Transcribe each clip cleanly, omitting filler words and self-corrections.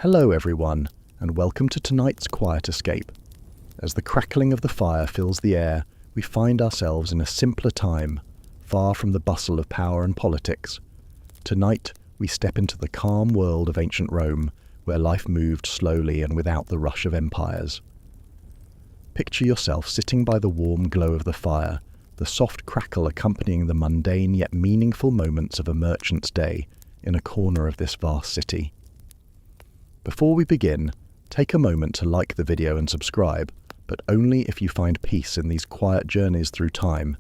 Hello everyone, and welcome to tonight's quiet escape. As the crackling of the fire fills the air, we find ourselves in a simpler time, far from the bustle of power and politics. Tonight, we step into the calm world of ancient Rome, where life moved slowly and without the rush of empires. Picture yourself sitting by the warm glow of the fire, the soft crackle accompanying the mundane yet meaningful moments of a merchant's day in a corner of this vast city. Before we begin, take a moment to like the video and subscribe, but only if you find peace in these quiet journeys through time.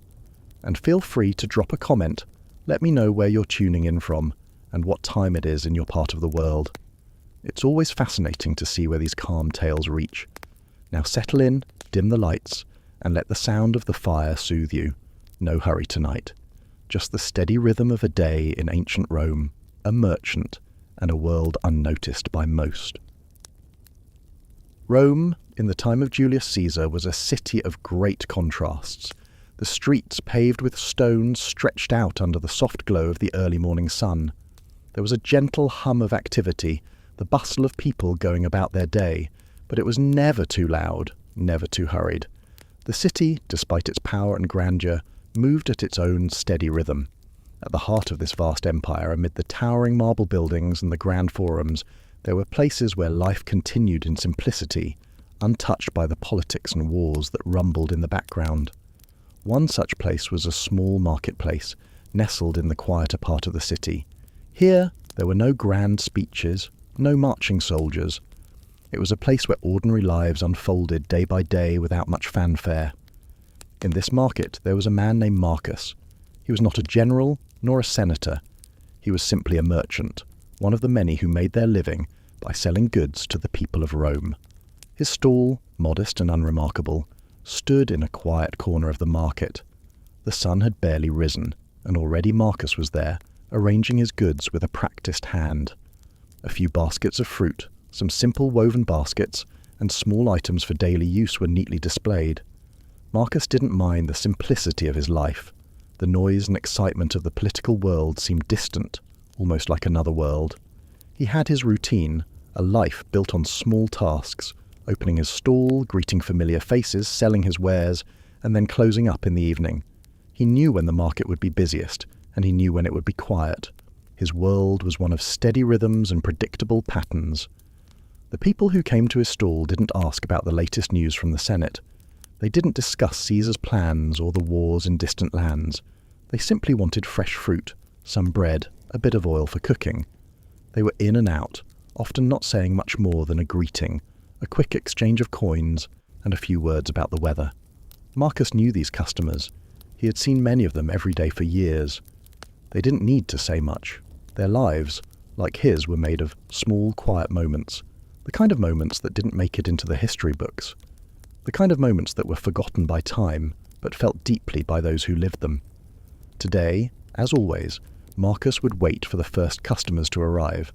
And feel free to drop a comment. Let me know where you're tuning in from and what time it is in your part of the world. It's always fascinating to see where these calm tales reach. Now settle in, dim the lights, and let the sound of the fire soothe you. No hurry tonight. Just the steady rhythm of a day in ancient Rome, a merchant, and a world unnoticed by most. Rome, in the time of Julius Caesar, was a city of great contrasts. The streets, paved with stones, stretched out under the soft glow of the early morning sun. There was a gentle hum of activity, the bustle of people going about their day, but it was never too loud, never too hurried. The city, despite its power and grandeur, moved at its own steady rhythm. At the heart of this vast empire, amid the towering marble buildings and the grand forums, there were places where life continued in simplicity, untouched by the politics and wars that rumbled in the background. One such place was a small marketplace, nestled in the quieter part of the city. Here, there were no grand speeches, no marching soldiers. It was a place where ordinary lives unfolded day by day without much fanfare. In this market, there was a man named Marcus. He was not a general, nor a senator. He was simply a merchant, one of the many who made their living by selling goods to the people of Rome. His stall, modest and unremarkable, stood in a quiet corner of the market. The sun had barely risen, and already Marcus was there, arranging his goods with a practiced hand. A few baskets of fruit, some simple woven baskets, and small items for daily use were neatly displayed. Marcus didn't mind the simplicity of his life. The noise and excitement of the political world seemed distant, almost like another world. He had his routine, a life built on small tasks, opening his stall, greeting familiar faces, selling his wares, and then closing up in the evening. He knew when the market would be busiest, and he knew when it would be quiet. His world was one of steady rhythms and predictable patterns. The people who came to his stall didn't ask about the latest news from the Senate. They didn't discuss Caesar's plans or the wars in distant lands. They simply wanted fresh fruit, some bread, a bit of oil for cooking. They were in and out, often not saying much more than a greeting, a quick exchange of coins, and a few words about the weather. Marcus knew these customers. He had seen many of them every day for years. They didn't need to say much. Their lives, like his, were made of small, quiet moments, the kind of moments that didn't make it into the history books, the kind of moments that were forgotten by time, but felt deeply by those who lived them. Today, as always, Marcus would wait for the first customers to arrive.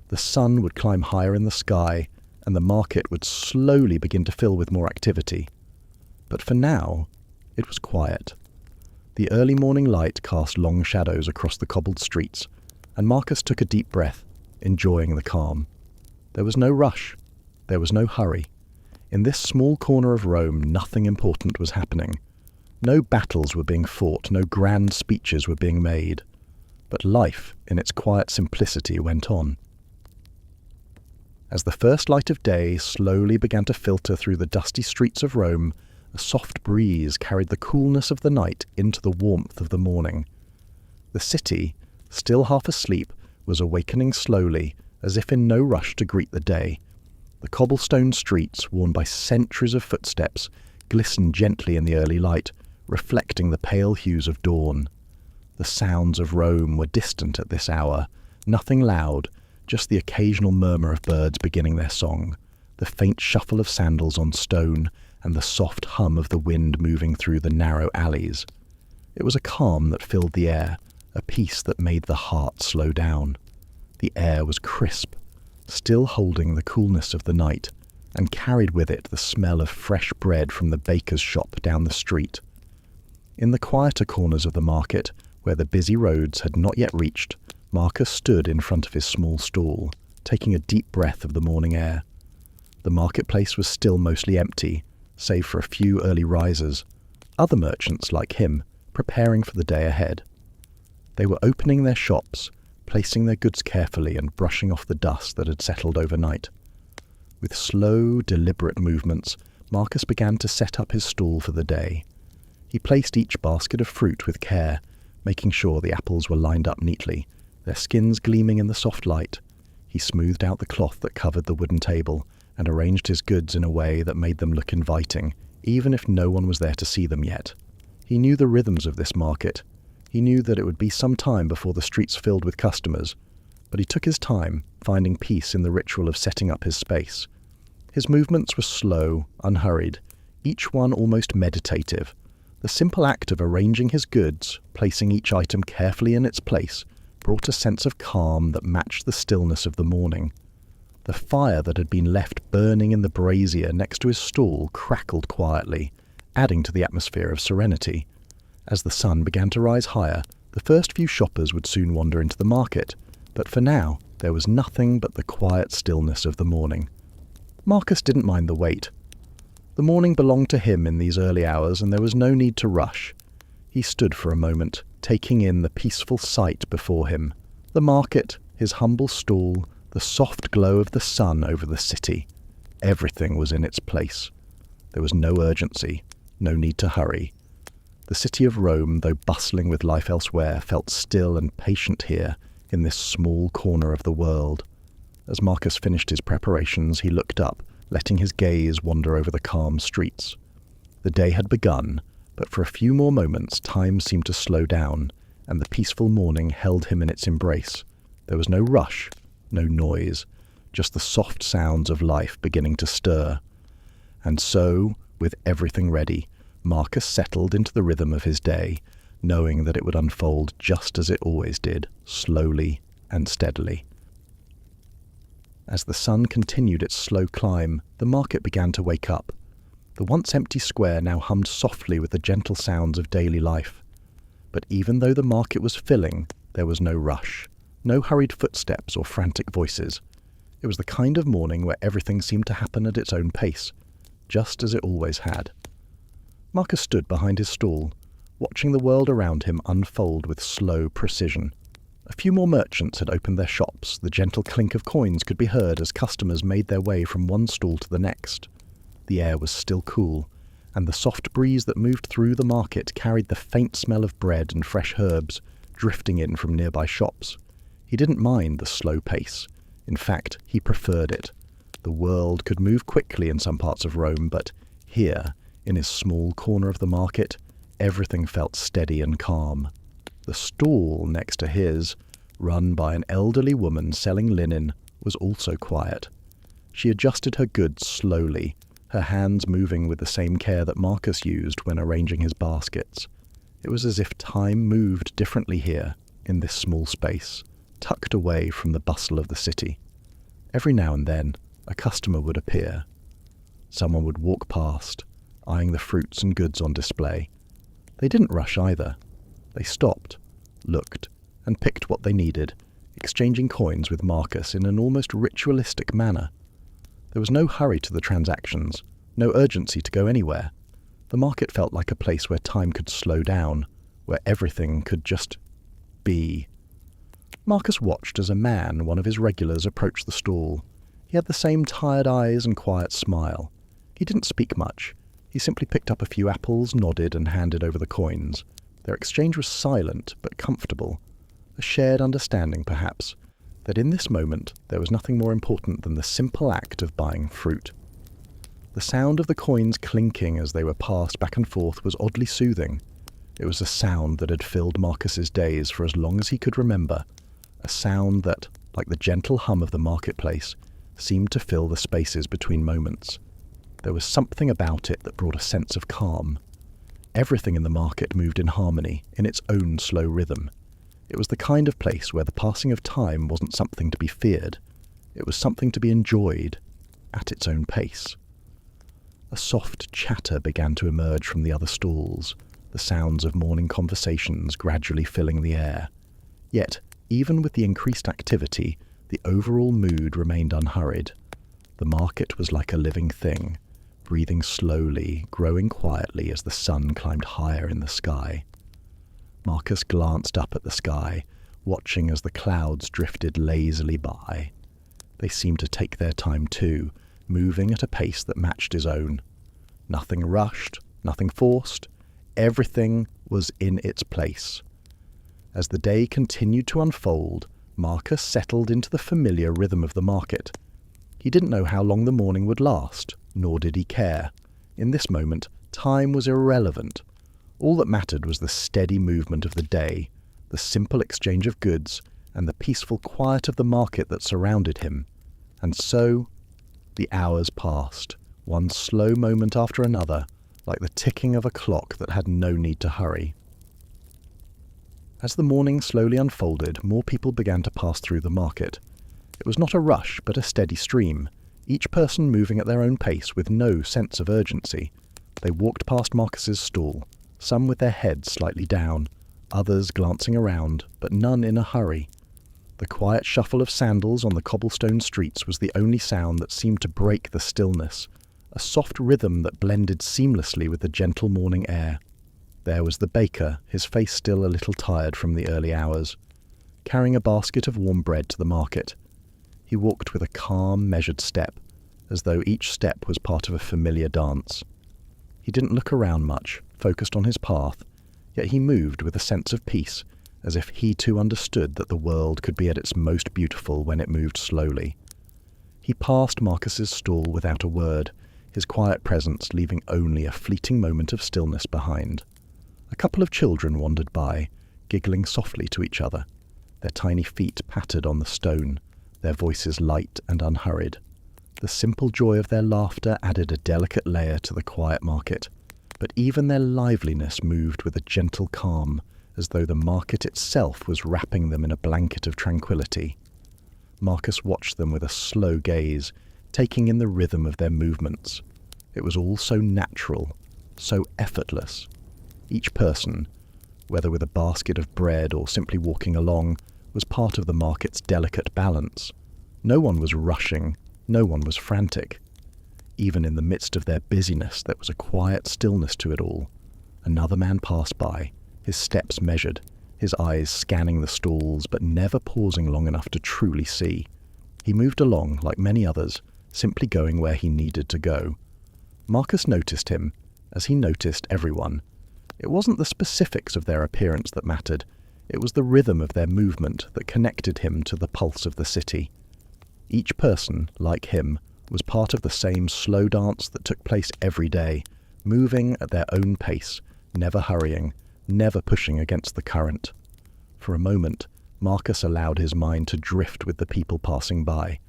The sun would climb higher in the sky, and the market would slowly begin to fill with more activity. But for now, it was quiet. The early morning light cast long shadows across the cobbled streets, and Marcus took a deep breath, enjoying the calm. There was no rush. There was no hurry. In this small corner of Rome, nothing important was happening. No battles were being fought, no grand speeches were being made. But life, in its quiet simplicity, went on. As the first light of day slowly began to filter through the dusty streets of Rome, a soft breeze carried the coolness of the night into the warmth of the morning. The city, still half asleep, was awakening slowly, as if in no rush to greet the day. The cobblestone streets, worn by centuries of footsteps, glistened gently in the early light, reflecting the pale hues of dawn. The sounds of Rome were distant at this hour, nothing loud, just the occasional murmur of birds beginning their song, the faint shuffle of sandals on stone, and the soft hum of the wind moving through the narrow alleys. It was a calm that filled the air, a peace that made the heart slow down. The air was crisp, still holding the coolness of the night, and carried with it the smell of fresh bread from the baker's shop down the street. In the quieter corners of the market, where the busy roads had not yet reached, Marcus stood in front of his small stall, taking a deep breath of the morning air. The marketplace was still mostly empty, save for a few early risers, other merchants like him, preparing for the day ahead. They were opening their shops, placing their goods carefully and brushing off the dust that had settled overnight. With slow, deliberate movements, Marcus began to set up his stall for the day. He placed each basket of fruit with care, making sure the apples were lined up neatly, their skins gleaming in the soft light. He smoothed out the cloth that covered the wooden table and arranged his goods in a way that made them look inviting, even if no one was there to see them yet. He knew the rhythms of this market. He knew that it would be some time before the streets filled with customers, but he took his time, finding peace in the ritual of setting up his space. His movements were slow, unhurried, each one almost meditative. The simple act of arranging his goods, placing each item carefully in its place, brought a sense of calm that matched the stillness of the morning. The fire that had been left burning in the brazier next to his stall crackled quietly, adding to the atmosphere of serenity. As the sun began to rise higher, the first few shoppers would soon wander into the market, but for now there was nothing but the quiet stillness of the morning. Marcus didn't mind the wait. The morning belonged to him in these early hours, and there was no need to rush. He stood for a moment, taking in the peaceful sight before him. The market, his humble stall, the soft glow of the sun over the city. Everything was in its place. There was no urgency, no need to hurry. The city of Rome, though bustling with life elsewhere, felt still and patient here, in this small corner of the world. As Marcus finished his preparations, he looked up, letting his gaze wander over the calm streets. The day had begun, but for a few more moments time seemed to slow down, and the peaceful morning held him in its embrace. There was no rush, no noise, just the soft sounds of life beginning to stir. And so, with everything ready, Marcus settled into the rhythm of his day, knowing that it would unfold just as it always did, slowly and steadily. As the sun continued its slow climb, the market began to wake up. The once empty square now hummed softly with the gentle sounds of daily life. But even though the market was filling, there was no rush, no hurried footsteps or frantic voices. It was the kind of morning where everything seemed to happen at its own pace, just as it always had. Marcus stood behind his stall, watching the world around him unfold with slow precision. A few more merchants had opened their shops. The gentle clink of coins could be heard as customers made their way from one stall to the next. The air was still cool, and the soft breeze that moved through the market carried the faint smell of bread and fresh herbs drifting in from nearby shops. He didn't mind the slow pace. In fact, he preferred it. The world could move quickly in some parts of Rome, but here, in his small corner of the market, everything felt steady and calm. The stall next to his, run by an elderly woman selling linen, was also quiet. She adjusted her goods slowly, her hands moving with the same care that Marcus used when arranging his baskets. It was as if time moved differently here, in this small space, tucked away from the bustle of the city. Every now and then, a customer would appear. Someone would walk past, eyeing the fruits and goods on display. They didn't rush either. They stopped, looked, and picked what they needed, exchanging coins with Marcus in an almost ritualistic manner. There was no hurry to the transactions, no urgency to go anywhere. The market felt like a place where time could slow down, where everything could just be. Marcus watched as a man, one of his regulars, approached the stall. He had the same tired eyes and quiet smile. He didn't speak much. He simply picked up a few apples, nodded, and handed over the coins. Their exchange was silent but comfortable, a shared understanding, perhaps, that in this moment there was nothing more important than the simple act of buying fruit. The sound of the coins clinking as they were passed back and forth was oddly soothing. It was a sound that had filled Marcus's days for as long as he could remember, a sound that, like the gentle hum of the marketplace, seemed to fill the spaces between moments. There was something about it that brought a sense of calm. Everything in the market moved in harmony, in its own slow rhythm. It was the kind of place where the passing of time wasn't something to be feared. It was something to be enjoyed, at its own pace. A soft chatter began to emerge from the other stalls, the sounds of morning conversations gradually filling the air. Yet, even with the increased activity, The overall mood remained unhurried. The market was like a living thing, breathing slowly, growing quietly as the sun climbed higher in the sky. Marcus glanced up at the sky, watching as the clouds drifted lazily by. They seemed to take their time too, moving at a pace that matched his own. Nothing rushed, nothing forced. Everything was in its place. As the day continued to unfold, Marcus settled into the familiar rhythm of the market. He didn't know how long the morning would last, nor did he care. In this moment, time was irrelevant. All that mattered was the steady movement of the day, the simple exchange of goods, and the peaceful quiet of the market that surrounded him. And so, the hours passed, one slow moment after another, like the ticking of a clock that had no need to hurry. As the morning slowly unfolded, more people began to pass through the market. It was not a rush, but a steady stream, each person moving at their own pace with no sense of urgency. They walked past Marcus's stall, some with their heads slightly down, others glancing around, but none in a hurry. The quiet shuffle of sandals on the cobblestone streets was the only sound that seemed to break the stillness, a soft rhythm that blended seamlessly with the gentle morning air. There was the baker, his face still a little tired from the early hours, carrying a basket of warm bread to the market. He walked with a calm, measured step, as though each step was part of a familiar dance. He didn't look around much, focused on his path, yet he moved with a sense of peace, as if he too understood that the world could be at its most beautiful when it moved slowly. He passed Marcus's stall without a word, his quiet presence leaving only a fleeting moment of stillness behind. A couple of children wandered by, giggling softly to each other. Their tiny feet pattered on the stone, their voices light and unhurried. The simple joy of their laughter added a delicate layer to the quiet market, but even their liveliness moved with a gentle calm, as though the market itself was wrapping them in a blanket of tranquility. Marcus watched them with a slow gaze, taking in the rhythm of their movements. It was all so natural, so effortless. Each person, whether with a basket of bread or simply walking along, was part of the market's delicate balance. No one was rushing, no one was frantic. Even in the midst of their busyness, there was a quiet stillness to it all. Another man passed by, his steps measured, his eyes scanning the stalls, but never pausing long enough to truly see. He moved along like many others, simply going where he needed to go. Marcus noticed him, as he noticed everyone. It wasn't the specifics of their appearance that mattered. It was the rhythm of their movement that connected him to the pulse of the city. Each person, like him, was part of the same slow dance that took place every day, moving at their own pace, never hurrying, never pushing against the current. For a moment, Marcus allowed his mind to drift with the people passing by,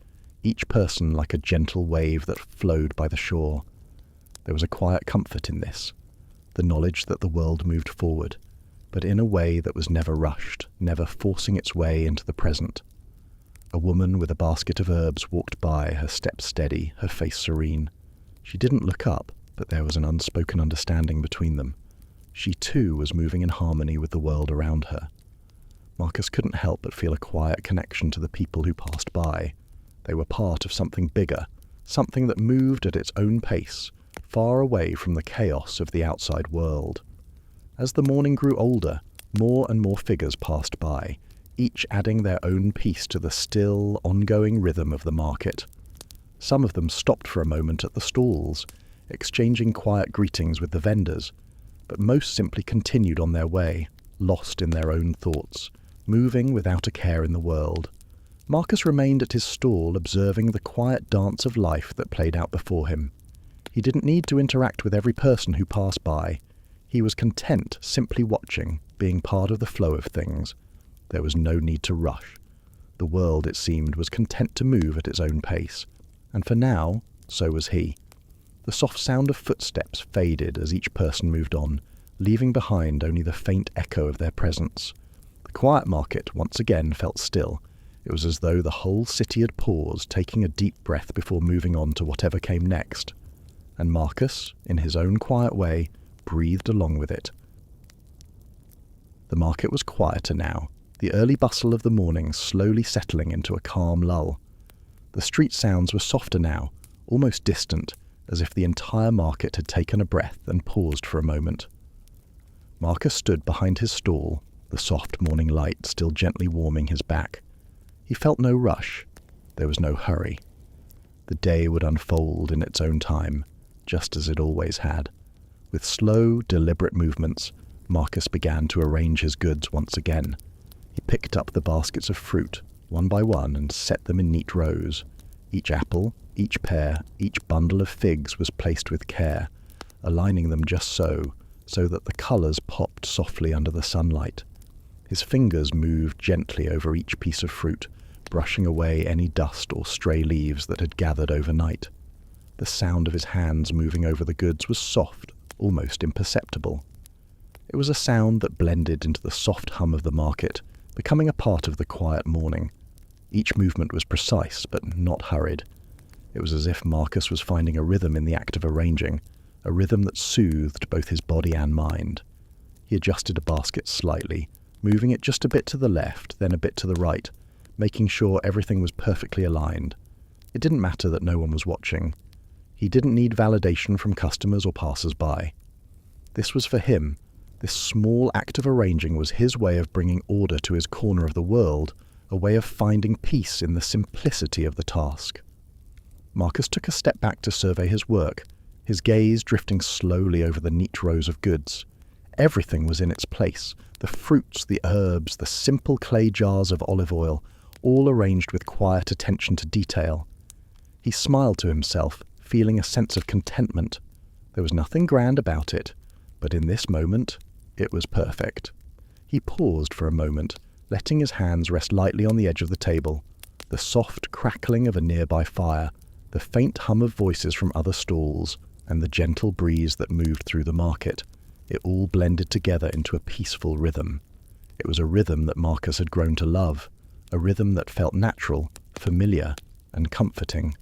each person like a gentle wave that flowed by the shore. There was a quiet comfort in this, the knowledge that the world moved forward, but in a way that was never rushed, never forcing its way into the present. A woman with a basket of herbs walked by, her step steady, her face serene. She didn't look up, but there was an unspoken understanding between them. She too was moving in harmony with the world around her. Marcus couldn't help but feel a quiet connection to the people who passed by. They were part of something bigger, something that moved at its own pace, far away from the chaos of the outside world. As the morning grew older, more and more figures passed by, each adding their own piece to the still, ongoing rhythm of the market. Some of them stopped for a moment at the stalls, exchanging quiet greetings with the vendors, but most simply continued on their way, lost in their own thoughts, moving without a care in the world. Marcus remained at his stall, observing the quiet dance of life that played out before him. He didn't need to interact with every person who passed by. He was content simply watching, being part of the flow of things. There was no need to rush. The world, it seemed, was content to move at its own pace. And for now, so was he. The soft sound of footsteps faded as each person moved on, leaving behind only the faint echo of their presence. The quiet market once again felt still. It was as though the whole city had paused, taking a deep breath before moving on to whatever came next. And Marcus, in his own quiet way, breathed along with it. The market was quieter now, the early bustle of the morning slowly settling into a calm lull. The street sounds were softer now, almost distant, as if the entire market had taken a breath and paused for a moment. Marcus stood behind his stall, the soft morning light still gently warming his back. He felt no rush. There was no hurry. The day would unfold in its own time, just as it always had. With slow, deliberate movements, Marcus began to arrange his goods once again. He picked up the baskets of fruit, one by one, and set them in neat rows. Each apple, each pear, each bundle of figs was placed with care, aligning them just so that the colours popped softly under the sunlight. His fingers moved gently over each piece of fruit, brushing away any dust or stray leaves that had gathered overnight. The sound of his hands moving over the goods was soft, almost imperceptible. It was a sound that blended into the soft hum of the market, becoming a part of the quiet morning. Each movement was precise, but not hurried. It was as if Marcus was finding a rhythm in the act of arranging, a rhythm that soothed both his body and mind. He adjusted a basket slightly, moving it just a bit to the left, then a bit to the right, making sure everything was perfectly aligned. It didn't matter that no one was watching. He didn't need validation from customers or passers-by. This was for him. This small act of arranging was his way of bringing order to his corner of the world, a way of finding peace in the simplicity of the task. Marcus took a step back to survey his work, his gaze drifting slowly over the neat rows of goods. Everything was in its place, the fruits, the herbs, the simple clay jars of olive oil, all arranged with quiet attention to detail. He smiled to himself, feeling a sense of contentment. There was nothing grand about it, but in this moment, it was perfect. He paused for a moment, letting his hands rest lightly on the edge of the table. The soft crackling of a nearby fire, the faint hum of voices from other stalls, and the gentle breeze that moved through the market. It all blended together into a peaceful rhythm. It was a rhythm that Marcus had grown to love, a rhythm that felt natural, familiar, and comforting.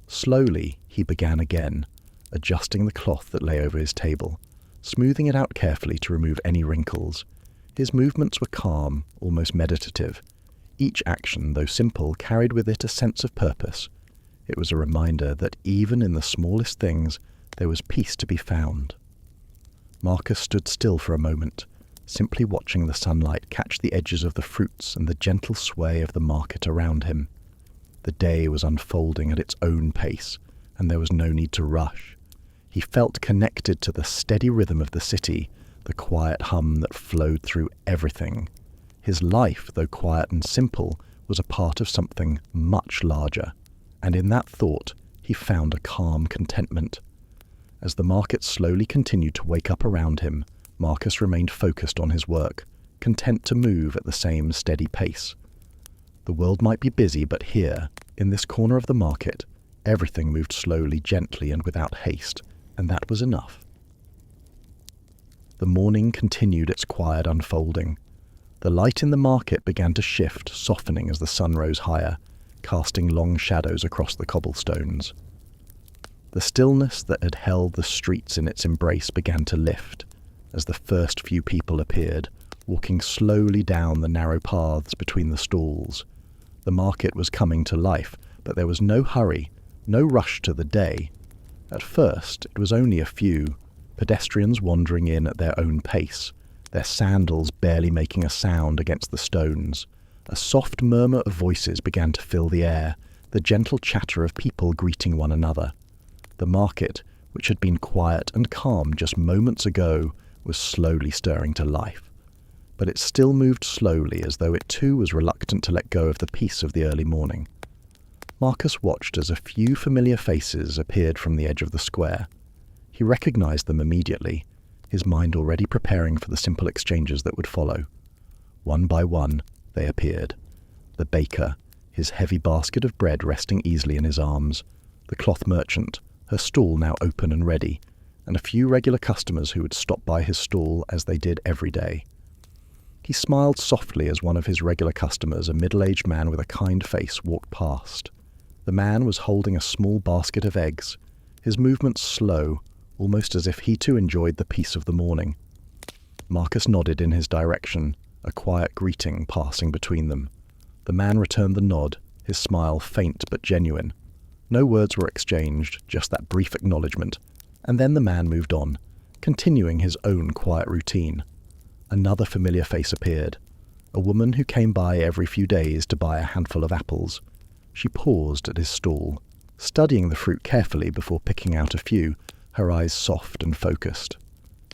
Slowly, he began again, adjusting the cloth that lay over his table, smoothing it out carefully to remove any wrinkles. His movements were calm, almost meditative. Each action, though simple, carried with it a sense of purpose. It was a reminder that even in the smallest things, there was peace to be found. Marcus stood still for a moment, simply watching the sunlight catch the edges of the fruits and the gentle sway of the market around him. The day was unfolding at its own pace, and there was no need to rush. He felt connected to the steady rhythm of the city, the quiet hum that flowed through everything. His life, though quiet and simple, was a part of something much larger, and in that thought he found a calm contentment. As the market slowly continued to wake up around him, Marcus remained focused on his work, content to move at the same steady pace. The world might be busy, but here, in this corner of the market, everything moved slowly, gently, and without haste, and that was enough. The morning continued its quiet unfolding. The light in the market began to shift, softening as the sun rose higher, casting long shadows across the cobblestones. The stillness that had held the streets in its embrace began to lift, as the first few people appeared, walking slowly down the narrow paths between the stalls. The market was coming to life, but there was no hurry, no rush to the day. At first, it was only a few, pedestrians wandering in at their own pace, their sandals barely making a sound against the stones. A soft murmur of voices began to fill the air, the gentle chatter of people greeting one another. The market, which had been quiet and calm just moments ago, was slowly stirring to life. But it still moved slowly, as though it too was reluctant to let go of the peace of the early morning. Marcus watched as a few familiar faces appeared from the edge of the square. He recognized them immediately, his mind already preparing for the simple exchanges that would follow. One by one, they appeared. The baker, his heavy basket of bread resting easily in his arms, the cloth merchant, her stall now open and ready, and a few regular customers who would stop by his stall as they did every day. He smiled softly as one of his regular customers, a middle-aged man with a kind face, walked past. The man was holding a small basket of eggs, his movements slow, almost as if he too enjoyed the peace of the morning. Marcus nodded in his direction, a quiet greeting passing between them. The man returned the nod, his smile faint but genuine. No words were exchanged, just that brief acknowledgement, and then the man moved on, continuing his own quiet routine. Another familiar face appeared, a woman who came by every few days to buy a handful of apples. She paused at his stall, studying the fruit carefully before picking out a few, her eyes soft and focused.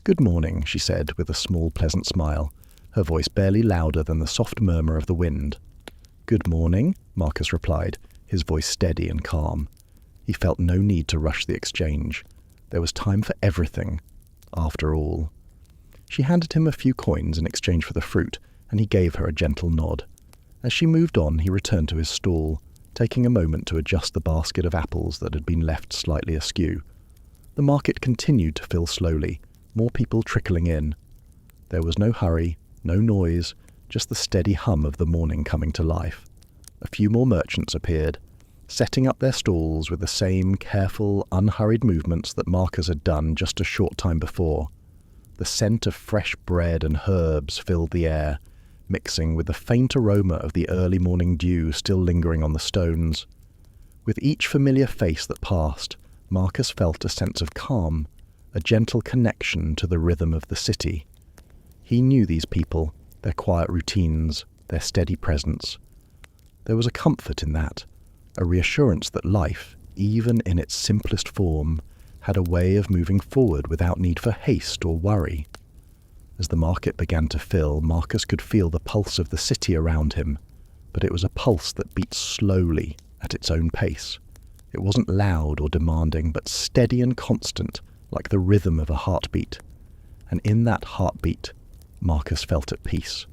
"Good morning," she said with a small pleasant smile, her voice barely louder than the soft murmur of the wind. "Good morning," Marcus replied, his voice steady and calm. He felt no need to rush the exchange. There was time for everything, after all. She handed him a few coins in exchange for the fruit, and he gave her a gentle nod. As she moved on, he returned to his stall, taking a moment to adjust the basket of apples that had been left slightly askew. The market continued to fill slowly, more people trickling in. There was no hurry, no noise, just the steady hum of the morning coming to life. A few more merchants appeared, setting up their stalls with the same careful, unhurried movements that Marcus had done just a short time before. The scent of fresh bread and herbs filled the air, mixing with the faint aroma of the early morning dew still lingering on the stones. With each familiar face that passed, Marcus felt a sense of calm, a gentle connection to the rhythm of the city. He knew these people, their quiet routines, their steady presence. There was a comfort in that, a reassurance that life, even in its simplest form, had a way of moving forward without need for haste or worry. As the market began to fill, Marcus could feel the pulse of the city around him, but it was a pulse that beat slowly at its own pace. It wasn't loud or demanding, but steady and constant, like the rhythm of a heartbeat. And in that heartbeat, Marcus felt at peace.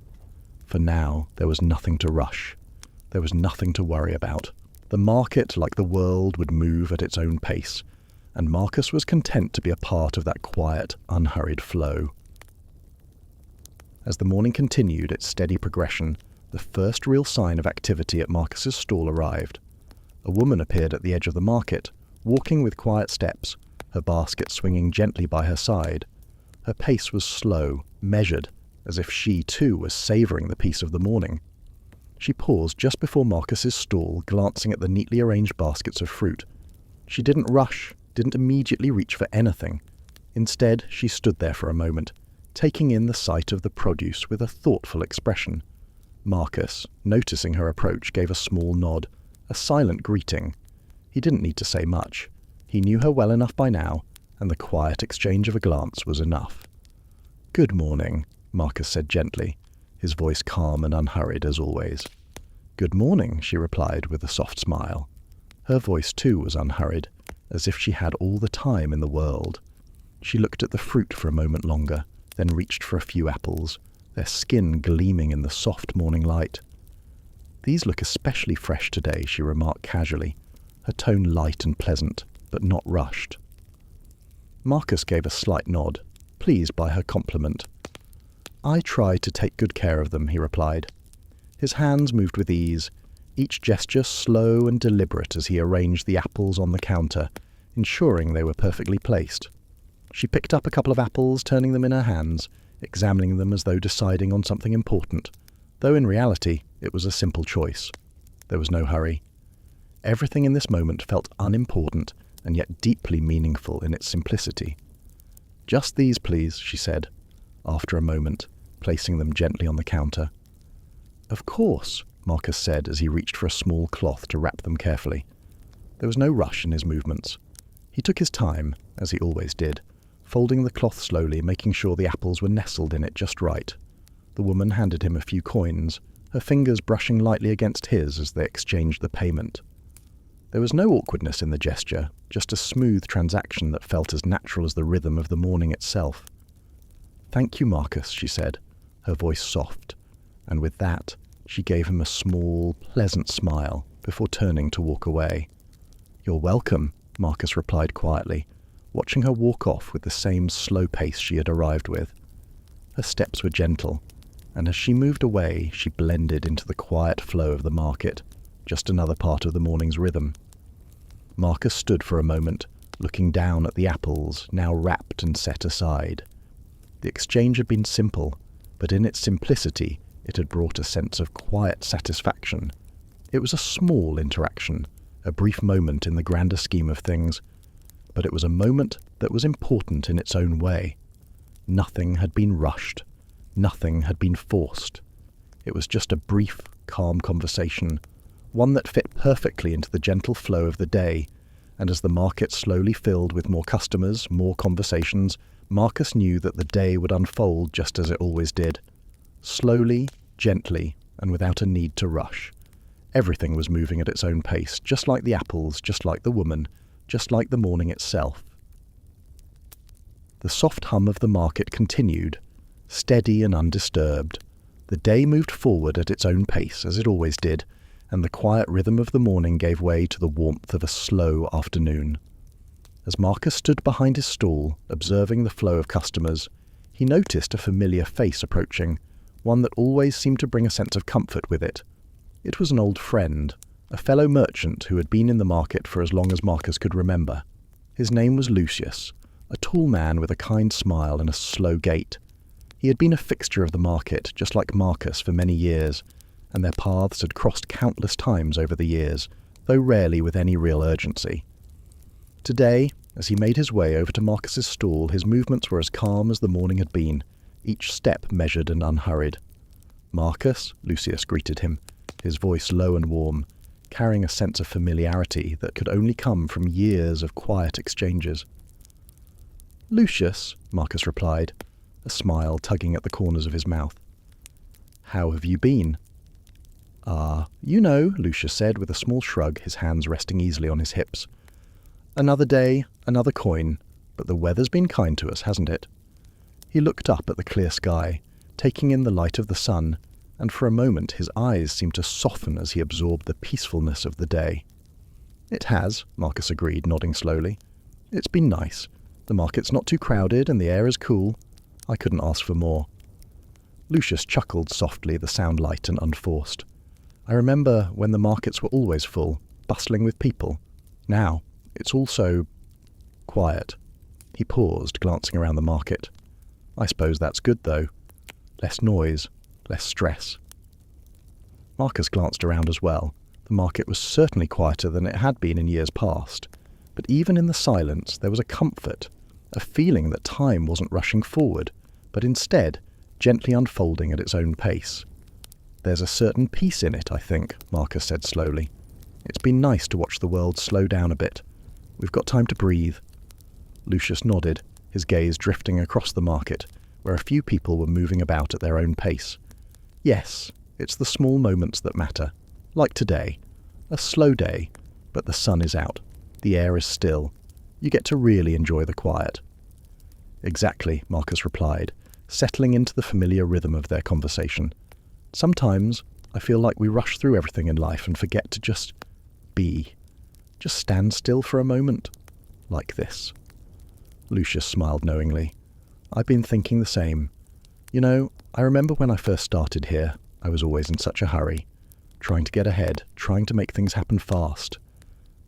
For now, there was nothing to rush. There was nothing to worry about. The market, like the world, would move at its own pace, and Marcus was content to be a part of that quiet, unhurried flow. As the morning continued its steady progression, the first real sign of activity at Marcus's stall arrived. A woman appeared at the edge of the market, walking with quiet steps, her basket swinging gently by her side. Her pace was slow, measured, as if she too was savouring the peace of the morning. She paused just before Marcus's stall, glancing at the neatly arranged baskets of fruit. She didn't rush, didn't immediately reach for anything. Instead, she stood there for a moment, taking in the sight of the produce with a thoughtful expression. Marcus, noticing her approach, gave a small nod, a silent greeting. He didn't need to say much. He knew her well enough by now, and the quiet exchange of a glance was enough. "Good morning," Marcus said gently, his voice calm and unhurried as always. "Good morning," she replied with a soft smile. Her voice too was unhurried, as if she had all the time in the world. She looked at the fruit for a moment longer, then reached for a few apples, their skin gleaming in the soft morning light. "These look especially fresh today," she remarked casually, her tone light and pleasant, but not rushed. Marcus gave a slight nod, pleased by her compliment. "I try to take good care of them," he replied. His hands moved with ease, each gesture slow and deliberate as he arranged the apples on the counter, ensuring they were perfectly placed. She picked up a couple of apples, turning them in her hands, examining them as though deciding on something important, though in reality it was a simple choice. There was no hurry. Everything in this moment felt unimportant and yet deeply meaningful in its simplicity. "Just these, please," she said, after a moment, placing them gently on the counter. "Of course," Marcus said as he reached for a small cloth to wrap them carefully. There was no rush in his movements. He took his time, as he always did, folding the cloth slowly, making sure the apples were nestled in it just right. The woman handed him a few coins, her fingers brushing lightly against his as they exchanged the payment. There was no awkwardness in the gesture, just a smooth transaction that felt as natural as the rhythm of the morning itself. "Thank you, Marcus," she said, her voice soft, and with that, she gave him a small, pleasant smile before turning to walk away. "You're welcome," Marcus replied quietly, watching her walk off with the same slow pace she had arrived with. Her steps were gentle, and as she moved away, she blended into the quiet flow of the market, just another part of the morning's rhythm. Marcus stood for a moment, looking down at the apples, now wrapped and set aside. The exchange had been simple, but in its simplicity, It had brought a sense of quiet satisfaction. It was a small interaction, a brief moment in the grander scheme of things, but it was a moment that was important in its own way. Nothing had been rushed. Nothing had been forced. It was just a brief, calm conversation, one that fit perfectly into the gentle flow of the day, and as the market slowly filled with more customers, more conversations, Marcus knew that the day would unfold just as it always did. Slowly, gently, and without a need to rush. Everything was moving at its own pace, just like the apples, just like the woman, just like the morning itself. The soft hum of the market continued, steady and undisturbed. The day moved forward at its own pace, as it always did, and the quiet rhythm of the morning gave way to the warmth of a slow afternoon. As Marcus stood behind his stall, observing the flow of customers, he noticed a familiar face approaching, one that always seemed to bring a sense of comfort with it. It was an old friend, a fellow merchant who had been in the market for as long as Marcus could remember. His name was Lucius, a tall man with a kind smile and a slow gait. He had been a fixture of the market, just like Marcus, for many years, and their paths had crossed countless times over the years, though rarely with any real urgency. Today, as he made his way over to Marcus's stall, his movements were as calm as the morning had been, each step measured and unhurried. "Marcus," Lucius greeted him, his voice low and warm, carrying a sense of familiarity that could only come from years of quiet exchanges. "Lucius," Marcus replied, a smile tugging at the corners of his mouth. "How have you been?" You know," Lucius said with a small shrug, his hands resting easily on his hips. "Another day, another coin, but the weather's been kind to us, hasn't it?" He looked up at the clear sky, taking in the light of the sun, and for a moment his eyes seemed to soften as he absorbed the peacefulness of the day. "It has," Marcus agreed, nodding slowly. "It's been nice. The market's not too crowded and the air is cool. I couldn't ask for more." Lucius chuckled softly, the sound light and unforced. "I remember when the markets were always full, bustling with people. Now, it's all so quiet." He paused, glancing around the market. "I suppose that's good, though. Less noise, less stress." Marcus glanced around as well. The market was certainly quieter than it had been in years past, but even in the silence there was a comfort, a feeling that time wasn't rushing forward, but instead gently unfolding at its own pace. "There's a certain peace in it, I think," Marcus said slowly. "It's been nice to watch the world slow down a bit. We've got time to breathe." Lucius nodded, his gaze drifting across the market, where a few people were moving about at their own pace. "Yes, it's the small moments that matter. Like today. A slow day, but the sun is out. The air is still. You get to really enjoy the quiet." "Exactly," Marcus replied, settling into the familiar rhythm of their conversation. "Sometimes I feel like we rush through everything in life and forget to just be. Just stand still for a moment. Like this." Lucius smiled knowingly. "I've been thinking the same. You know, I remember when I first started here, I was always in such a hurry, trying to get ahead, trying to make things happen fast.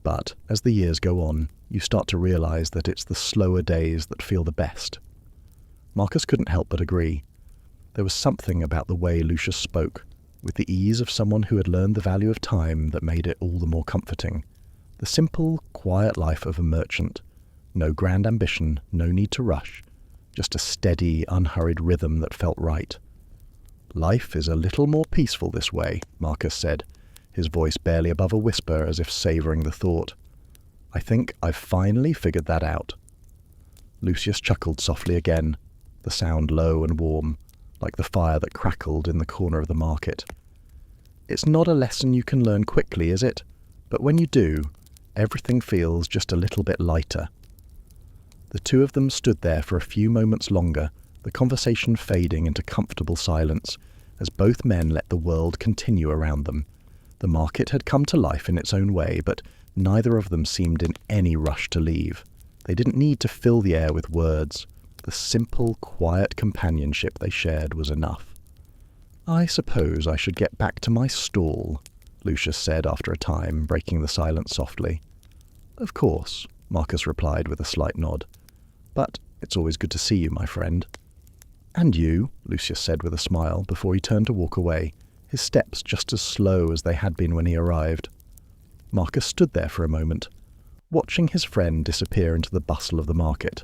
But as the years go on, you start to realize that it's the slower days that feel the best." Marcus couldn't help but agree. There was something about the way Lucius spoke, with the ease of someone who had learned the value of time, that made it all the more comforting. The simple, quiet life of a merchant. No grand ambition, no need to rush. Just a steady, unhurried rhythm that felt right. "Life is a little more peaceful this way," Marcus said, his voice barely above a whisper, as if savouring the thought. "I think I've finally figured that out." Lucius chuckled softly again, the sound low and warm, like the fire that crackled in the corner of the market. "It's not a lesson you can learn quickly, is it? But when you do, everything feels just a little bit lighter." The two of them stood there for a few moments longer, the conversation fading into comfortable silence, as both men let the world continue around them. The market had come to life in its own way, but neither of them seemed in any rush to leave. They didn't need to fill the air with words. The simple, quiet companionship they shared was enough. "I suppose I should get back to my stall," Lucius said after a time, breaking the silence softly. "Of course," Marcus replied with a slight nod. "But it's always good to see you, my friend." "And you," Lucius said with a smile before he turned to walk away, his steps just as slow as they had been when he arrived. Marcus stood there for a moment, watching his friend disappear into the bustle of the market.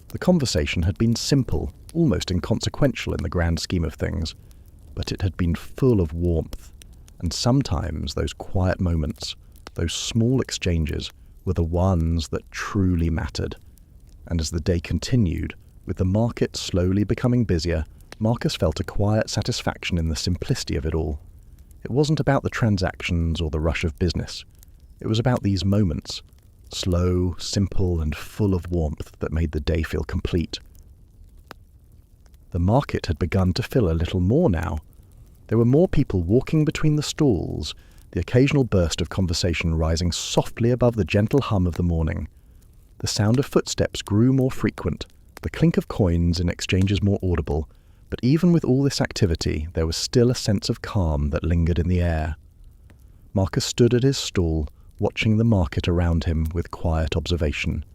The conversation had been simple, almost inconsequential in the grand scheme of things, but it had been full of warmth, and sometimes those quiet moments, those small exchanges, were the ones that truly mattered. And as the day continued, with the market slowly becoming busier, Marcus felt a quiet satisfaction in the simplicity of it all. It wasn't about the transactions or the rush of business. It was about these moments, slow, simple, and full of warmth that made the day feel complete. The market had begun to fill a little more now. There were more people walking between the stalls, the occasional burst of conversation rising softly above the gentle hum of the morning. The sound of footsteps grew more frequent, the clink of coins in exchanges more audible, but even with all this activity, there was still a sense of calm that lingered in the air. Marcus stood at his stall, watching the market around him with quiet observation.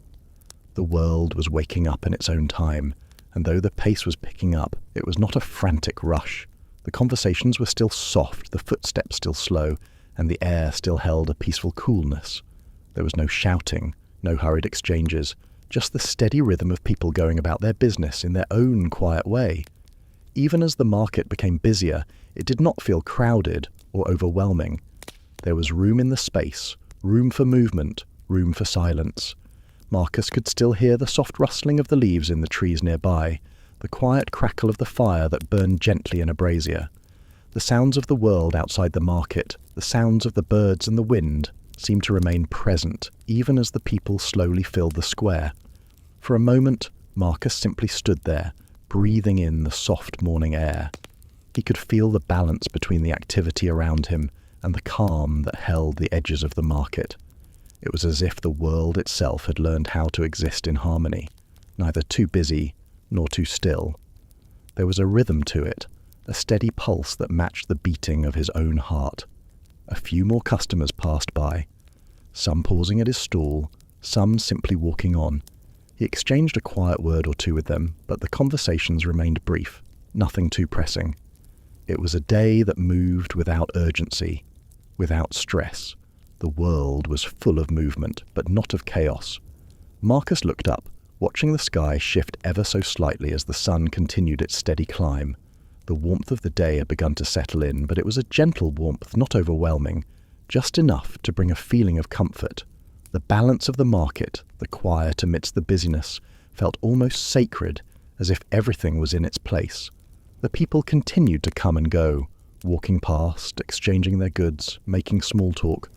The world was waking up in its own time, and though the pace was picking up, it was not a frantic rush. The conversations were still soft, the footsteps still slow, and the air still held a peaceful coolness. There was no shouting, no hurried exchanges, just the steady rhythm of people going about their business in their own quiet way. Even as the market became busier, it did not feel crowded or overwhelming. There was room in the space, room for movement, room for silence. Marcus could still hear the soft rustling of the leaves in the trees nearby, the quiet crackle of the fire that burned gently in a brazier. The sounds of the world outside the market, the sounds of the birds and the wind, seemed to remain present, even as the people slowly filled the square. For a moment, Marcus simply stood there, breathing in the soft morning air. He could feel the balance between the activity around him and the calm that held the edges of the market. It was as if the world itself had learned how to exist in harmony, neither too busy nor too still. There was a rhythm to it, a steady pulse that matched the beating of his own heart. A few more customers passed by, some pausing at his stall, some simply walking on. He exchanged a quiet word or two with them, but the conversations remained brief, nothing too pressing. It was a day that moved without urgency, without stress. The world was full of movement, but not of chaos. Marcus looked up, watching the sky shift ever so slightly as the sun continued its steady climb. The warmth of the day had begun to settle in, but it was a gentle warmth, not overwhelming, just enough to bring a feeling of comfort. The balance of the market, the quiet amidst the busyness, felt almost sacred, as if everything was in its place. The people continued to come and go, walking past, exchanging their goods, making small talk,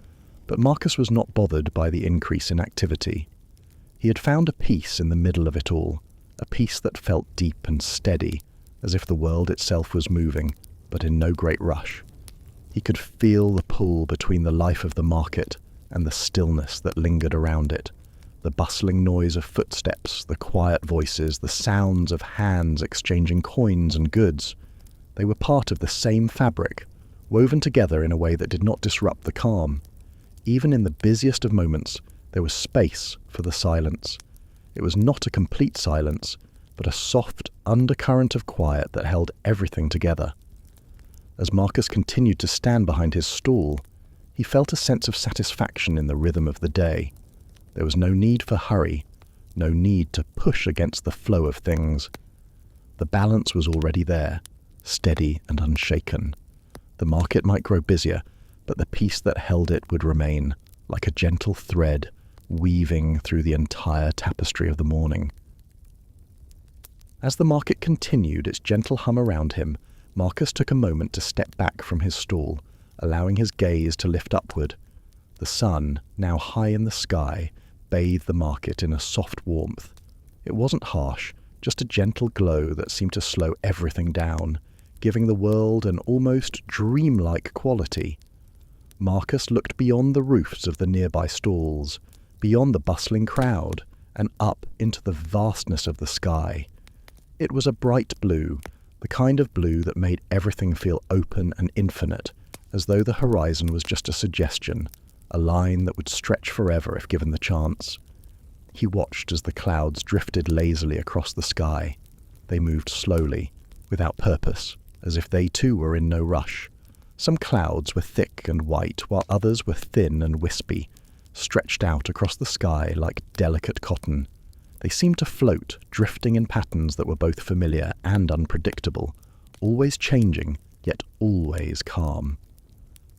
but Marcus was not bothered by the increase in activity. He had found a peace in the middle of it all, a peace that felt deep and steady, as if the world itself was moving, but in no great rush. He could feel the pull between the life of the market and the stillness that lingered around it, the bustling noise of footsteps, the quiet voices, the sounds of hands exchanging coins and goods. They were part of the same fabric, woven together in a way that did not disrupt the calm. Even in the busiest of moments, there was space for the silence. It was not a complete silence, but a soft undercurrent of quiet that held everything together. As Marcus continued to stand behind his stall, he felt a sense of satisfaction in the rhythm of the day. There was no need for hurry, no need to push against the flow of things. The balance was already there, steady and unshaken. The market might grow busier, but the peace that held it would remain, like a gentle thread, weaving through the entire tapestry of the morning. As the market continued its gentle hum around him, Marcus took a moment to step back from his stall, allowing his gaze to lift upward. The sun, now high in the sky, bathed the market in a soft warmth. It wasn't harsh, just a gentle glow that seemed to slow everything down, giving the world an almost dreamlike quality. Marcus looked beyond the roofs of the nearby stalls, beyond the bustling crowd, and up into the vastness of the sky. It was a bright blue, the kind of blue that made everything feel open and infinite, as though the horizon was just a suggestion, a line that would stretch forever if given the chance. He watched as the clouds drifted lazily across the sky. They moved slowly, without purpose, as if they too were in no rush. Some clouds were thick and white, while others were thin and wispy, stretched out across the sky like delicate cotton. They seemed to float, drifting in patterns that were both familiar and unpredictable, always changing, yet always calm.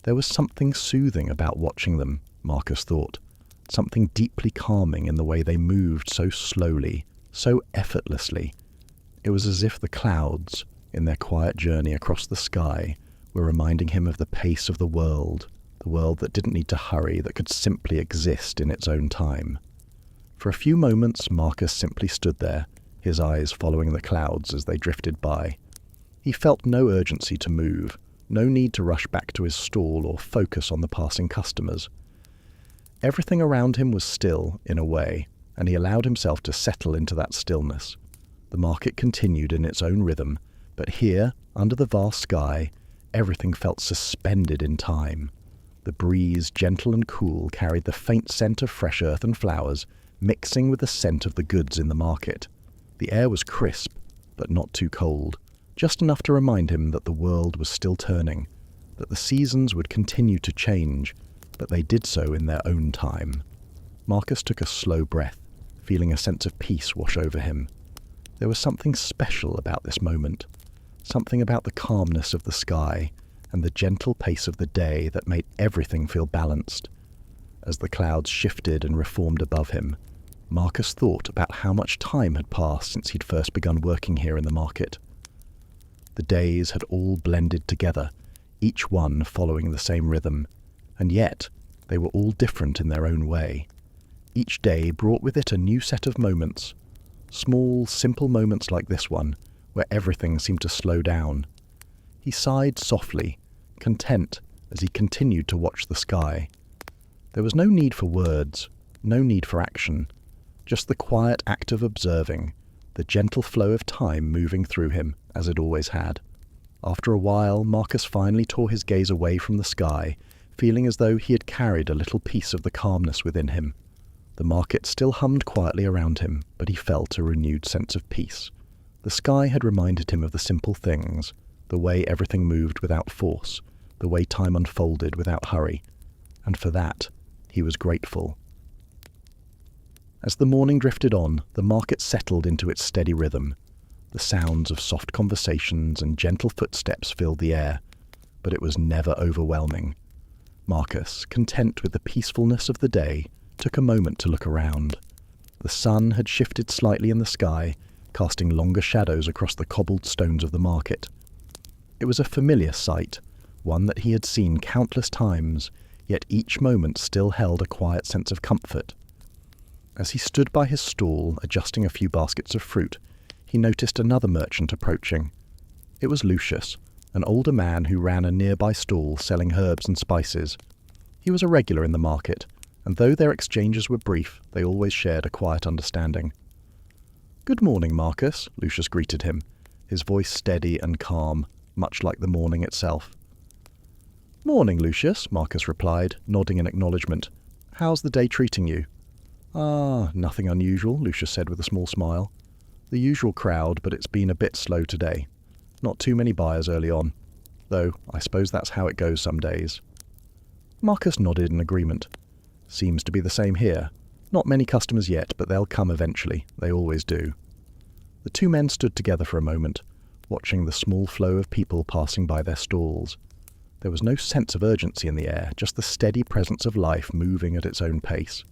There was something soothing about watching them, Marcus thought, something deeply calming in the way they moved so slowly, so effortlessly. It was as if the clouds, in their quiet journey across the sky, were reminding him of the pace of the world that didn't need to hurry, that could simply exist in its own time. For a few moments, Marcus simply stood there, his eyes following the clouds as they drifted by. He felt no urgency to move, no need to rush back to his stall or focus on the passing customers. Everything around him was still, in a way, and he allowed himself to settle into that stillness. The market continued in its own rhythm, but here, under the vast sky, everything felt suspended in time. The breeze, gentle and cool, carried the faint scent of fresh earth and flowers, mixing with the scent of the goods in the market. The air was crisp, but not too cold, just enough to remind him that the world was still turning, that the seasons would continue to change, but they did so in their own time. Marcus took a slow breath, feeling a sense of peace wash over him. There was something special about this moment, something about the calmness of the sky and the gentle pace of the day that made everything feel balanced. As the clouds shifted and reformed above him, Marcus thought about how much time had passed since he'd first begun working here in the market. The days had all blended together, each one following the same rhythm, and yet they were all different in their own way. Each day brought with it a new set of moments, small, simple moments like this one, where everything seemed to slow down. He sighed softly, content as he continued to watch the sky. There was no need for words, no need for action, just the quiet act of observing, the gentle flow of time moving through him, as it always had. After a while, Marcus finally tore his gaze away from the sky, feeling as though he had carried a little piece of the calmness within him. The market still hummed quietly around him, but he felt a renewed sense of peace. The sky had reminded him of the simple things, the way everything moved without force, the way time unfolded without hurry, and for that, he was grateful. As the morning drifted on, the market settled into its steady rhythm. The sounds of soft conversations and gentle footsteps filled the air, but it was never overwhelming. Marcus, content with the peacefulness of the day, took a moment to look around. The sun had shifted slightly in the sky, casting longer shadows across the cobbled stones of the market. It was a familiar sight, one that he had seen countless times, yet each moment still held a quiet sense of comfort. As he stood by his stall, adjusting a few baskets of fruit, he noticed another merchant approaching. It was Lucius, an older man who ran a nearby stall selling herbs and spices. He was a regular in the market, and though their exchanges were brief, they always shared a quiet understanding. "Good morning, Marcus," Lucius greeted him, his voice steady and calm, much like the morning itself. "Morning, Lucius," Marcus replied, nodding in acknowledgement. "How's the day treating you?" "Ah, nothing unusual," Lucius said with a small smile. "The usual crowd, but it's been a bit slow today. Not too many buyers early on, though I suppose that's how it goes some days." Marcus nodded in agreement. "Seems to be the same here. Not many customers yet, but they'll come eventually. They always do." The two men stood together for a moment, watching the small flow of people passing by their stalls. There was no sense of urgency in the air, just the steady presence of life moving at its own pace.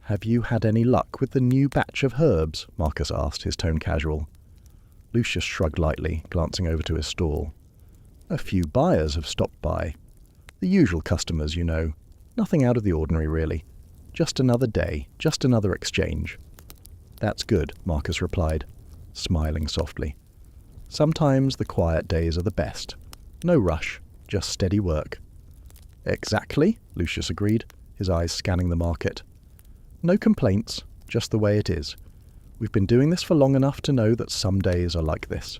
"Have you had any luck with the new batch of herbs?" Marcus asked, his tone casual. Lucius shrugged lightly, glancing over to his stall. "A few buyers have stopped by. The usual customers, you know. Nothing out of the ordinary, really. Just another day, just another exchange." "That's good," Marcus replied, smiling softly. "Sometimes the quiet days are the best. No rush, just steady work." "Exactly," Lucius agreed, his eyes scanning the market. "No complaints, just the way it is. We've been doing this for long enough to know that some days are like this."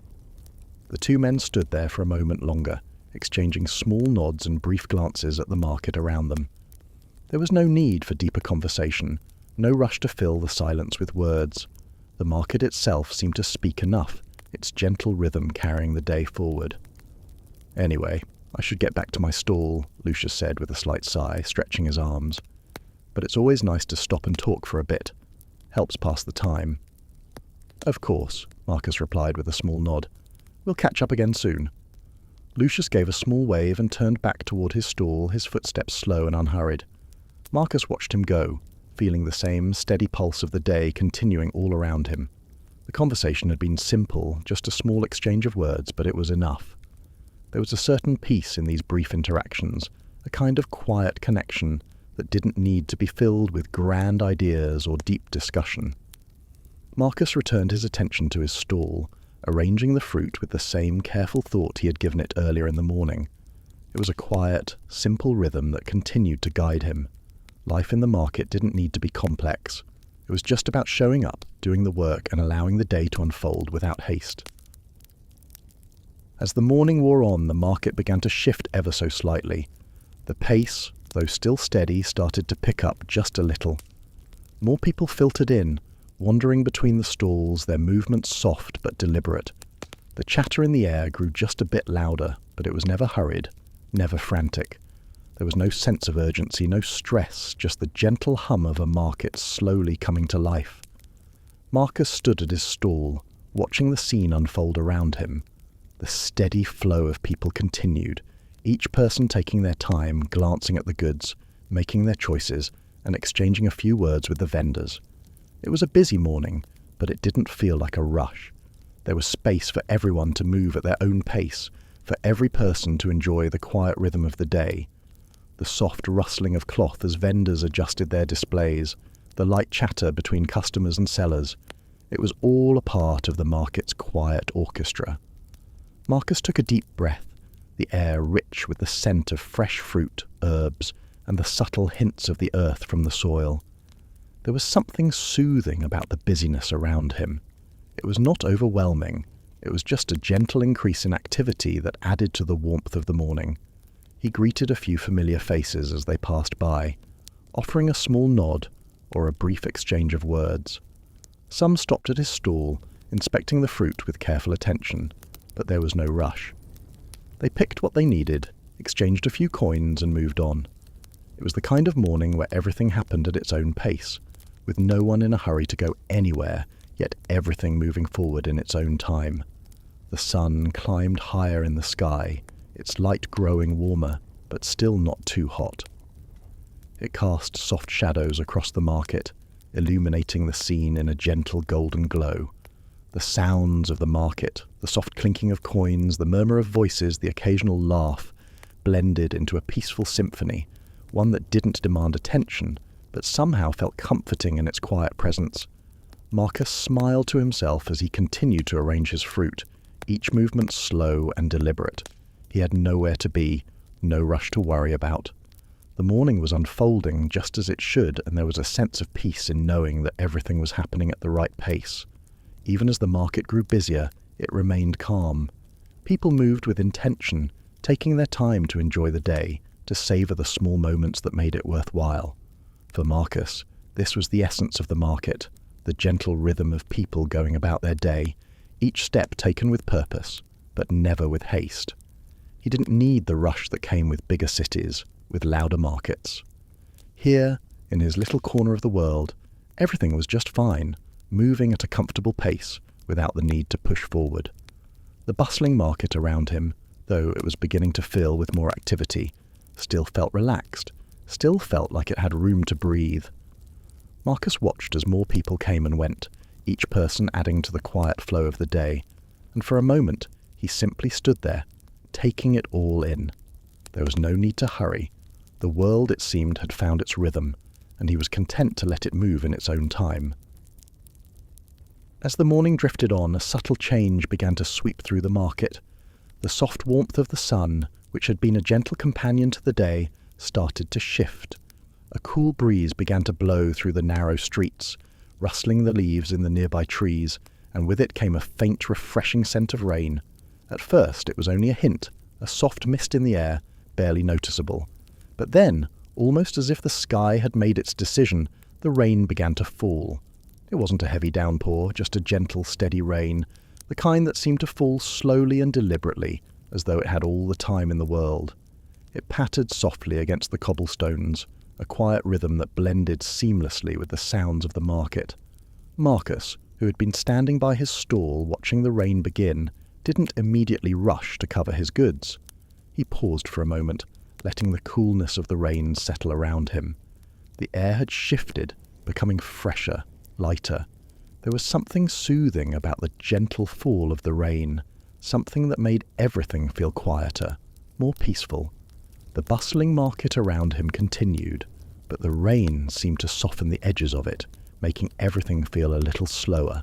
The two men stood there for a moment longer, exchanging small nods and brief glances at the market around them. There was no need for deeper conversation, no rush to fill the silence with words. The market itself seemed to speak enough. its gentle rhythm carrying the day forward. "Anyway, I should get back to my stall," Lucius said with a slight sigh, stretching his arms. "But it's always nice to stop and talk for a bit. Helps pass the time." "Of course," Marcus replied with a small nod. "We'll catch up again soon." Lucius gave a small wave and turned back toward his stall, his footsteps slow and unhurried. Marcus watched him go, feeling the same steady pulse of the day continuing all around him. The conversation had been simple, just a small exchange of words, but it was enough. There was a certain peace in these brief interactions, a kind of quiet connection that didn't need to be filled with grand ideas or deep discussion. Marcus returned his attention to his stall, arranging the fruit with the same careful thought he had given it earlier in the morning. It was a quiet, simple rhythm that continued to guide him. Life in the market didn't need to be complex. It was just about showing up, doing the work, and allowing the day to unfold without haste. As the morning wore on, the market began to shift ever so slightly. The pace, though still steady, started to pick up just a little. More people filtered in, wandering between the stalls, their movements soft but deliberate. The chatter in the air grew just a bit louder, but it was never hurried, never frantic. There was no sense of urgency, no stress, just the gentle hum of a market slowly coming to life. Marcus stood at his stall, watching the scene unfold around him. The steady flow of people continued, each person taking their time, glancing at the goods, making their choices, and exchanging a few words with the vendors. It was a busy morning, but it didn't feel like a rush. There was space for everyone to move at their own pace, for every person to enjoy the quiet rhythm of the day. The soft rustling of cloth as vendors adjusted their displays, the light chatter between customers and sellers. It was all a part of the market's quiet orchestra. Marcus took a deep breath, the air rich with the scent of fresh fruit, herbs, and the subtle hints of the earth from the soil. There was something soothing about the busyness around him. It was not overwhelming. It was just a gentle increase in activity that added to the warmth of the morning. He greeted a few familiar faces as they passed by, offering a small nod or a brief exchange of words. Some stopped at his stall, inspecting the fruit with careful attention, but there was no rush. They picked what they needed, exchanged a few coins, and moved on. It was the kind of morning where everything happened at its own pace, with no one in a hurry to go anywhere, yet everything moving forward in its own time. The sun climbed higher in the sky, its light growing warmer, but still not too hot. It cast soft shadows across the market, illuminating the scene in a gentle golden glow. The sounds of the market, the soft clinking of coins, the murmur of voices, the occasional laugh, blended into a peaceful symphony, one that didn't demand attention, but somehow felt comforting in its quiet presence. Marcus smiled to himself as he continued to arrange his fruit, each movement slow and deliberate. He had nowhere to be, no rush to worry about. The morning was unfolding just as it should, and there was a sense of peace in knowing that everything was happening at the right pace. Even as the market grew busier, it remained calm. People moved with intention, taking their time to enjoy the day, to savor the small moments that made it worthwhile. For Marcus, this was the essence of the market, the gentle rhythm of people going about their day, each step taken with purpose, but never with haste. He didn't need the rush that came with bigger cities, with louder markets. Here, in his little corner of the world, everything was just fine, moving at a comfortable pace without the need to push forward. The bustling market around him, though it was beginning to fill with more activity, still felt relaxed, still felt like it had room to breathe. Marcus watched as more people came and went, each person adding to the quiet flow of the day, and for a moment he simply stood there, taking it all in. There was no need to hurry. The world, it seemed, had found its rhythm, and he was content to let it move in its own time. As the morning drifted on, a subtle change began to sweep through the market. The soft warmth of the sun, which had been a gentle companion to the day, started to shift. A cool breeze began to blow through the narrow streets, rustling the leaves in the nearby trees, and with it came a faint, refreshing scent of rain. At first it was only a hint, a soft mist in the air, barely noticeable. But then, almost as if the sky had made its decision, the rain began to fall. It wasn't a heavy downpour, just a gentle, steady rain, the kind that seemed to fall slowly and deliberately, as though it had all the time in the world. It pattered softly against the cobblestones, a quiet rhythm that blended seamlessly with the sounds of the market. Marcus, who had been standing by his stall watching the rain begin, didn't immediately rush to cover his goods. He paused for a moment, letting the coolness of the rain settle around him. The air had shifted, becoming fresher, lighter. There was something soothing about the gentle fall of the rain, something that made everything feel quieter, more peaceful. The bustling market around him continued, but the rain seemed to soften the edges of it, making everything feel a little slower,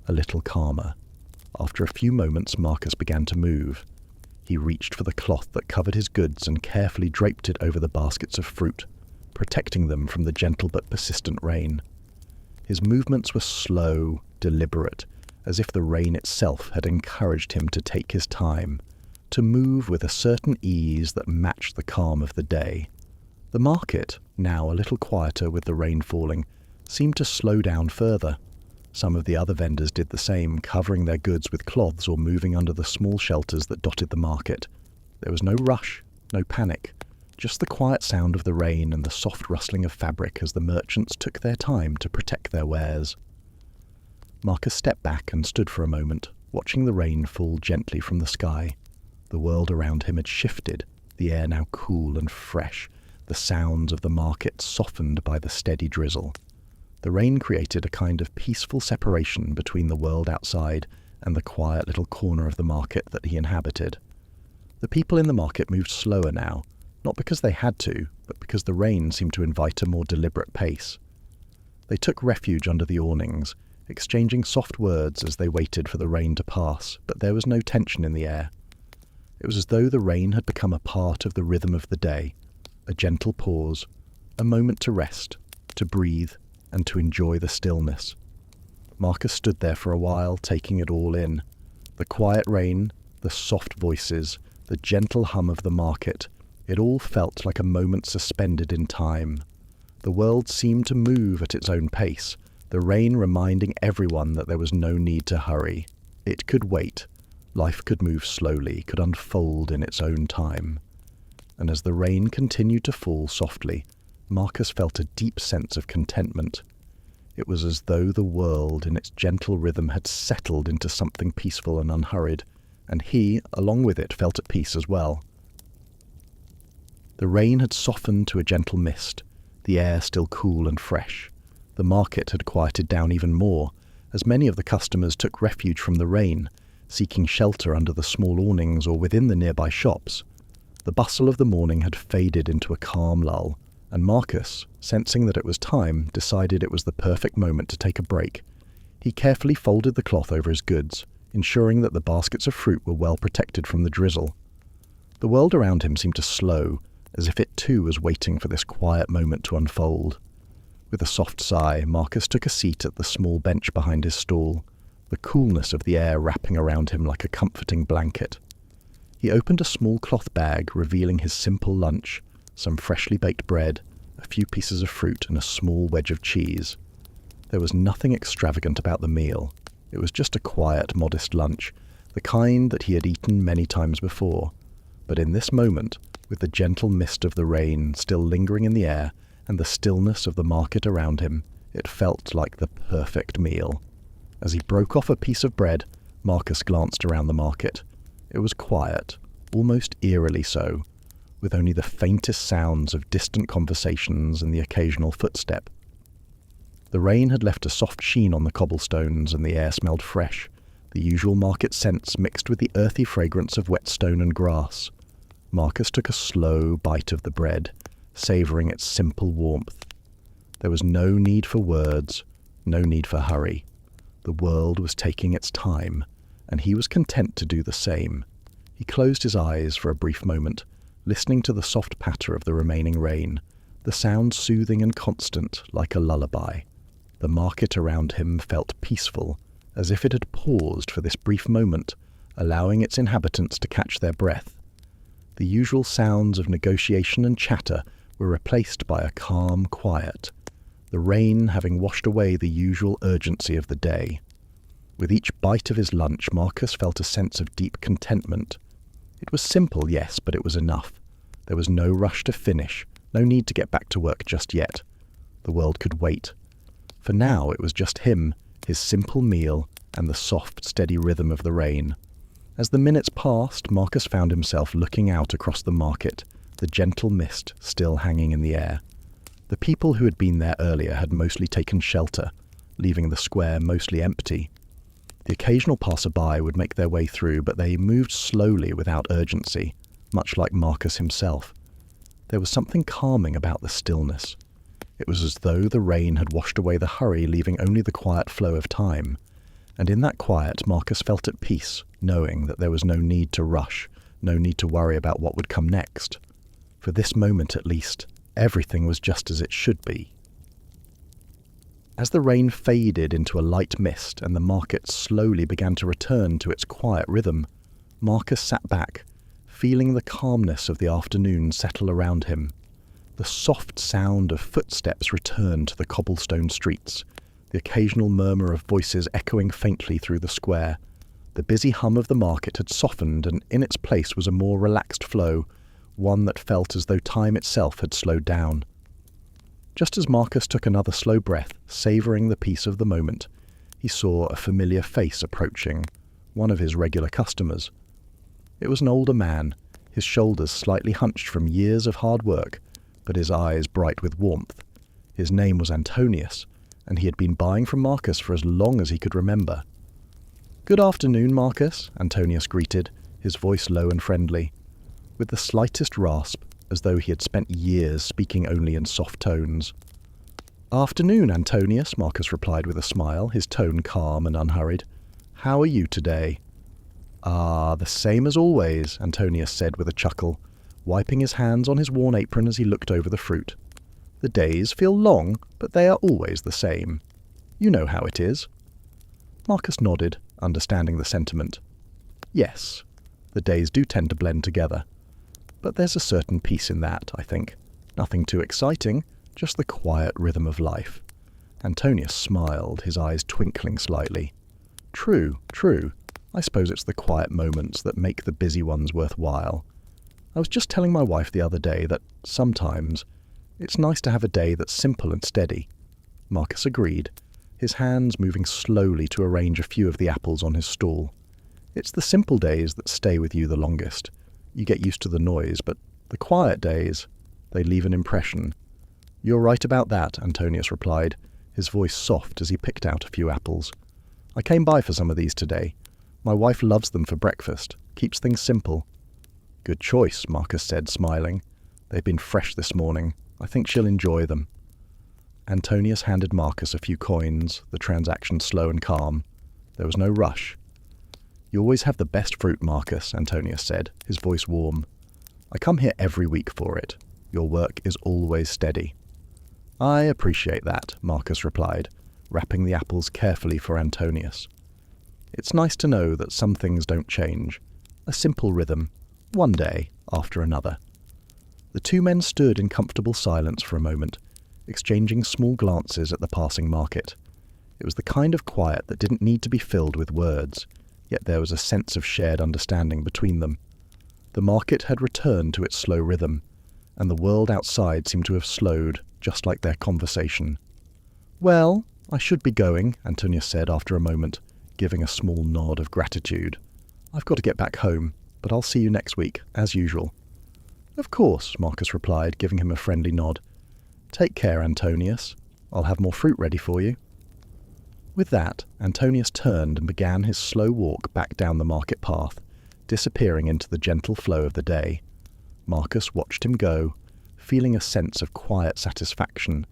a little calmer. After a few moments, Marcus began to move. He reached for the cloth that covered his goods and carefully draped it over the baskets of fruit, protecting them from the gentle but persistent rain. His movements were slow, deliberate, as if the rain itself had encouraged him to take his time, to move with a certain ease that matched the calm of the day. The market, now a little quieter with the rain falling, seemed to slow down further. Some of the other vendors did the same, covering their goods with cloths or moving under the small shelters that dotted the market. There was no rush, no panic, just the quiet sound of the rain and the soft rustling of fabric as the merchants took their time to protect their wares. Marcus stepped back and stood for a moment, watching the rain fall gently from the sky. The world around him had shifted, the air now cool and fresh, the sounds of the market softened by the steady drizzle. The rain created a kind of peaceful separation between the world outside and the quiet little corner of the market that he inhabited. The people in the market moved slower now, not because they had to, but because the rain seemed to invite a more deliberate pace. They took refuge under the awnings, exchanging soft words as they waited for the rain to pass, but there was no tension in the air. It was as though the rain had become a part of the rhythm of the day, a gentle pause, a moment to rest, to breathe, and to enjoy the stillness. Marcus stood there for a while, taking it all in. The quiet rain, the soft voices, the gentle hum of the market, it all felt like a moment suspended in time. The world seemed to move at its own pace, the rain reminding everyone that there was no need to hurry. It could wait. Life could move slowly, could unfold in its own time. And as the rain continued to fall softly, Marcus felt a deep sense of contentment. It was as though the world in its gentle rhythm had settled into something peaceful and unhurried, and he, along with it, felt at peace as well. The rain had softened to a gentle mist, the air still cool and fresh. The market had quieted down even more, as many of the customers took refuge from the rain, seeking shelter under the small awnings or within the nearby shops. The bustle of the morning had faded into a calm lull, and Marcus, sensing that it was time, decided it was the perfect moment to take a break. He carefully folded the cloth over his goods, ensuring that the baskets of fruit were well protected from the drizzle. The world around him seemed to slow, as if it too was waiting for this quiet moment to unfold. With a soft sigh, Marcus took a seat at the small bench behind his stall, the coolness of the air wrapping around him like a comforting blanket. He opened a small cloth bag, revealing his simple lunch, some freshly baked bread, a few pieces of fruit, and a small wedge of cheese. There was nothing extravagant about the meal. It was just a quiet, modest lunch, the kind that he had eaten many times before. But in this moment, with the gentle mist of the rain still lingering in the air and the stillness of the market around him, it felt like the perfect meal. As he broke off a piece of bread, Marcus glanced around the market. It was quiet, almost eerily so, with only the faintest sounds of distant conversations and the occasional footstep. The rain had left a soft sheen on the cobblestones and the air smelled fresh, the usual market scents mixed with the earthy fragrance of wet stone and grass. Marcus took a slow bite of the bread, savouring its simple warmth. There was no need for words, no need for hurry. The world was taking its time, and he was content to do the same. He closed his eyes for a brief moment, listening to the soft patter of the remaining rain, the sound soothing and constant like a lullaby. The market around him felt peaceful, as if it had paused for this brief moment, allowing its inhabitants to catch their breath. The usual sounds of negotiation and chatter were replaced by a calm quiet, the rain having washed away the usual urgency of the day. With each bite of his lunch, Marcus felt a sense of deep contentment. It was simple, yes, but it was enough. There was no rush to finish, no need to get back to work just yet. The world could wait. For now, it was just him, his simple meal, and the soft, steady rhythm of the rain. As the minutes passed, Marcus found himself looking out across the market, the gentle mist still hanging in the air. The people who had been there earlier had mostly taken shelter, leaving the square mostly empty. The occasional passerby would make their way through, but they moved slowly without urgency, much like Marcus himself. There was something calming about the stillness. It was as though the rain had washed away the hurry, leaving only the quiet flow of time. And in that quiet, Marcus felt at peace, knowing that there was no need to rush, no need to worry about what would come next. For this moment at least, everything was just as it should be. As the rain faded into a light mist and the market slowly began to return to its quiet rhythm, Marcus sat back, feeling the calmness of the afternoon settle around him. The soft sound of footsteps returned to the cobblestone streets, the occasional murmur of voices echoing faintly through the square. The busy hum of the market had softened, and in its place was a more relaxed flow, one that felt as though time itself had slowed down. Just as Marcus took another slow breath, savouring the peace of the moment, he saw a familiar face approaching, one of his regular customers. It was an older man, his shoulders slightly hunched from years of hard work, but his eyes bright with warmth. His name was Antonius, and he had been buying from Marcus for as long as he could remember. "Good afternoon, Marcus," Antonius greeted, his voice low and friendly, with the slightest rasp, as though he had spent years speaking only in soft tones. "Afternoon, Antonius," Marcus replied with a smile, his tone calm and unhurried. "How are you today?" "Ah, the same as always," Antonius said with a chuckle, wiping his hands on his worn apron as he looked over the fruit. "The days feel long, but they are always the same. You know how it is." Marcus nodded, understanding the sentiment. "Yes, the days do tend to blend together. But there's a certain peace in that, I think. Nothing too exciting, just the quiet rhythm of life." Antonius smiled, his eyes twinkling slightly. True. I suppose it's the quiet moments that make the busy ones worthwhile. I was just telling my wife the other day that sometimes it's nice to have a day that's simple and steady." Marcus agreed, his hands moving slowly to arrange a few of the apples on his stall. "It's the simple days that stay with you the longest. You get used to the noise, but the quiet days, they leave an impression." "You're right about that," Antonius replied, his voice soft as he picked out a few apples. "I came by for some of these today. My wife loves them for breakfast, keeps things simple." "Good choice," Marcus said, smiling. "They've been fresh this morning. I think she'll enjoy them." Antonius handed Marcus a few coins, the transaction slow and calm. There was no rush. "You always have the best fruit, Marcus," Antonius said, his voice warm. "I come here every week for it. Your work is always steady." "I appreciate that," Marcus replied, wrapping the apples carefully for Antonius. "It's nice to know that some things don't change. A simple rhythm, one day after another." The two men stood in comfortable silence for a moment, exchanging small glances at the passing market. It was the kind of quiet that didn't need to be filled with words, yet there was a sense of shared understanding between them. The market had returned to its slow rhythm, and the world outside seemed to have slowed, just like their conversation. "Well, I should be going," Antonius said after a moment, giving a small nod of gratitude. "I've got to get back home, but I'll see you next week, as usual." "Of course," Marcus replied, giving him a friendly nod. "Take care, Antonius. I'll have more fruit ready for you." With that, Antonius turned and began his slow walk back down the market path, disappearing into the gentle flow of the day. Marcus watched him go, feeling a sense of quiet satisfaction.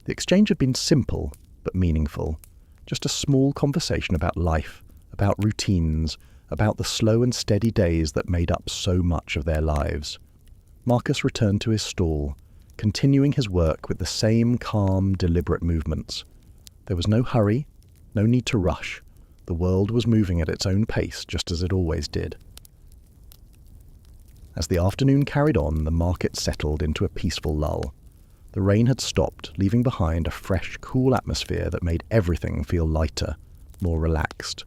The exchange had been simple, but meaningful. Just a small conversation about life, about routines, about the slow and steady days that made up so much of their lives. Marcus returned to his stall, continuing his work with the same calm, deliberate movements. There was no hurry, no need to rush. The world was moving at its own pace, just as it always did. As the afternoon carried on, the market settled into a peaceful lull. The rain had stopped, leaving behind a fresh, cool atmosphere that made everything feel lighter, more relaxed.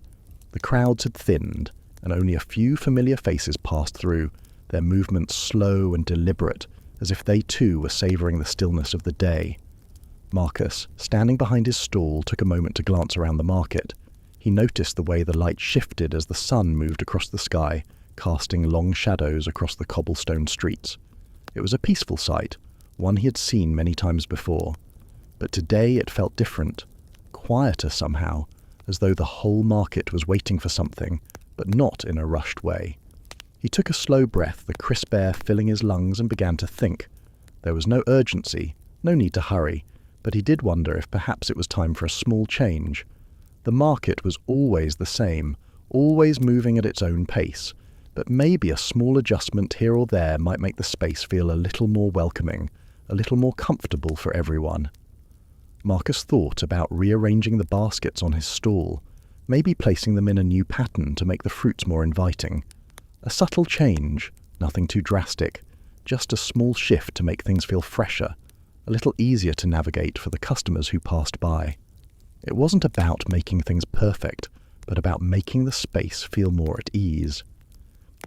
The crowds had thinned, and only a few familiar faces passed through, their movements slow and deliberate, as if they too were savouring the stillness of the day. Marcus, standing behind his stall, took a moment to glance around the market. He noticed the way the light shifted as the sun moved across the sky, casting long shadows across the cobblestone streets. It was a peaceful sight, one he had seen many times before. But today it felt different, quieter somehow, as though the whole market was waiting for something, but not in a rushed way. He took a slow breath, the crisp air filling his lungs, and began to think. There was no urgency, no need to hurry, but he did wonder if perhaps it was time for a small change. The market was always the same, always moving at its own pace, but maybe a small adjustment here or there might make the space feel a little more welcoming, a little more comfortable for everyone. Marcus thought about rearranging the baskets on his stall, maybe placing them in a new pattern to make the fruits more inviting. A subtle change, nothing too drastic, just a small shift to make things feel fresher, a little easier to navigate for the customers who passed by. It wasn't about making things perfect, but about making the space feel more at ease.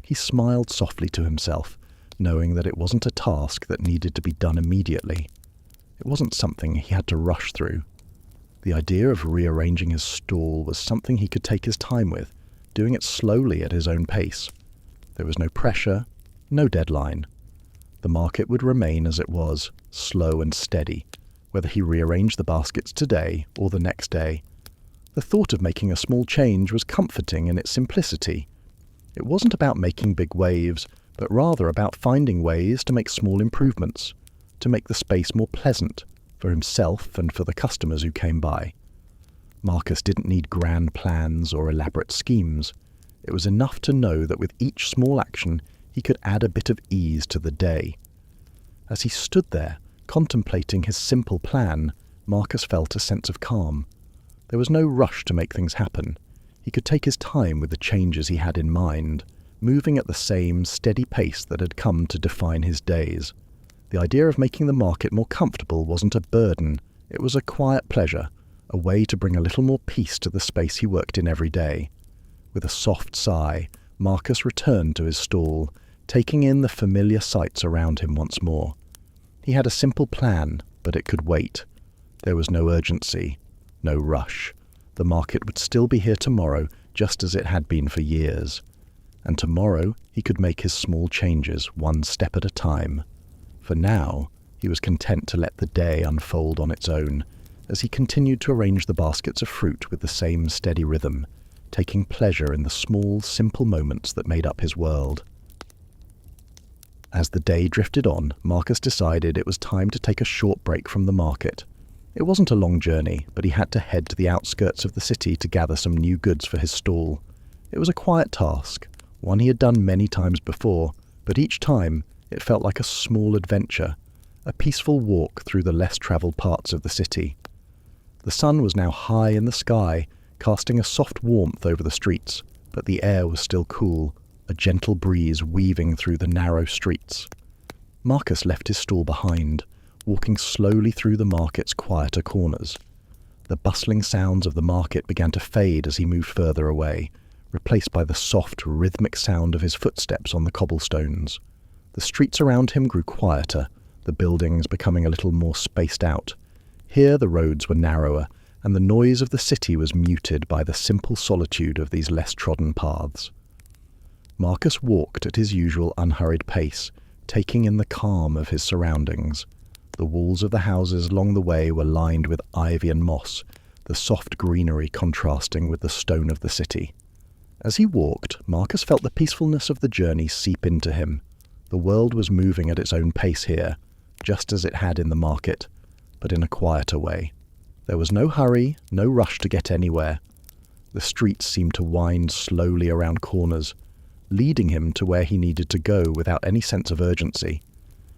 He smiled softly to himself, knowing that it wasn't a task that needed to be done immediately. It wasn't something he had to rush through. The idea of rearranging his stall was something he could take his time with, doing it slowly at his own pace. There was no pressure, no deadline. The market would remain as it was, slow and steady, whether he rearranged the baskets today or the next day. The thought of making a small change was comforting in its simplicity. It wasn't about making big waves, but rather about finding ways to make small improvements, to make the space more pleasant for himself and for the customers who came by. Marcus didn't need grand plans or elaborate schemes. It was enough to know that with each small action he could add a bit of ease to the day. As he stood there, contemplating his simple plan, Marcus felt a sense of calm. There was no rush to make things happen. He could take his time with the changes he had in mind, moving at the same steady pace that had come to define his days. The idea of making the market more comfortable wasn't a burden, it was a quiet pleasure, a way to bring a little more peace to the space he worked in every day. With a soft sigh, Marcus returned to his stall, taking in the familiar sights around him once more. He had a simple plan, but it could wait. There was no urgency, no rush. The market would still be here tomorrow, just as it had been for years. And tomorrow he could make his small changes, one step at a time. For now, he was content to let the day unfold on its own, as he continued to arrange the baskets of fruit with the same steady rhythm, taking pleasure in the small, simple moments that made up his world. As the day drifted on, Marcus decided it was time to take a short break from the market. It wasn't a long journey, but he had to head to the outskirts of the city to gather some new goods for his stall. It was a quiet task, one he had done many times before, but each time it felt like a small adventure, a peaceful walk through the less travelled parts of the city. The sun was now high in the sky, casting a soft warmth over the streets, but the air was still cool, a gentle breeze weaving through the narrow streets. Marcus left his stall behind, walking slowly through the market's quieter corners. The bustling sounds of the market began to fade as he moved further away, replaced by the soft, rhythmic sound of his footsteps on the cobblestones. The streets around him grew quieter, the buildings becoming a little more spaced out. Here the roads were narrower, and the noise of the city was muted by the simple solitude of these less trodden paths. Marcus walked at his usual unhurried pace, taking in the calm of his surroundings. The walls of the houses along the way were lined with ivy and moss, the soft greenery contrasting with the stone of the city. As he walked, Marcus felt the peacefulness of the journey seep into him. The world was moving at its own pace here, just as it had in the market, but in a quieter way. There was no hurry, no rush to get anywhere. The streets seemed to wind slowly around corners, leading him to where he needed to go without any sense of urgency.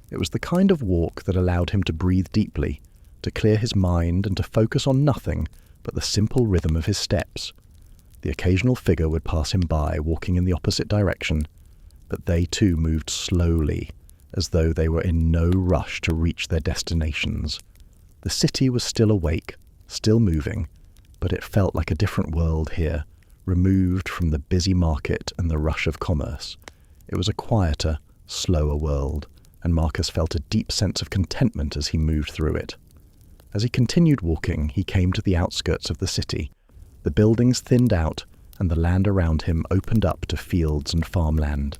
It was the kind of walk that allowed him to breathe deeply, to clear his mind and to focus on nothing but the simple rhythm of his steps. The occasional figure would pass him by, walking in the opposite direction, but they too moved slowly, as though they were in no rush to reach their destinations. The city was still awake, still moving, but it felt like a different world here, removed from the busy market and the rush of commerce. It was a quieter, slower world, and Marcus felt a deep sense of contentment as he moved through it. As he continued walking, he came to the outskirts of the city. The buildings thinned out, and the land around him opened up to fields and farmland.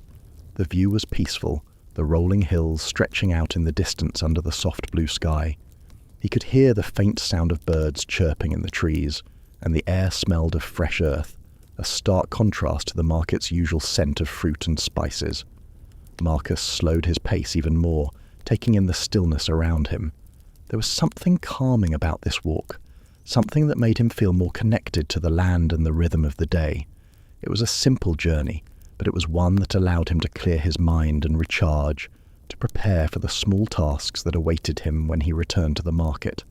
The view was peaceful, the rolling hills stretching out in the distance under the soft blue sky. He could hear the faint sound of birds chirping in the trees, and the air smelled of fresh earth, a stark contrast to the market's usual scent of fruit and spices. Marcus slowed his pace even more, taking in the stillness around him. There was something calming about this walk, something that made him feel more connected to the land and the rhythm of the day. It was a simple journey, but it was one that allowed him to clear his mind and recharge, to prepare for the small tasks that awaited him when he returned to the market.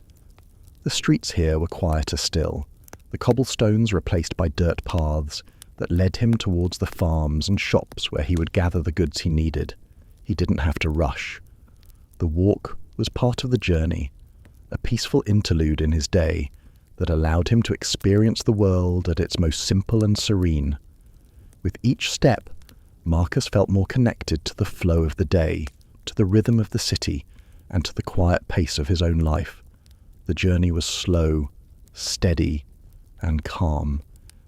The streets here were quieter still, the cobblestones replaced by dirt paths that led him towards the farms and shops where he would gather the goods he needed. He didn't have to rush. The walk was part of the journey, a peaceful interlude in his day that allowed him to experience the world at its most simple and serene. With each step, Marcus felt more connected to the flow of the day, to the rhythm of the city, and to the quiet pace of his own life. The journey was slow, steady, and calm,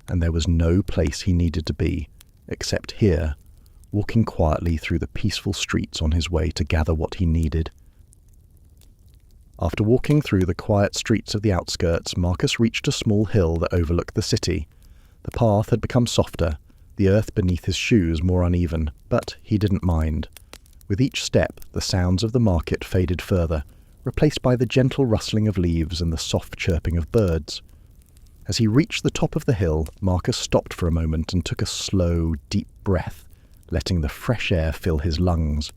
and there was no place he needed to be, except here, walking quietly through the peaceful streets on his way to gather what he needed. After walking through the quiet streets of the outskirts, Marcus reached a small hill that overlooked the city. The path had become softer, the earth beneath his shoes more uneven, but he didn't mind. With each step, the sounds of the market faded further, replaced by the gentle rustling of leaves and the soft chirping of birds. As he reached the top of the hill, Marcus stopped for a moment and took a slow, deep breath, letting the fresh air fill his lungs.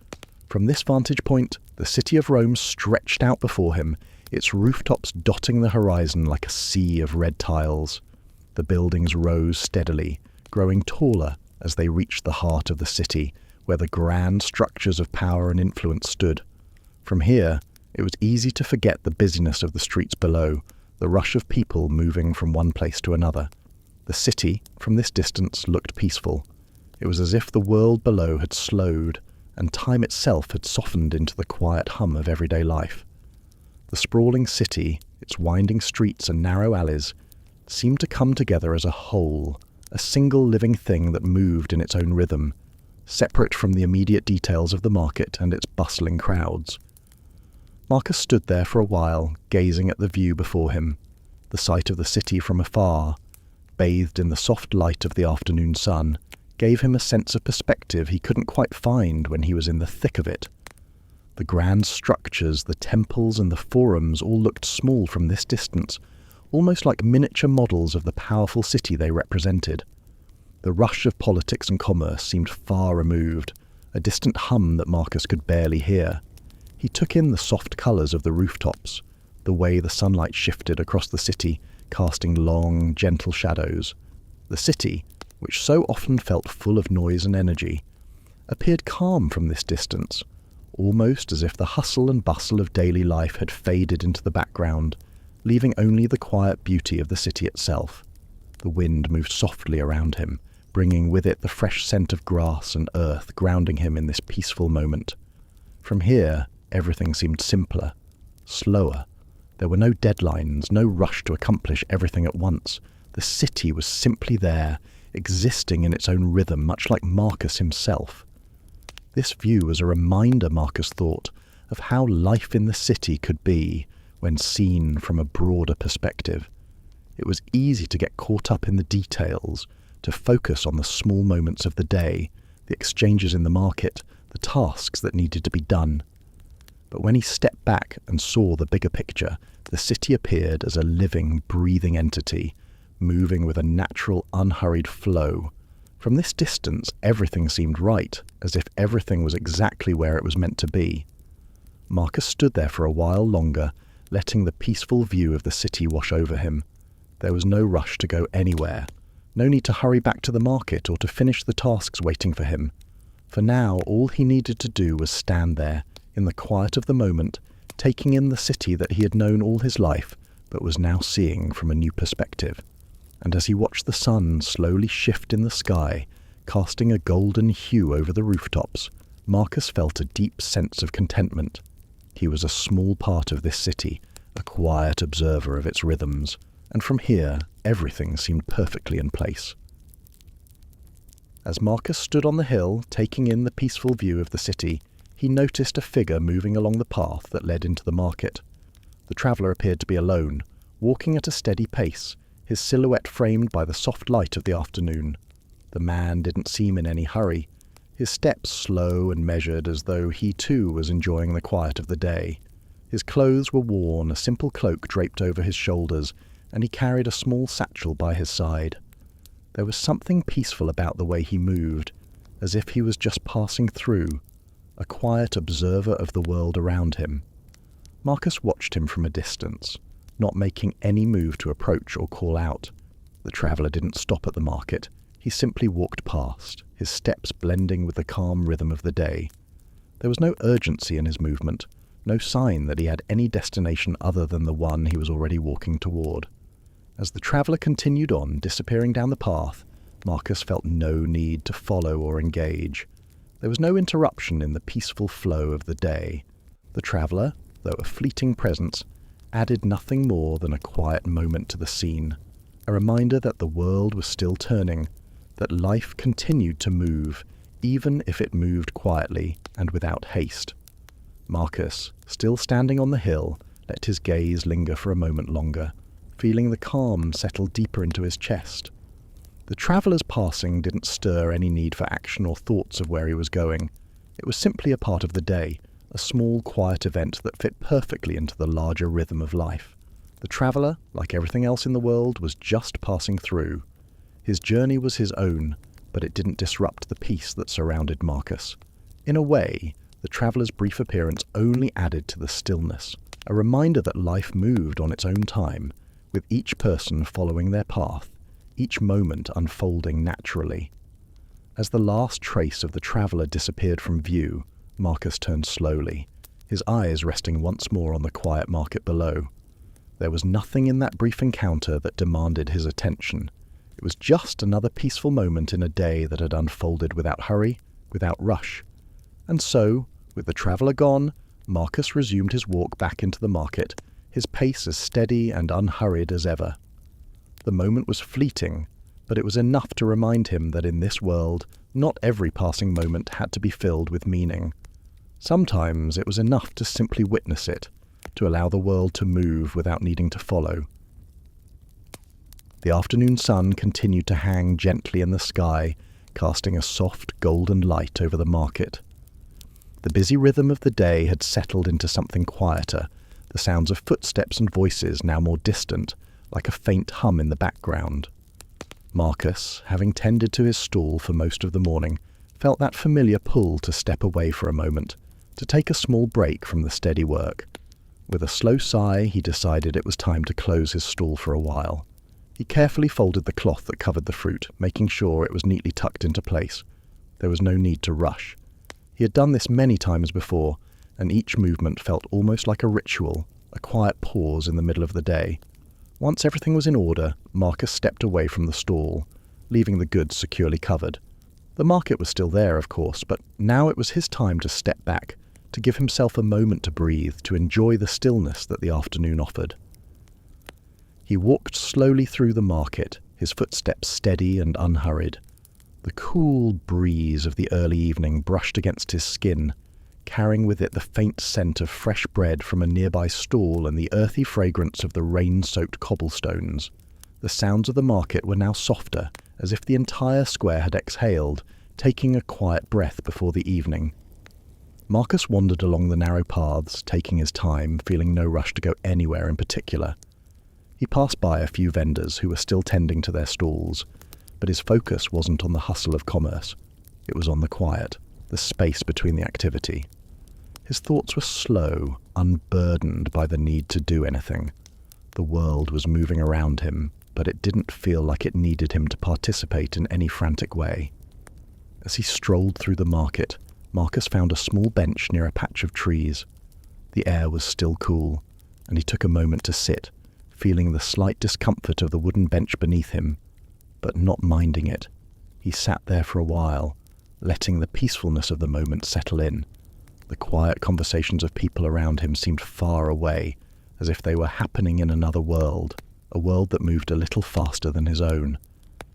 From this vantage point, the city of Rome stretched out before him, its rooftops dotting the horizon like a sea of red tiles. The buildings rose steadily, growing taller as they reached the heart of the city, where the grand structures of power and influence stood. From here, it was easy to forget the busyness of the streets below, the rush of people moving from one place to another. The city, from this distance, looked peaceful. It was as if the world below had slowed, and time itself had softened into the quiet hum of everyday life. The sprawling city, its winding streets and narrow alleys, seemed to come together as a whole, a single living thing that moved in its own rhythm, separate from the immediate details of the market and its bustling crowds. Marcus stood there for a while, gazing at the view before him. The sight of the city from afar, bathed in the soft light of the afternoon sun, gave him a sense of perspective he couldn't quite find when he was in the thick of it. The grand structures, the temples and the forums all looked small from this distance, almost like miniature models of the powerful city they represented. The rush of politics and commerce seemed far removed, a distant hum that Marcus could barely hear. He took in the soft colours of the rooftops, the way the sunlight shifted across the city, casting long, gentle shadows. The city, which so often felt full of noise and energy, appeared calm from this distance, almost as if the hustle and bustle of daily life had faded into the background, leaving only the quiet beauty of the city itself. The wind moved softly around him, bringing with it the fresh scent of grass and earth, grounding him in this peaceful moment. From here, everything seemed simpler, slower. There were no deadlines, no rush to accomplish everything at once. The city was simply there, existing in its own rhythm, much like Marcus himself. This view was a reminder, Marcus thought, of how life in the city could be when seen from a broader perspective. It was easy to get caught up in the details, to focus on the small moments of the day, the exchanges in the market, the tasks that needed to be done. But when he stepped back and saw the bigger picture, the city appeared as a living, breathing entity, moving with a natural, unhurried flow. From this distance, everything seemed right, as if everything was exactly where it was meant to be. Marcus stood there for a while longer, letting the peaceful view of the city wash over him. There was no rush to go anywhere, no need to hurry back to the market or to finish the tasks waiting for him. For now, all he needed to do was stand there, in the quiet of the moment, taking in the city that he had known all his life, but was now seeing from a new perspective. And as he watched the sun slowly shift in the sky, casting a golden hue over the rooftops, Marcus felt a deep sense of contentment. He was a small part of this city, a quiet observer of its rhythms, and from here everything seemed perfectly in place. As Marcus stood on the hill, taking in the peaceful view of the city, he noticed a figure moving along the path that led into the market. The traveller appeared to be alone, walking at a steady pace, his silhouette framed by the soft light of the afternoon. The man didn't seem in any hurry, his steps slow and measured, as though he too was enjoying the quiet of the day. His clothes were worn, a simple cloak draped over his shoulders, and he carried a small satchel by his side. There was something peaceful about the way he moved, as if he was just passing through, a quiet observer of the world around him. Marcus watched him from a distance, not making any move to approach or call out. The traveller didn't stop at the market. He simply walked past, his steps blending with the calm rhythm of the day. There was no urgency in his movement, no sign that he had any destination other than the one he was already walking toward. As the traveller continued on, disappearing down the path, Marcus felt no need to follow or engage. There was no interruption in the peaceful flow of the day. The traveller, though a fleeting presence, added nothing more than a quiet moment to the scene, a reminder that the world was still turning, that life continued to move, even if it moved quietly and without haste. Marcus, still standing on the hill, let his gaze linger for a moment longer, feeling the calm settle deeper into his chest. The traveller's passing didn't stir any need for action or thoughts of where he was going. It was simply a part of the day, a small, quiet event that fit perfectly into the larger rhythm of life. The traveller, like everything else in the world, was just passing through. His journey was his own, but it didn't disrupt the peace that surrounded Marcus. In a way, the traveller's brief appearance only added to the stillness, a reminder that life moved on its own time, with each person following their path, each moment unfolding naturally. As the last trace of the traveller disappeared from view, Marcus turned slowly, his eyes resting once more on the quiet market below. There was nothing in that brief encounter that demanded his attention. It was just another peaceful moment in a day that had unfolded without hurry, without rush. And so, with the traveller gone, Marcus resumed his walk back into the market, his pace as steady and unhurried as ever. The moment was fleeting, but it was enough to remind him that in this world, not every passing moment had to be filled with meaning. Sometimes it was enough to simply witness it, to allow the world to move without needing to follow. The afternoon sun continued to hang gently in the sky, casting a soft golden light over the market. The busy rhythm of the day had settled into something quieter, the sounds of footsteps and voices now more distant, like a faint hum in the background. Marcus, having tended to his stall for most of the morning, felt that familiar pull to step away for a moment, to take a small break from the steady work. With a slow sigh, he decided it was time to close his stall for a while. He carefully folded the cloth that covered the fruit, making sure it was neatly tucked into place. There was no need to rush. He had done this many times before, and each movement felt almost like a ritual, a quiet pause in the middle of the day. Once everything was in order, Marcus stepped away from the stall, leaving the goods securely covered. The market was still there, of course, but now it was his time to step back, to give himself a moment to breathe, to enjoy the stillness that the afternoon offered. He walked slowly through the market, his footsteps steady and unhurried. The cool breeze of the early evening brushed against his skin, carrying with it the faint scent of fresh bread from a nearby stall and the earthy fragrance of the rain-soaked cobblestones. The sounds of the market were now softer, as if the entire square had exhaled, taking a quiet breath before the evening. Marcus wandered along the narrow paths, taking his time, feeling no rush to go anywhere in particular. He passed by a few vendors who were still tending to their stalls, but his focus wasn't on the hustle of commerce. It was on the quiet, the space between the activity. His thoughts were slow, unburdened by the need to do anything. The world was moving around him, but it didn't feel like it needed him to participate in any frantic way. As he strolled through the market, Marcus found a small bench near a patch of trees. The air was still cool, and he took a moment to sit, feeling the slight discomfort of the wooden bench beneath him, but not minding it. He sat there for a while, letting the peacefulness of the moment settle in. The quiet conversations of people around him seemed far away, as if they were happening in another world, a world that moved a little faster than his own.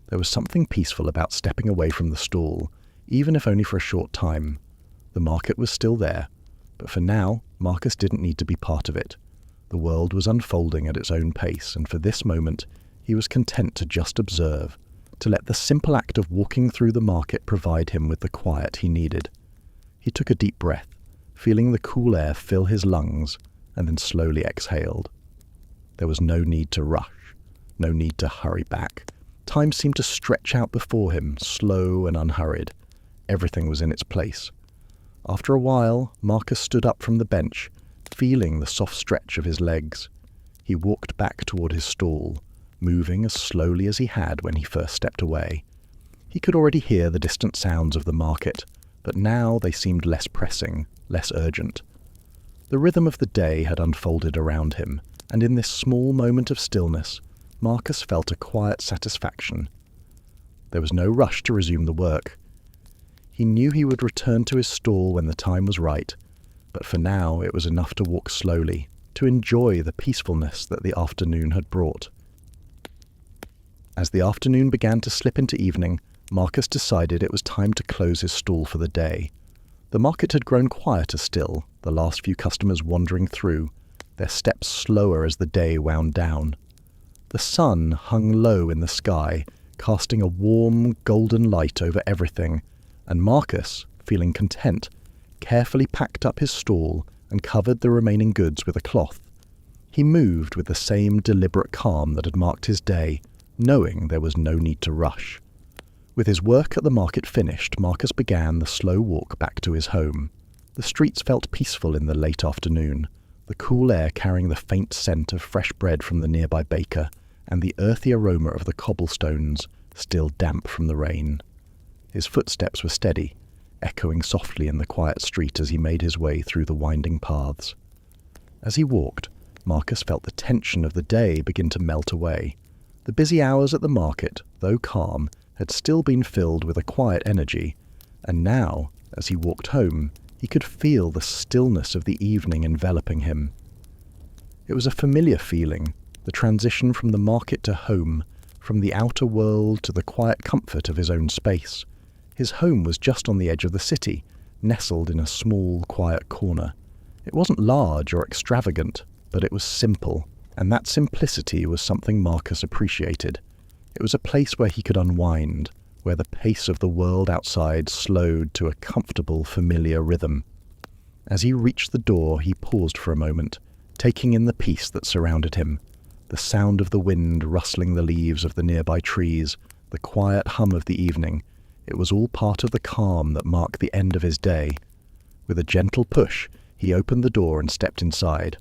There was something peaceful about stepping away from the stall, even if only for a short time. The market was still there, but for now, Marcus didn't need to be part of it. The world was unfolding at its own pace, and for this moment, he was content to just observe, to let the simple act of walking through the market provide him with the quiet he needed. He took a deep breath, feeling the cool air fill his lungs, and then slowly exhaled. There was no need to rush, no need to hurry back. Time seemed to stretch out before him, slow and unhurried. Everything was in its place. After a while, Marcus stood up from the bench, feeling the soft stretch of his legs. He walked back toward his stall, moving as slowly as he had when he first stepped away. He could already hear the distant sounds of the market, but now they seemed less pressing, less urgent. The rhythm of the day had unfolded around him, and in this small moment of stillness, Marcus felt a quiet satisfaction. There was no rush to resume the work. He knew he would return to his stall when the time was right, but for now it was enough to walk slowly, to enjoy the peacefulness that the afternoon had brought. As the afternoon began to slip into evening, Marcus decided it was time to close his stall for the day. The market had grown quieter still, the last few customers wandering through, their steps slower as the day wound down. The sun hung low in the sky, casting a warm, golden light over everything, and Marcus, feeling content, carefully packed up his stall and covered the remaining goods with a cloth. He moved with the same deliberate calm that had marked his day, knowing there was no need to rush. With his work at the market finished, Marcus began the slow walk back to his home. The streets felt peaceful in the late afternoon, the cool air carrying the faint scent of fresh bread from the nearby baker, and the earthy aroma of the cobblestones, still damp from the rain. His footsteps were steady, echoing softly in the quiet street as he made his way through the winding paths. As he walked, Marcus felt the tension of the day begin to melt away. The busy hours at the market, though calm, had still been filled with a quiet energy, and now, as he walked home, he could feel the stillness of the evening enveloping him. It was a familiar feeling, the transition from the market to home, from the outer world to the quiet comfort of his own space. His home was just on the edge of the city, nestled in a small, quiet corner. It wasn't large or extravagant, but it was simple, and that simplicity was something Marcus appreciated. It was a place where he could unwind, where the pace of the world outside slowed to a comfortable, familiar rhythm. As he reached the door, he paused for a moment, taking in the peace that surrounded him, the sound of the wind rustling the leaves of the nearby trees, the quiet hum of the evening. It was all part of the calm that marked the end of his day. With a gentle push, he opened the door and stepped inside.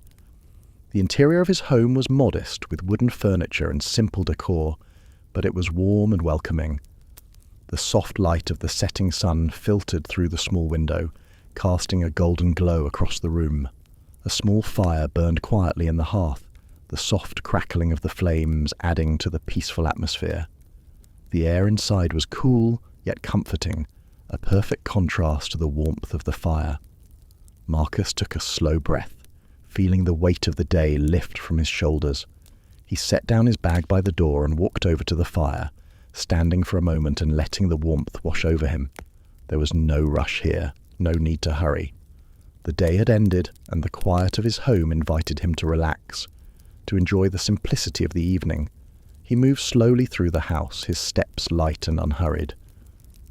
The interior of his home was modest, with wooden furniture and simple decor, but it was warm and welcoming. The soft light of the setting sun filtered through the small window, casting a golden glow across the room. A small fire burned quietly in the hearth, the soft crackling of the flames adding to the peaceful atmosphere. The air inside was cool, yet comforting, a perfect contrast to the warmth of the fire. Marcus took a slow breath, feeling the weight of the day lift from his shoulders. He set down his bag by the door and walked over to the fire, standing for a moment and letting the warmth wash over him. There was no rush here, no need to hurry. The day had ended, and the quiet of his home invited him to relax, to enjoy the simplicity of the evening. He moved slowly through the house, his steps light and unhurried.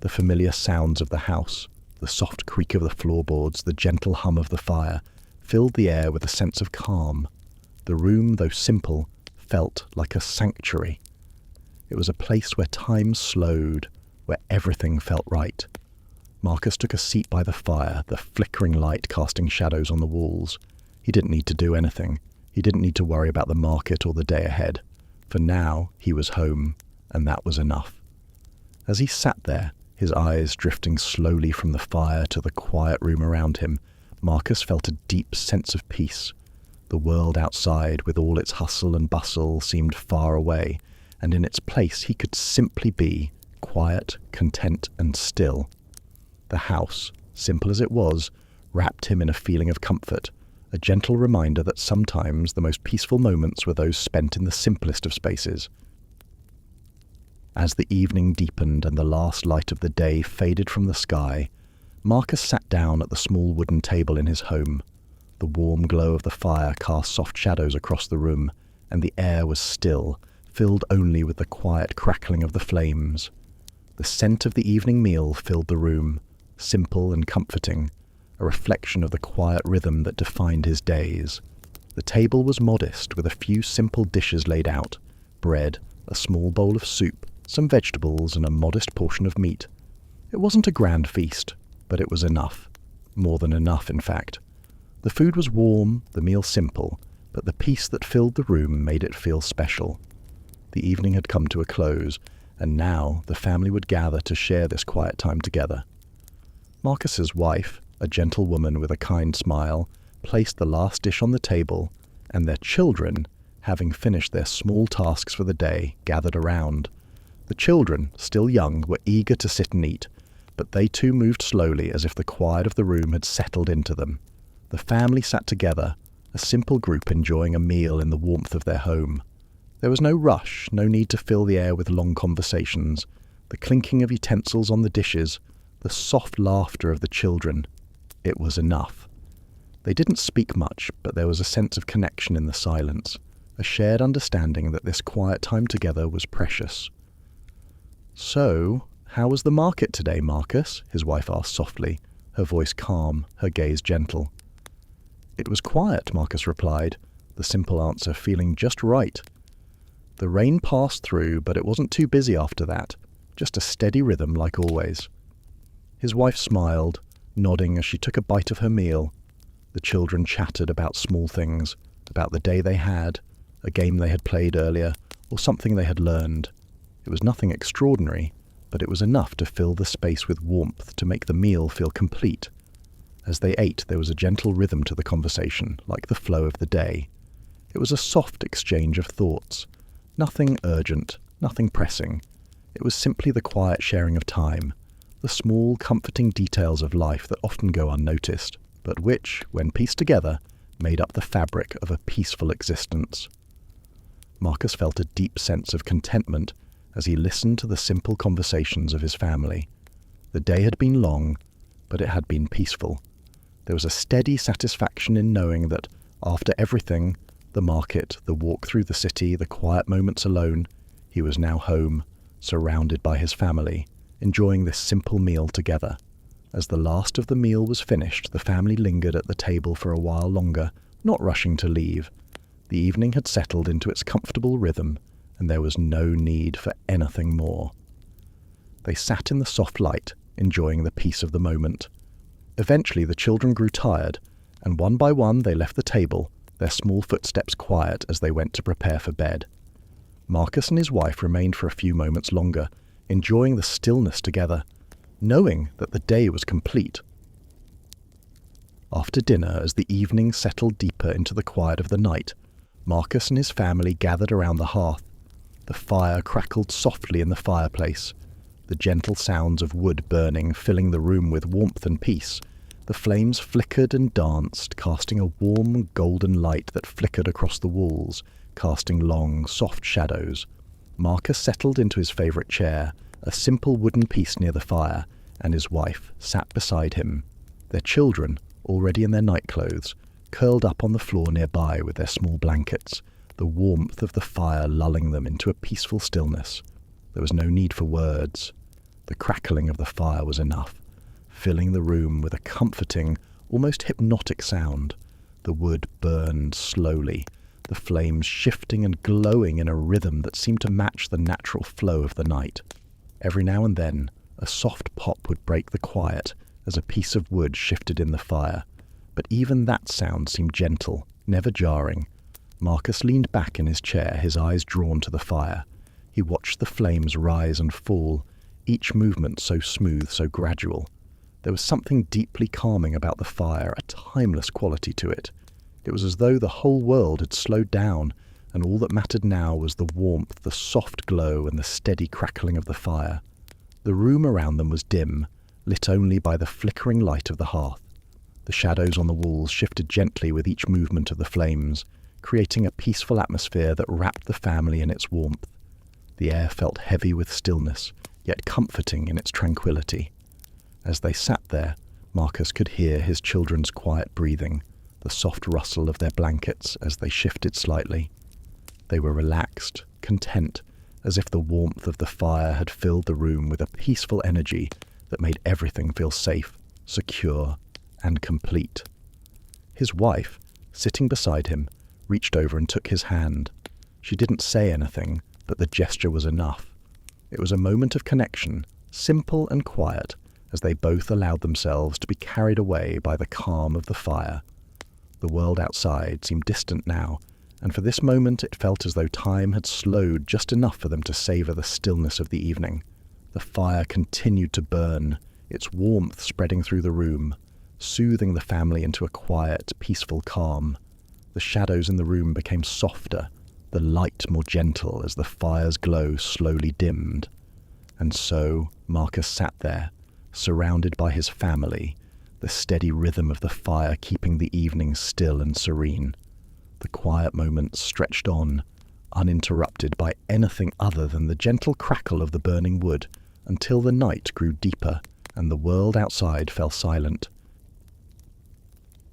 The familiar sounds of the house, the soft creak of the floorboards, the gentle hum of the fire, filled the air with a sense of calm. The room, though simple, felt like a sanctuary. It was a place where time slowed, where everything felt right. Marcus took a seat by the fire, the flickering light casting shadows on the walls. He didn't need to do anything. He didn't need to worry about the market or the day ahead. For now, he was home, and that was enough. As he sat there, his eyes drifting slowly from the fire to the quiet room around him, Marcus felt a deep sense of peace. The world outside, with all its hustle and bustle, seemed far away, and in its place he could simply be, quiet, content, and still. The house, simple as it was, wrapped him in a feeling of comfort, a gentle reminder that sometimes the most peaceful moments were those spent in the simplest of spaces. As the evening deepened and the last light of the day faded from the sky, Marcus sat down at the small wooden table in his home. The warm glow of the fire cast soft shadows across the room, and the air was still, filled only with the quiet crackling of the flames. The scent of the evening meal filled the room, simple and comforting, a reflection of the quiet rhythm that defined his days. The table was modest, with a few simple dishes laid out: bread, a small bowl of soup, some vegetables, and a modest portion of meat. It wasn't a grand feast, but it was enough. More than enough, in fact. The food was warm, the meal simple, but the peace that filled the room made it feel special. The evening had come to a close, and now the family would gather to share this quiet time together. Marcus's wife, a gentle woman with a kind smile, placed the last dish on the table, and their children, having finished their small tasks for the day, gathered around. The children, still young, were eager to sit and eat, but they too moved slowly as if the quiet of the room had settled into them. The family sat together, a simple group enjoying a meal in the warmth of their home. There was no rush, no need to fill the air with long conversations, the clinking of utensils on the dishes, the soft laughter of the children. It was enough. They didn't speak much, but there was a sense of connection in the silence, a shared understanding that this quiet time together was precious. "So, how was the market today, Marcus?" his wife asked softly, her voice calm, her gaze gentle. "It was quiet," Marcus replied, the simple answer feeling just right. The rain passed through, but it wasn't too busy after that, just a steady rhythm like always. His wife smiled, nodding as she took a bite of her meal. The children chattered about small things, about the day they had, a game they had played earlier, or something they had learned. It was nothing extraordinary, but it was enough to fill the space with warmth to make the meal feel complete. As they ate, there was a gentle rhythm to the conversation, like the flow of the day. It was a soft exchange of thoughts. Nothing urgent, nothing pressing. It was simply the quiet sharing of time, the small, comforting details of life that often go unnoticed, but which, when pieced together, made up the fabric of a peaceful existence. Marcus felt a deep sense of contentment as he listened to the simple conversations of his family. The day had been long, but it had been peaceful. There was a steady satisfaction in knowing that, after everything, the market, the walk through the city, the quiet moments alone, he was now home, surrounded by his family, enjoying this simple meal together. As the last of the meal was finished, the family lingered at the table for a while longer, not rushing to leave. The evening had settled into its comfortable rhythm, and there was no need for anything more. They sat in the soft light, enjoying the peace of the moment. Eventually the children grew tired, and one by one they left the table, their small footsteps quiet as they went to prepare for bed. Marcus and his wife remained for a few moments longer, enjoying the stillness together, knowing that the day was complete. After dinner, as the evening settled deeper into the quiet of the night, Marcus and his family gathered around the hearth. The fire crackled softly in the fireplace, the gentle sounds of wood burning filling the room with warmth and peace. The flames flickered and danced, casting a warm, golden light that flickered across the walls, casting long, soft shadows. Marcus settled into his favourite chair, a simple wooden piece near the fire, and his wife sat beside him. Their children, already in their nightclothes, curled up on the floor nearby with their small blankets, the warmth of the fire lulling them into a peaceful stillness. There was no need for words. The crackling of the fire was enough, filling the room with a comforting, almost hypnotic sound. The wood burned slowly, the flames shifting and glowing in a rhythm that seemed to match the natural flow of the night. Every now and then, a soft pop would break the quiet as a piece of wood shifted in the fire, but even that sound seemed gentle, never jarring. Marcus leaned back in his chair, his eyes drawn to the fire. He watched the flames rise and fall, each movement so smooth, so gradual. There was something deeply calming about the fire, a timeless quality to it. It was as though the whole world had slowed down, and all that mattered now was the warmth, the soft glow, and the steady crackling of the fire. The room around them was dim, lit only by the flickering light of the hearth. The shadows on the walls shifted gently with each movement of the flames, creating a peaceful atmosphere that wrapped the family in its warmth. The air felt heavy with stillness, yet comforting in its tranquility. As they sat there, Marcus could hear his children's quiet breathing, the soft rustle of their blankets as they shifted slightly. They were relaxed, content, as if the warmth of the fire had filled the room with a peaceful energy that made everything feel safe, secure, and complete. His wife, sitting beside him, reached over and took his hand. She didn't say anything, but the gesture was enough. It was a moment of connection, simple and quiet, as they both allowed themselves to be carried away by the calm of the fire. The world outside seemed distant now, and for this moment it felt as though time had slowed just enough for them to savour the stillness of the evening. The fire continued to burn, its warmth spreading through the room, soothing the family into a quiet, peaceful calm. The shadows in the room became softer, the light more gentle as the fire's glow slowly dimmed. And so Marcus sat there, surrounded by his family, the steady rhythm of the fire keeping the evening still and serene. The quiet moments stretched on, uninterrupted by anything other than the gentle crackle of the burning wood, until the night grew deeper and the world outside fell silent.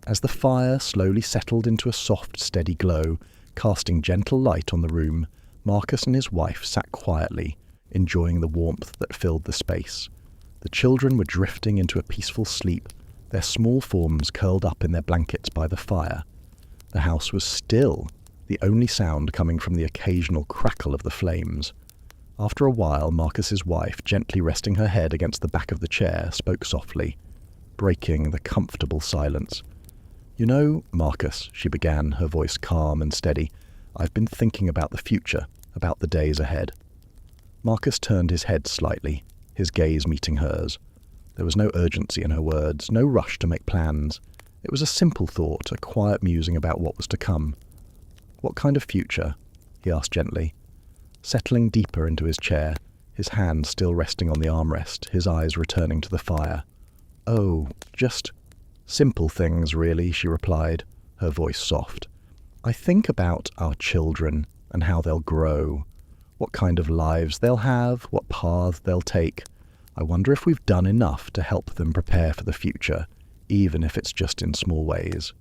As the fire slowly settled into a soft, steady glow, casting gentle light on the room, Marcus and his wife sat quietly, enjoying the warmth that filled the space. The children were drifting into a peaceful sleep, their small forms curled up in their blankets by the fire. The house was still, the only sound coming from the occasional crackle of the flames. After a while, Marcus's wife, gently resting her head against the back of the chair, spoke softly, breaking the comfortable silence. "You know, Marcus," she began, her voice calm and steady, "I've been thinking about the future, about the days ahead." Marcus turned his head slightly, his gaze meeting hers. There was no urgency in her words, no rush to make plans. It was a simple thought, a quiet musing about what was to come. "What kind of future?" he asked gently. Settling deeper into his chair, his hand still resting on the armrest, his eyes returning to the fire. "Oh, just simple things, really," she replied, her voice soft. "I think about our children and how they'll grow, what kind of lives they'll have, what paths they'll take. I wonder if we've done enough to help them prepare for the future, even if it's just in small ways."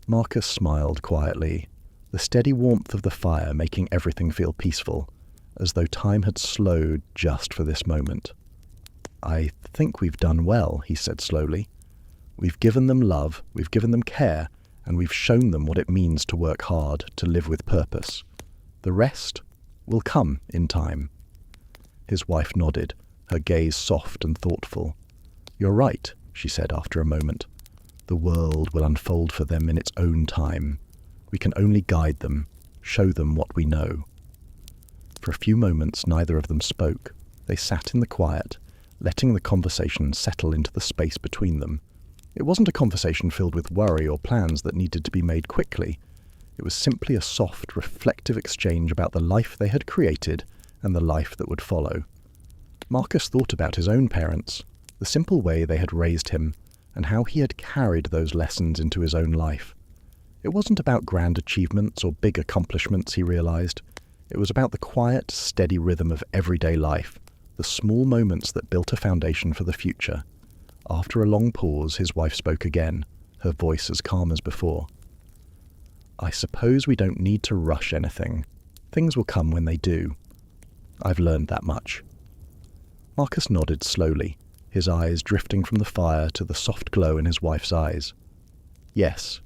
Marcus smiled quietly, the steady warmth of the fire making everything feel peaceful, as though time had slowed just for this moment. "I think we've done well," he said slowly. "We've given them love, we've given them care, and we've shown them what it means to work hard, to live with purpose. The rest will come in time." His wife nodded, her gaze soft and thoughtful. "You're right," she said after a moment. "The world will unfold for them in its own time. We can only guide them, show them what we know." For a few moments neither of them spoke. They sat in the quiet, letting the conversation settle into the space between them. It wasn't a conversation filled with worry or plans that needed to be made quickly. It was simply a soft, reflective exchange about the life they had created and the life that would follow. Marcus thought about his own parents, the simple way they had raised him, and how he had carried those lessons into his own life. It wasn't about grand achievements or big accomplishments, he realized. It was about the quiet, steady rhythm of everyday life, the small moments that built a foundation for the future. After a long pause, his wife spoke again, her voice as calm as before. "I suppose we don't need to rush anything. Things will come when they do. I've learned that much." Marcus nodded slowly, his eyes drifting from the fire to the soft glow in his wife's eyes. "Yes,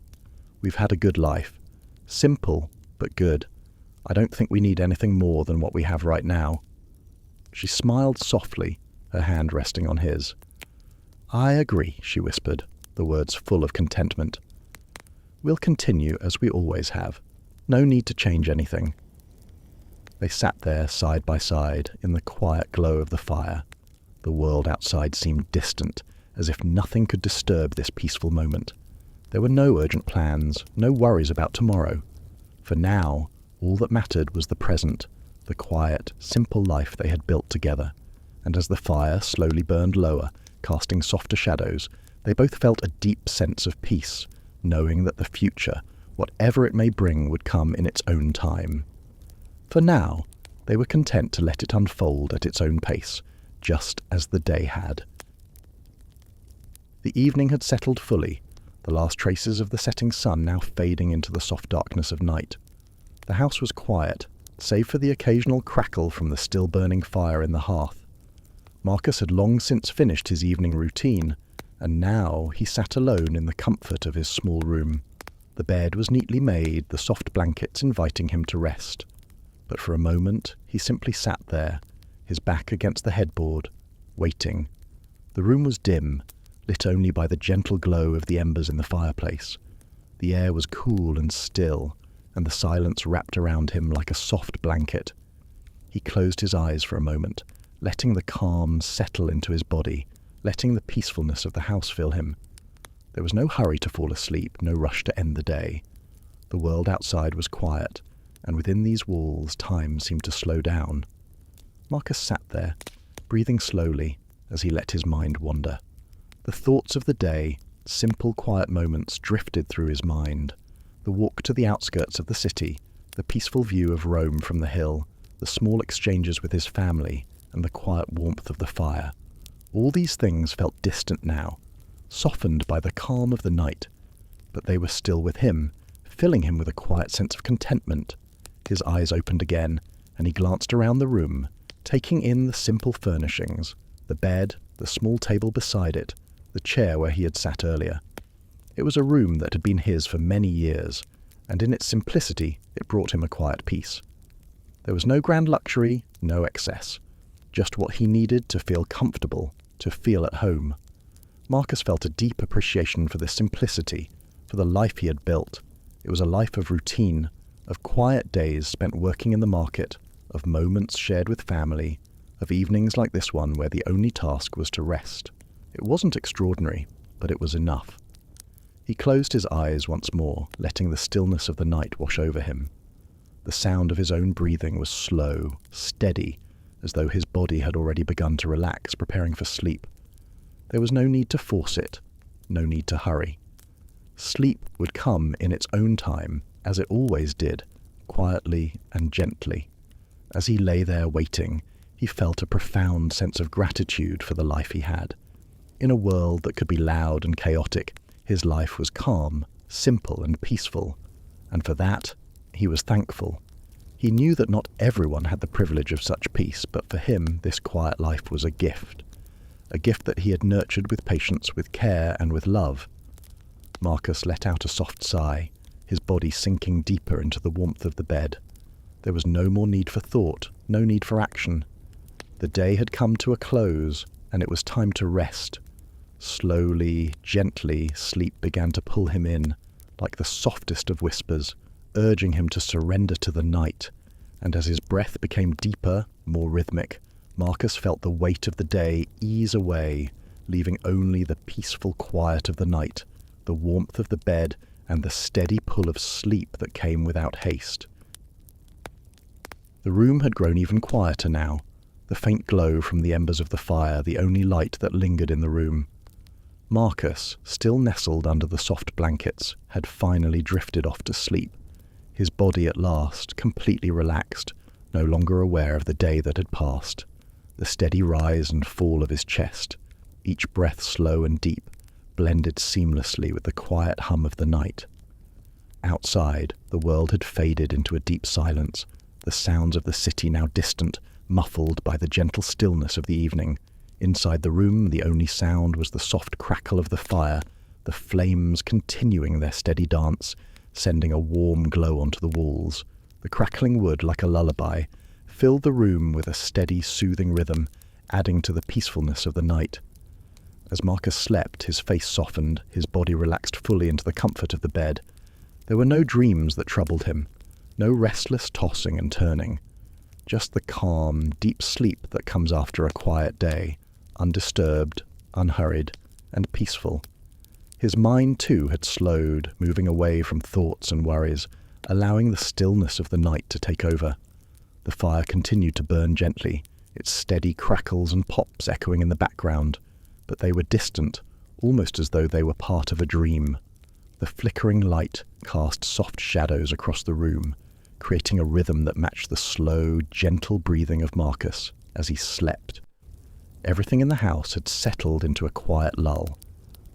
we've had a good life. Simple, but good. I don't think we need anything more than what we have right now." She smiled softly, her hand resting on his. "I agree," she whispered, the words full of contentment. "We'll continue as we always have. No need to change anything." They sat there side by side in the quiet glow of the fire. The world outside seemed distant, as if nothing could disturb this peaceful moment. There were no urgent plans, no worries about tomorrow. For now, all that mattered was the present, the quiet, simple life they had built together. And as the fire slowly burned lower, casting softer shadows, they both felt a deep sense of peace, knowing that the future, whatever it may bring, would come in its own time. For now, they were content to let it unfold at its own pace, just as the day had. The evening had settled fully, the last traces of the setting sun now fading into the soft darkness of night. The house was quiet, save for the occasional crackle from the still-burning fire in the hearth. Marcus had long since finished his evening routine, and now he sat alone in the comfort of his small room. The bed was neatly made, the soft blankets inviting him to rest. But for a moment he simply sat there, his back against the headboard, waiting. The room was dim, lit only by the gentle glow of the embers in the fireplace. The air was cool and still, and the silence wrapped around him like a soft blanket. He closed his eyes for a moment, letting the calm settle into his body, letting the peacefulness of the house fill him. There was no hurry to fall asleep, no rush to end the day. The world outside was quiet, and within these walls time seemed to slow down. Marcus sat there, breathing slowly as he let his mind wander. The thoughts of the day, simple quiet moments, drifted through his mind. The walk to the outskirts of the city, the peaceful view of Rome from the hill, the small exchanges with his family, and the quiet warmth of the fire. All these things felt distant now, softened by the calm of the night, but they were still with him, filling him with a quiet sense of contentment. His eyes opened again, and he glanced around the room, taking in the simple furnishings, the bed, the small table beside it, the chair where he had sat earlier. It was a room that had been his for many years, and in its simplicity it brought him a quiet peace. There was no grand luxury, no excess, just what he needed to feel comfortable, to feel at home. Marcus felt a deep appreciation for this simplicity, for the life he had built. It was a life of routine, of quiet days spent working in the market, of moments shared with family, of evenings like this one where the only task was to rest. It wasn't extraordinary, but it was enough. He closed his eyes once more, letting the stillness of the night wash over him. The sound of his own breathing was slow, steady, as though his body had already begun to relax, preparing for sleep. There was no need to force it, no need to hurry. Sleep would come in its own time, as it always did, quietly and gently. As he lay there waiting, he felt a profound sense of gratitude for the life he had. In a world that could be loud and chaotic, his life was calm, simple and peaceful, and for that he was thankful. He knew that not everyone had the privilege of such peace, but for him this quiet life was a gift that he had nurtured with patience, with care and with love. Marcus let out a soft sigh, his body sinking deeper into the warmth of the bed. There was no more need for thought, no need for action. The day had come to a close, and it was time to rest. Slowly, gently, sleep began to pull him in, like the softest of whispers, urging him to surrender to the night. And as his breath became deeper, more rhythmic, Marcus felt the weight of the day ease away, leaving only the peaceful quiet of the night, the warmth of the bed, and the steady pull of sleep that came without haste. The room had grown even quieter now, the faint glow from the embers of the fire the only light that lingered in the room. Marcus, still nestled under the soft blankets, had finally drifted off to sleep, his body at last completely relaxed, no longer aware of the day that had passed, the steady rise and fall of his chest, each breath slow and deep, blended seamlessly with the quiet hum of the night. Outside, the world had faded into a deep silence, the sounds of the city now distant, muffled by the gentle stillness of the evening. Inside the room, the only sound was the soft crackle of the fire, the flames continuing their steady dance, sending a warm glow onto the walls. The crackling wood, like a lullaby, filled the room with a steady, soothing rhythm, adding to the peacefulness of the night. As Marcus slept, his face softened, his body relaxed fully into the comfort of the bed. There were no dreams that troubled him, no restless tossing and turning, just the calm, deep sleep that comes after a quiet day, undisturbed, unhurried, and peaceful. His mind, too, had slowed, moving away from thoughts and worries, allowing the stillness of the night to take over. The fire continued to burn gently, its steady crackles and pops echoing in the background, but they were distant, almost as though they were part of a dream. The flickering light cast soft shadows across the room, creating a rhythm that matched the slow, gentle breathing of Marcus as he slept. Everything in the house had settled into a quiet lull.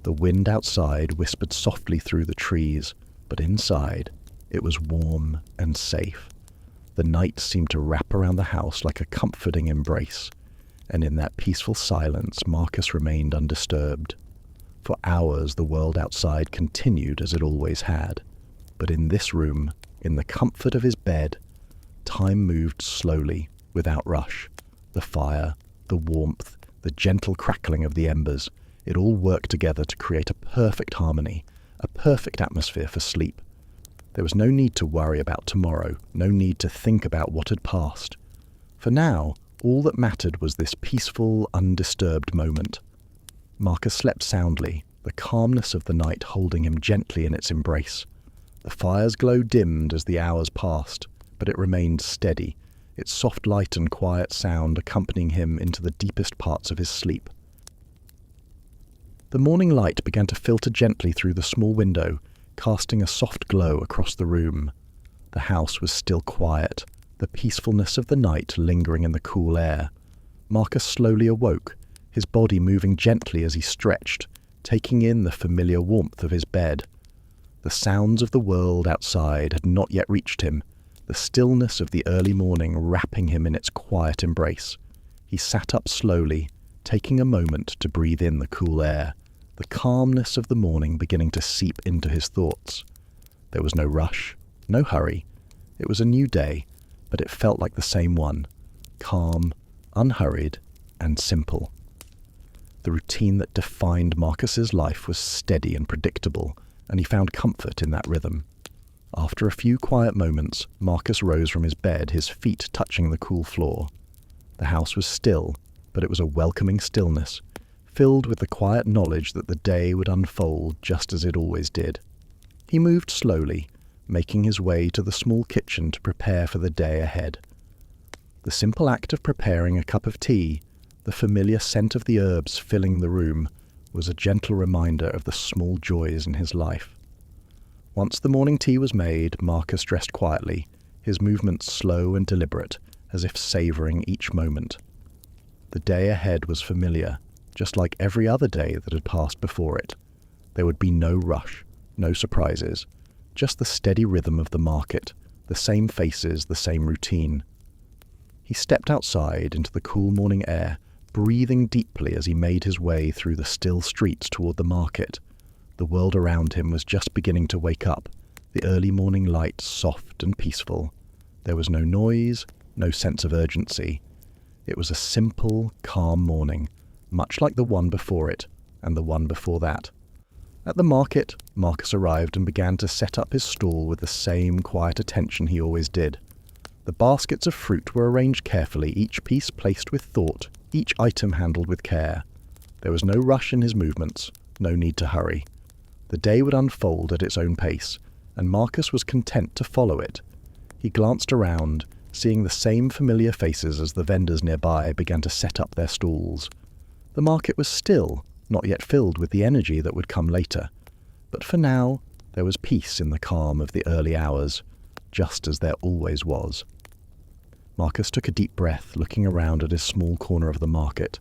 The wind outside whispered softly through the trees, but inside it was warm and safe. The night seemed to wrap around the house like a comforting embrace, and in that peaceful silence Marcus remained undisturbed. For hours the world outside continued as it always had, but in this room, in the comfort of his bed, time moved slowly, without rush. The fire, the warmth, the gentle crackling of the embers, it all worked together to create a perfect harmony, a perfect atmosphere for sleep. There was no need to worry about tomorrow, no need to think about what had passed. For now, all that mattered was this peaceful, undisturbed moment. Marcus slept soundly, the calmness of the night holding him gently in its embrace. The fire's glow dimmed as the hours passed, but it remained steady, its soft light and quiet sound accompanying him into the deepest parts of his sleep. The morning light began to filter gently through the small window, casting a soft glow across the room. The house was still quiet, the peacefulness of the night lingering in the cool air. Marcus slowly awoke, his body moving gently as he stretched, taking in the familiar warmth of his bed. The sounds of the world outside had not yet reached him, the stillness of the early morning wrapping him in its quiet embrace. He sat up slowly, taking a moment to breathe in the cool air, the calmness of the morning beginning to seep into his thoughts. There was no rush, no hurry. It was a new day, but it felt like the same one, calm, unhurried, and simple. The routine that defined Marcus's life was steady and predictable, and he found comfort in that rhythm. After a few quiet moments, Marcus rose from his bed, his feet touching the cool floor. The house was still, but it was a welcoming stillness, filled with the quiet knowledge that the day would unfold just as it always did. He moved slowly, making his way to the small kitchen to prepare for the day ahead. The simple act of preparing a cup of tea, the familiar scent of the herbs filling the room, was a gentle reminder of the small joys in his life. Once the morning tea was made, Marcus dressed quietly, his movements slow and deliberate, as if savouring each moment. The day ahead was familiar, just like every other day that had passed before it. There would be no rush, no surprises, just the steady rhythm of the market, the same faces, the same routine. He stepped outside into the cool morning air, breathing deeply as he made his way through the still streets toward the market. The world around him was just beginning to wake up, the early morning light soft and peaceful. There was no noise, no sense of urgency. It was a simple, calm morning, much like the one before it, and the one before that. At the market, Marcus arrived and began to set up his stall with the same quiet attention he always did. The baskets of fruit were arranged carefully, each piece placed with thought, each item handled with care. There was no rush in his movements, no need to hurry. The day would unfold at its own pace, and Marcus was content to follow it. He glanced around, seeing the same familiar faces as the vendors nearby began to set up their stalls. The market was still, not yet filled with the energy that would come later, but for now there was peace in the calm of the early hours, just as there always was. Marcus took a deep breath, looking around at his small corner of the market.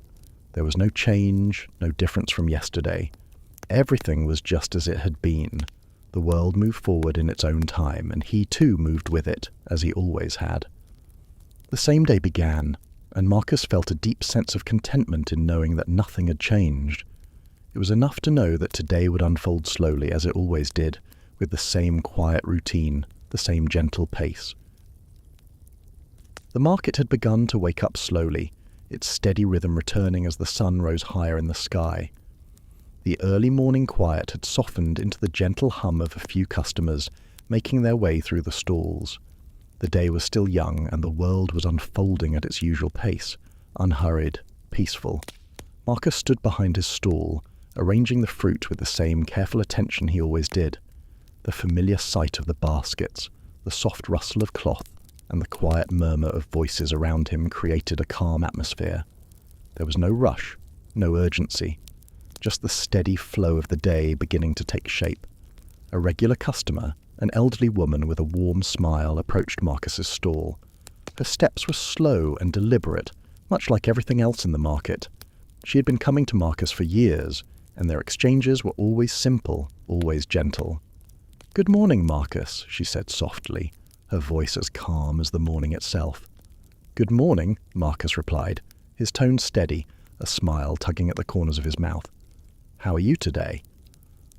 There was no change, no difference from yesterday. Everything was just as it had been. The world moved forward in its own time, and he too moved with it, as he always had. The same day began, and Marcus felt a deep sense of contentment in knowing that nothing had changed. It was enough to know that today would unfold slowly, as it always did, with the same quiet routine, the same gentle pace. The market had begun to wake up slowly, its steady rhythm returning as the sun rose higher in the sky. The early morning quiet had softened into the gentle hum of a few customers making their way through the stalls. The day was still young, and the world was unfolding at its usual pace, unhurried, peaceful. Marcus stood behind his stall, arranging the fruit with the same careful attention he always did. The familiar sight of the baskets, the soft rustle of cloth, and the quiet murmur of voices around him created a calm atmosphere. There was no rush, no urgency, just the steady flow of the day beginning to take shape. A regular customer, an elderly woman with a warm smile, approached Marcus's stall. Her steps were slow and deliberate, much like everything else in the market. She had been coming to Marcus for years, and their exchanges were always simple, always gentle. "Good morning, Marcus," she said softly, her voice as calm as the morning itself. "Good morning," Marcus replied, his tone steady, a smile tugging at the corners of his mouth. "How are you today?"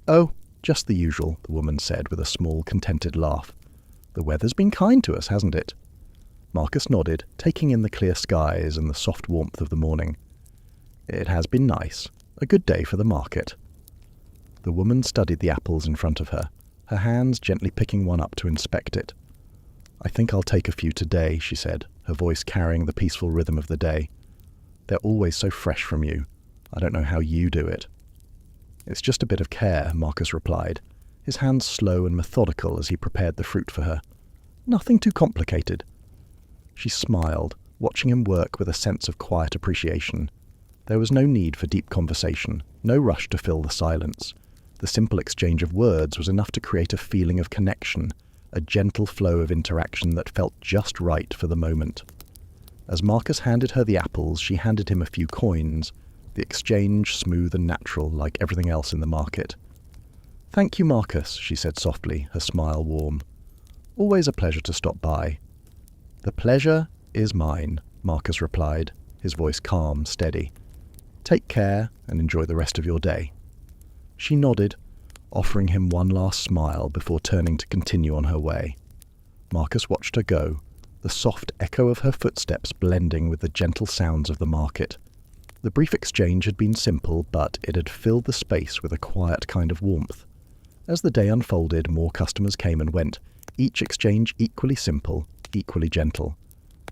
"Oh, just the usual," the woman said with a small, contented laugh. "The weather's been kind to us, hasn't it?" Marcus nodded, taking in the clear skies and the soft warmth of the morning. "It has been nice. A good day for the market." The woman studied the apples in front of her, her hands gently picking one up to inspect it. "I think I'll take a few today," she said, her voice carrying the peaceful rhythm of the day. "They're always so fresh from you. I don't know how you do it." "It's just a bit of care," Marcus replied, his hands slow and methodical as he prepared the fruit for her. "Nothing too complicated." She smiled, watching him work with a sense of quiet appreciation. There was no need for deep conversation, no rush to fill the silence. The simple exchange of words was enough to create a feeling of connection, a gentle flow of interaction that felt just right for the moment. As Marcus handed her the apples, she handed him a few coins, the exchange smooth and natural like everything else in the market. "Thank you, Marcus," she said softly, her smile warm. "Always a pleasure to stop by." "The pleasure is mine," Marcus replied, his voice calm, steady. "Take care and enjoy the rest of your day." She nodded, offering him one last smile before turning to continue on her way. Marcus watched her go, the soft echo of her footsteps blending with the gentle sounds of the market. The brief exchange had been simple, but it had filled the space with a quiet kind of warmth. As the day unfolded, more customers came and went, each exchange equally simple, equally gentle.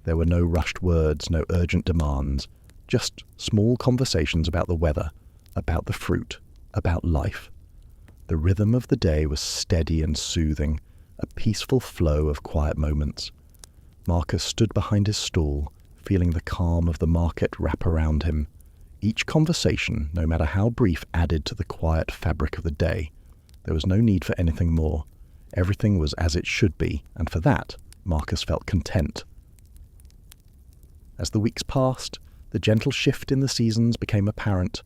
There were no rushed words, no urgent demands, just small conversations about the weather, about the fruit, about life. The rhythm of the day was steady and soothing, a peaceful flow of quiet moments. Marcus stood behind his stall, feeling the calm of the market wrap around him. Each conversation, no matter how brief, added to the quiet fabric of the day. There was no need for anything more. Everything was as it should be, and for that, Marcus felt content. As the weeks passed, the gentle shift in the seasons became apparent.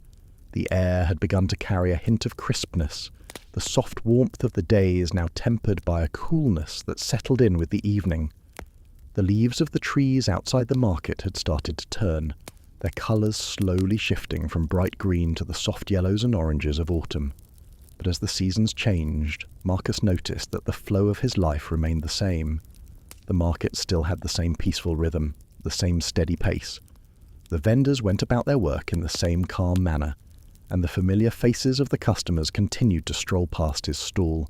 The air had begun to carry a hint of crispness. The soft warmth of the day is now tempered by a coolness that settled in with the evening. The leaves of the trees outside the market had started to turn, their colours slowly shifting from bright green to the soft yellows and oranges of autumn. But as the seasons changed, Marcus noticed that the flow of his life remained the same. The market still had the same peaceful rhythm, the same steady pace. The vendors went about their work in the same calm manner, and the familiar faces of the customers continued to stroll past his stall,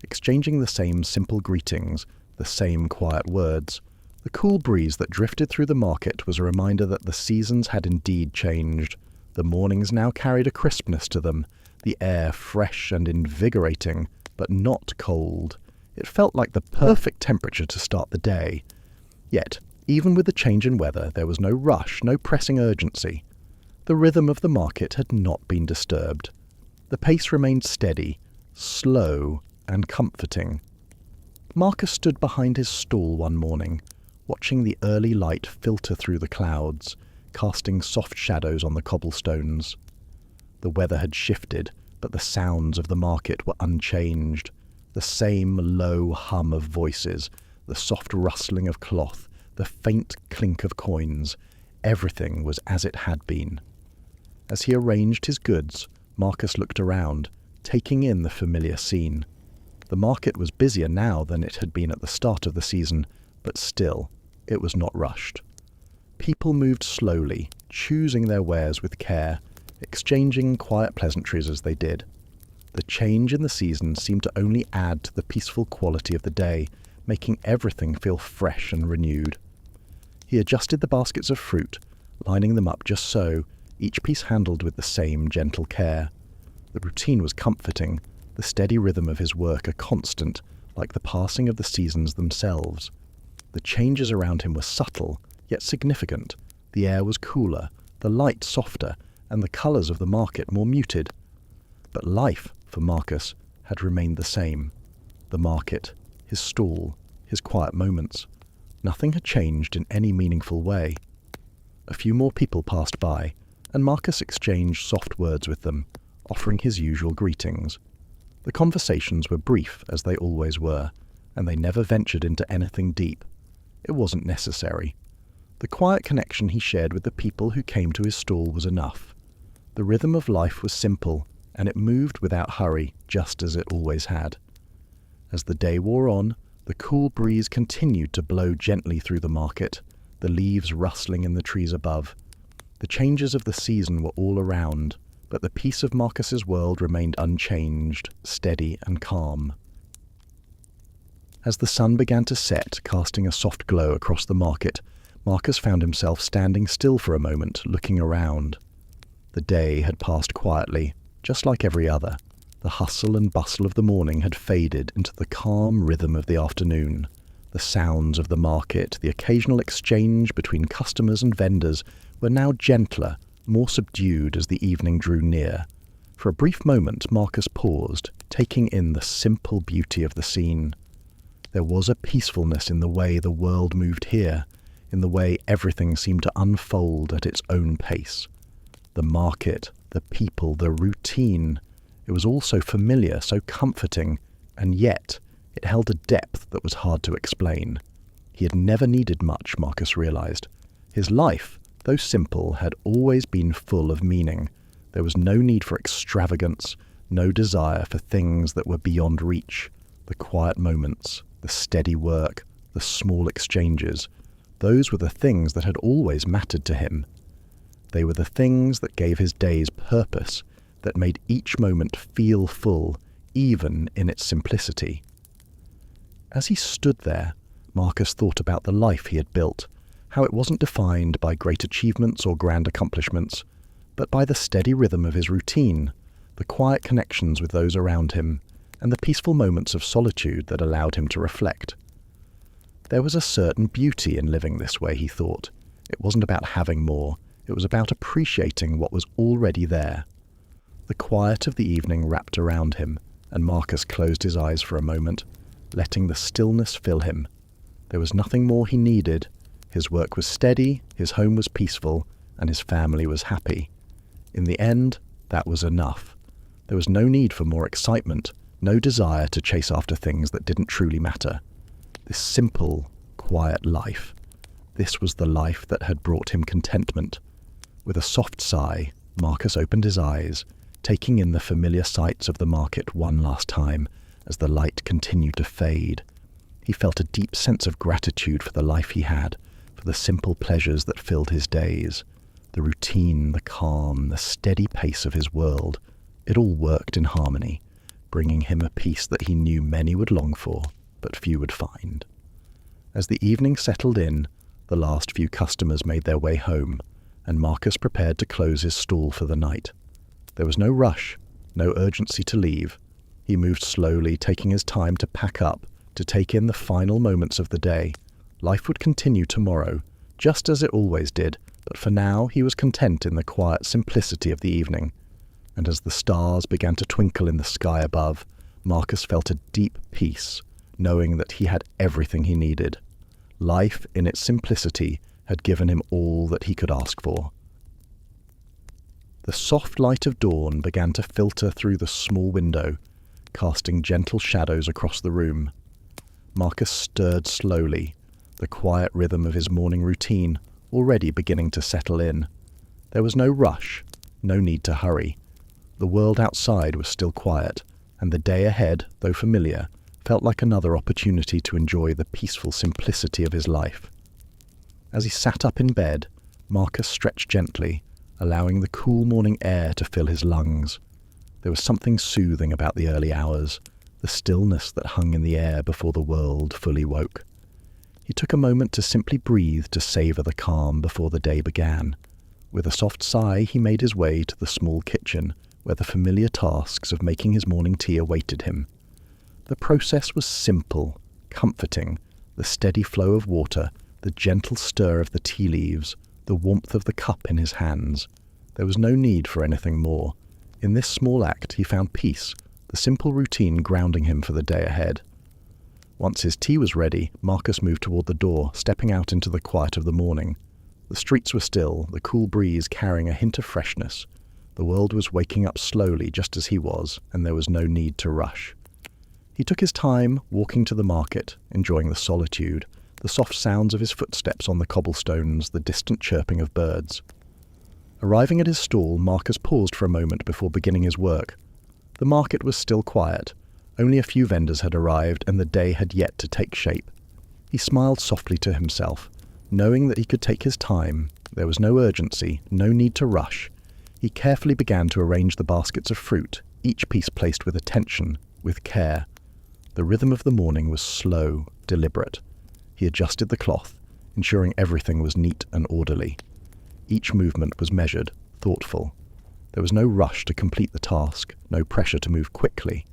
exchanging the same simple greetings, the same quiet words. The cool breeze that drifted through the market was a reminder that the seasons had indeed changed. The mornings now carried a crispness to them, the air fresh and invigorating, but not cold. It felt like the perfect temperature to start the day. Yet, even with the change in weather, there was no rush, no pressing urgency. The rhythm of the market had not been disturbed. The pace remained steady, slow, and comforting. Marcus stood behind his stall one morning, watching the early light filter through the clouds, casting soft shadows on the cobblestones. The weather had shifted, but the sounds of the market were unchanged. The same low hum of voices, the soft rustling of cloth, the faint clink of coins. Everything was as it had been. As he arranged his goods, Marcus looked around, taking in the familiar scene. The market was busier now than it had been at the start of the season, but still, it was not rushed. People moved slowly, choosing their wares with care, exchanging quiet pleasantries as they did. The change in the season seemed to only add to the peaceful quality of the day, making everything feel fresh and renewed. He adjusted the baskets of fruit, lining them up just so, each piece handled with the same gentle care. The routine was comforting, the steady rhythm of his work a constant, like the passing of the seasons themselves. The changes around him were subtle, yet significant. The air was cooler, the light softer, and the colours of the market more muted. But life, for Marcus, had remained the same. The market, his stall, his quiet moments. Nothing had changed in any meaningful way. A few more people passed by, and Marcus exchanged soft words with them, offering his usual greetings. The conversations were brief, as they always were, and they never ventured into anything deep. It wasn't necessary. The quiet connection he shared with the people who came to his stall was enough. The rhythm of life was simple, and it moved without hurry, just as it always had. As the day wore on, the cool breeze continued to blow gently through the market, the leaves rustling in the trees above. The changes of the season were all around, but the peace of Marcus's world remained unchanged, steady and calm. As the sun began to set, casting a soft glow across the market, Marcus found himself standing still for a moment, looking around. The day had passed quietly, just like every other. The hustle and bustle of the morning had faded into the calm rhythm of the afternoon. The sounds of the market, the occasional exchange between customers and vendors, were now gentler, more subdued as the evening drew near. For a brief moment Marcus paused, taking in the simple beauty of the scene. There was a peacefulness in the way the world moved here, in the way everything seemed to unfold at its own pace. The market, the people, the routine. It was all so familiar, so comforting, and yet it held a depth that was hard to explain. He had never needed much, Marcus realized. His life, though simple, had always been full of meaning. There was no need for extravagance, no desire for things that were beyond reach. The quiet moments, the steady work, the small exchanges, those were the things that had always mattered to him. They were the things that gave his days purpose, that made each moment feel full, even in its simplicity. As he stood there, Marcus thought about the life he had built, how it wasn't defined by great achievements or grand accomplishments, but by the steady rhythm of his routine, the quiet connections with those around him, and the peaceful moments of solitude that allowed him to reflect. There was a certain beauty in living this way, he thought. It wasn't about having more, it was about appreciating what was already there. The quiet of the evening wrapped around him, and Marcus closed his eyes for a moment, letting the stillness fill him. There was nothing more he needed. His work was steady, his home was peaceful, and his family was happy. In the end, that was enough. There was no need for more excitement, no desire to chase after things that didn't truly matter. This simple, quiet life. This was the life that had brought him contentment. With a soft sigh, Marcus opened his eyes, taking in the familiar sights of the market one last time as the light continued to fade. He felt a deep sense of gratitude for the life he had, for the simple pleasures that filled his days. The routine, the calm, the steady pace of his world, it all worked in harmony, bringing him a peace that he knew many would long for, but few would find. As the evening settled in, the last few customers made their way home, and Marcus prepared to close his stall for the night. There was no rush, no urgency to leave. He moved slowly, taking his time to pack up, to take in the final moments of the day. Life would continue tomorrow, just as it always did, but for now he was content in the quiet simplicity of the evening. And as the stars began to twinkle in the sky above, Marcus felt a deep peace, knowing that he had everything he needed. Life, in its simplicity, had given him all that he could ask for. The soft light of dawn began to filter through the small window, casting gentle shadows across the room. Marcus stirred slowly, the quiet rhythm of his morning routine already beginning to settle in. There was no rush, no need to hurry. The world outside was still quiet, and the day ahead, though familiar, felt like another opportunity to enjoy the peaceful simplicity of his life. As he sat up in bed, Marcus stretched gently, allowing the cool morning air to fill his lungs. There was something soothing about the early hours, the stillness that hung in the air before the world fully woke. He took a moment to simply breathe, to savor the calm before the day began. With a soft sigh, he made his way to the small kitchen, where the familiar tasks of making his morning tea awaited him. The process was simple, comforting, the steady flow of water, the gentle stir of the tea leaves, the warmth of the cup in his hands. There was no need for anything more. In this small act he found peace, the simple routine grounding him for the day ahead. Once his tea was ready, Marcus moved toward the door, stepping out into the quiet of the morning. The streets were still, the cool breeze carrying a hint of freshness. The world was waking up slowly just as he was, and there was no need to rush. He took his time, walking to the market, enjoying the solitude, the soft sounds of his footsteps on the cobblestones, the distant chirping of birds. Arriving at his stall, Marcus paused for a moment before beginning his work. The market was still quiet. Only a few vendors had arrived, and the day had yet to take shape. He smiled softly to himself, knowing that he could take his time. There was no urgency, no need to rush. He carefully began to arrange the baskets of fruit, each piece placed with attention, with care. The rhythm of the morning was slow, deliberate. He adjusted the cloth, ensuring everything was neat and orderly. Each movement was measured, thoughtful. There was no rush to complete the task, no pressure to move quickly.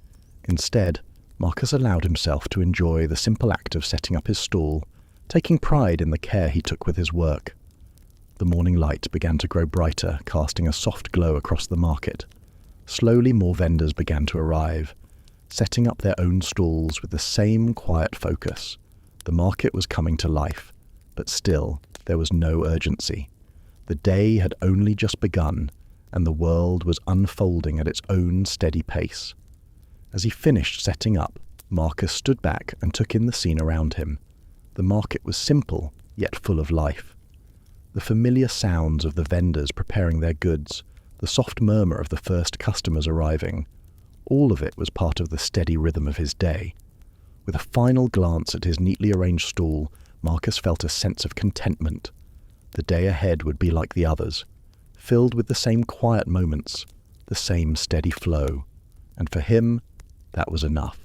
Instead, Marcus allowed himself to enjoy the simple act of setting up his stall, taking pride in the care he took with his work. The morning light began to grow brighter, casting a soft glow across the market. Slowly more vendors began to arrive, setting up their own stalls with the same quiet focus. The market was coming to life, but still there was no urgency. The day had only just begun, and the world was unfolding at its own steady pace. As he finished setting up, Marcus stood back and took in the scene around him. The market was simple, yet full of life. The familiar sounds of the vendors preparing their goods, the soft murmur of the first customers arriving, all of it was part of the steady rhythm of his day. With a final glance at his neatly arranged stall, Marcus felt a sense of contentment. The day ahead would be like the others, filled with the same quiet moments, the same steady flow. And for him, that was enough.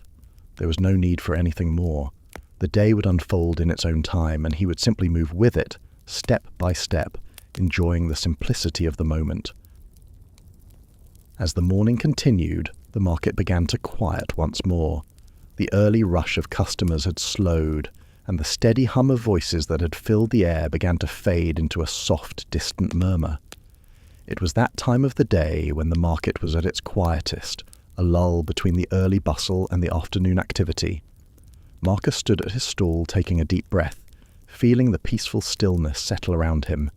There was no need for anything more. The day would unfold in its own time, and he would simply move with it, step by step, enjoying the simplicity of the moment. As the morning continued, the market began to quiet once more. The early rush of customers had slowed, and the steady hum of voices that had filled the air began to fade into a soft, distant murmur. It was that time of the day when the market was at its quietest, a lull between the early bustle and the afternoon activity. Marcus stood at his stall taking a deep breath, feeling the peaceful stillness settle around him.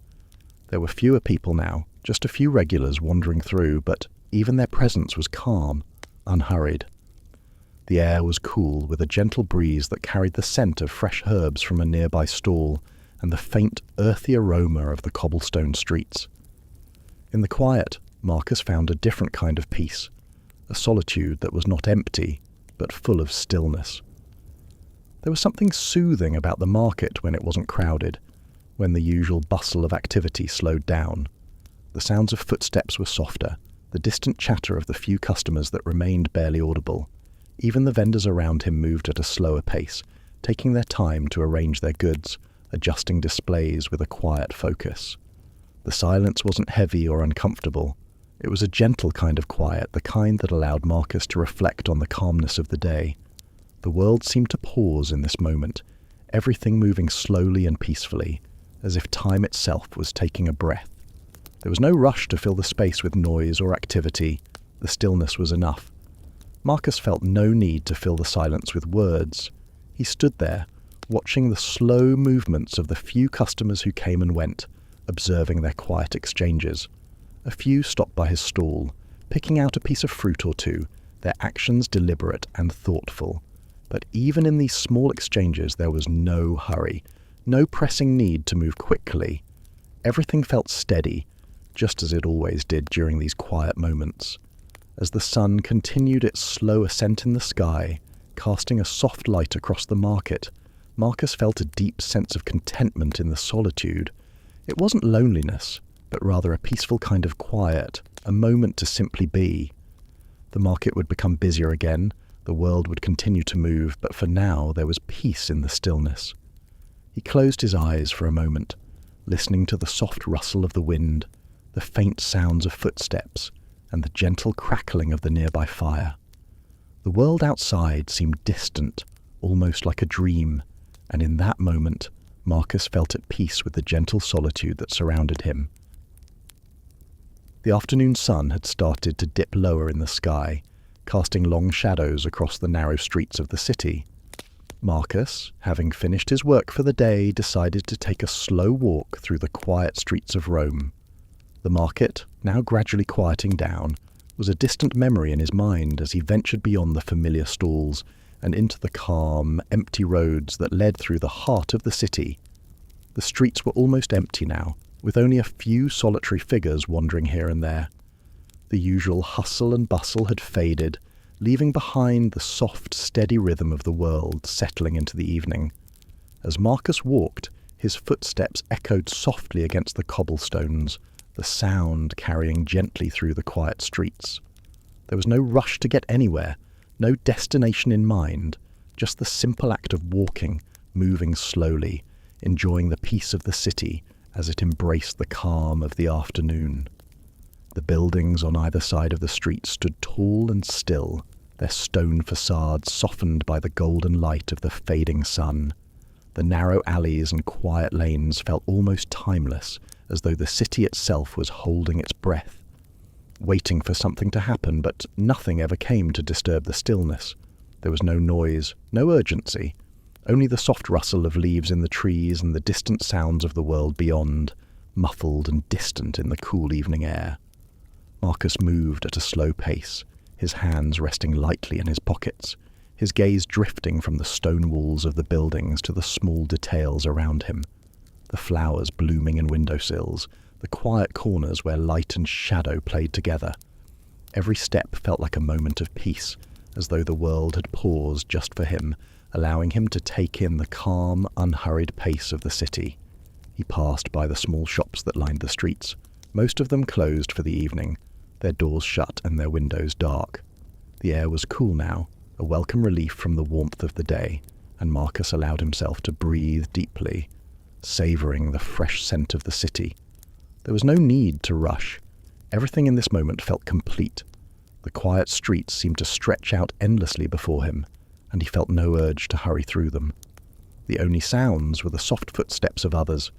There were fewer people now, just a few regulars wandering through, but even their presence was calm, unhurried. The air was cool, with a gentle breeze that carried the scent of fresh herbs from a nearby stall and the faint, earthy aroma of the cobblestone streets. In the quiet, Marcus found a different kind of peace, a solitude that was not empty, but full of stillness. There was something soothing about the market when it wasn't crowded, when the usual bustle of activity slowed down. The sounds of footsteps were softer, the distant chatter of the few customers that remained barely audible. Even the vendors around him moved at a slower pace, taking their time to arrange their goods, adjusting displays with a quiet focus. The silence wasn't heavy or uncomfortable. It was a gentle kind of quiet, the kind that allowed Marcus to reflect on the calmness of the day. The world seemed to pause in this moment, everything moving slowly and peacefully, as if time itself was taking a breath. There was no rush to fill the space with noise or activity. The stillness was enough. Marcus felt no need to fill the silence with words. He stood there, watching the slow movements of the few customers who came and went, observing their quiet exchanges. A few stopped by his stall, picking out a piece of fruit or two, their actions deliberate and thoughtful. But even in these small exchanges there was no hurry, no pressing need to move quickly. Everything felt steady, just as it always did during these quiet moments. As the sun continued its slow ascent in the sky, casting a soft light across the market, Marcus felt a deep sense of contentment in the solitude. It wasn't loneliness, but rather a peaceful kind of quiet, a moment to simply be. The market would become busier again, the world would continue to move, but for now there was peace in the stillness. He closed his eyes for a moment, listening to the soft rustle of the wind, the faint sounds of footsteps, and the gentle crackling of the nearby fire. The world outside seemed distant, almost like a dream, and in that moment, Marcus felt at peace with the gentle solitude that surrounded him. The afternoon sun had started to dip lower in the sky, casting long shadows across the narrow streets of the city. Marcus, having finished his work for the day, decided to take a slow walk through the quiet streets of Rome. The market, now gradually quieting down, was a distant memory in his mind as he ventured beyond the familiar stalls and into the calm, empty roads that led through the heart of the city. The streets were almost empty now, with only a few solitary figures wandering here and there. The usual hustle and bustle had faded, leaving behind the soft, steady rhythm of the world settling into the evening. As Marcus walked, his footsteps echoed softly against the cobblestones, the sound carrying gently through the quiet streets. There was no rush to get anywhere, no destination in mind, just the simple act of walking, moving slowly, enjoying the peace of the city as it embraced the calm of the afternoon. The buildings on either side of the street stood tall and still, their stone facades softened by the golden light of the fading sun. The narrow alleys and quiet lanes felt almost timeless, as though the city itself was holding its breath, waiting for something to happen, but nothing ever came to disturb the stillness. There was no noise, no urgency, only the soft rustle of leaves in the trees and the distant sounds of the world beyond, muffled and distant in the cool evening air. Marcus moved at a slow pace, his hands resting lightly in his pockets, his gaze drifting from the stone walls of the buildings to the small details around him. The flowers blooming in windowsills, the quiet corners where light and shadow played together. Every step felt like a moment of peace, as though the world had paused just for him, allowing him to take in the calm, unhurried pace of the city. He passed by the small shops that lined the streets, most of them closed for the evening, their doors shut and their windows dark. The air was cool now, a welcome relief from the warmth of the day, and Marcus allowed himself to breathe deeply, savouring the fresh scent of the city. There was no need to rush. Everything in this moment felt complete. The quiet streets seemed to stretch out endlessly before him, and he felt no urge to hurry through them. The only sounds were the soft footsteps of others,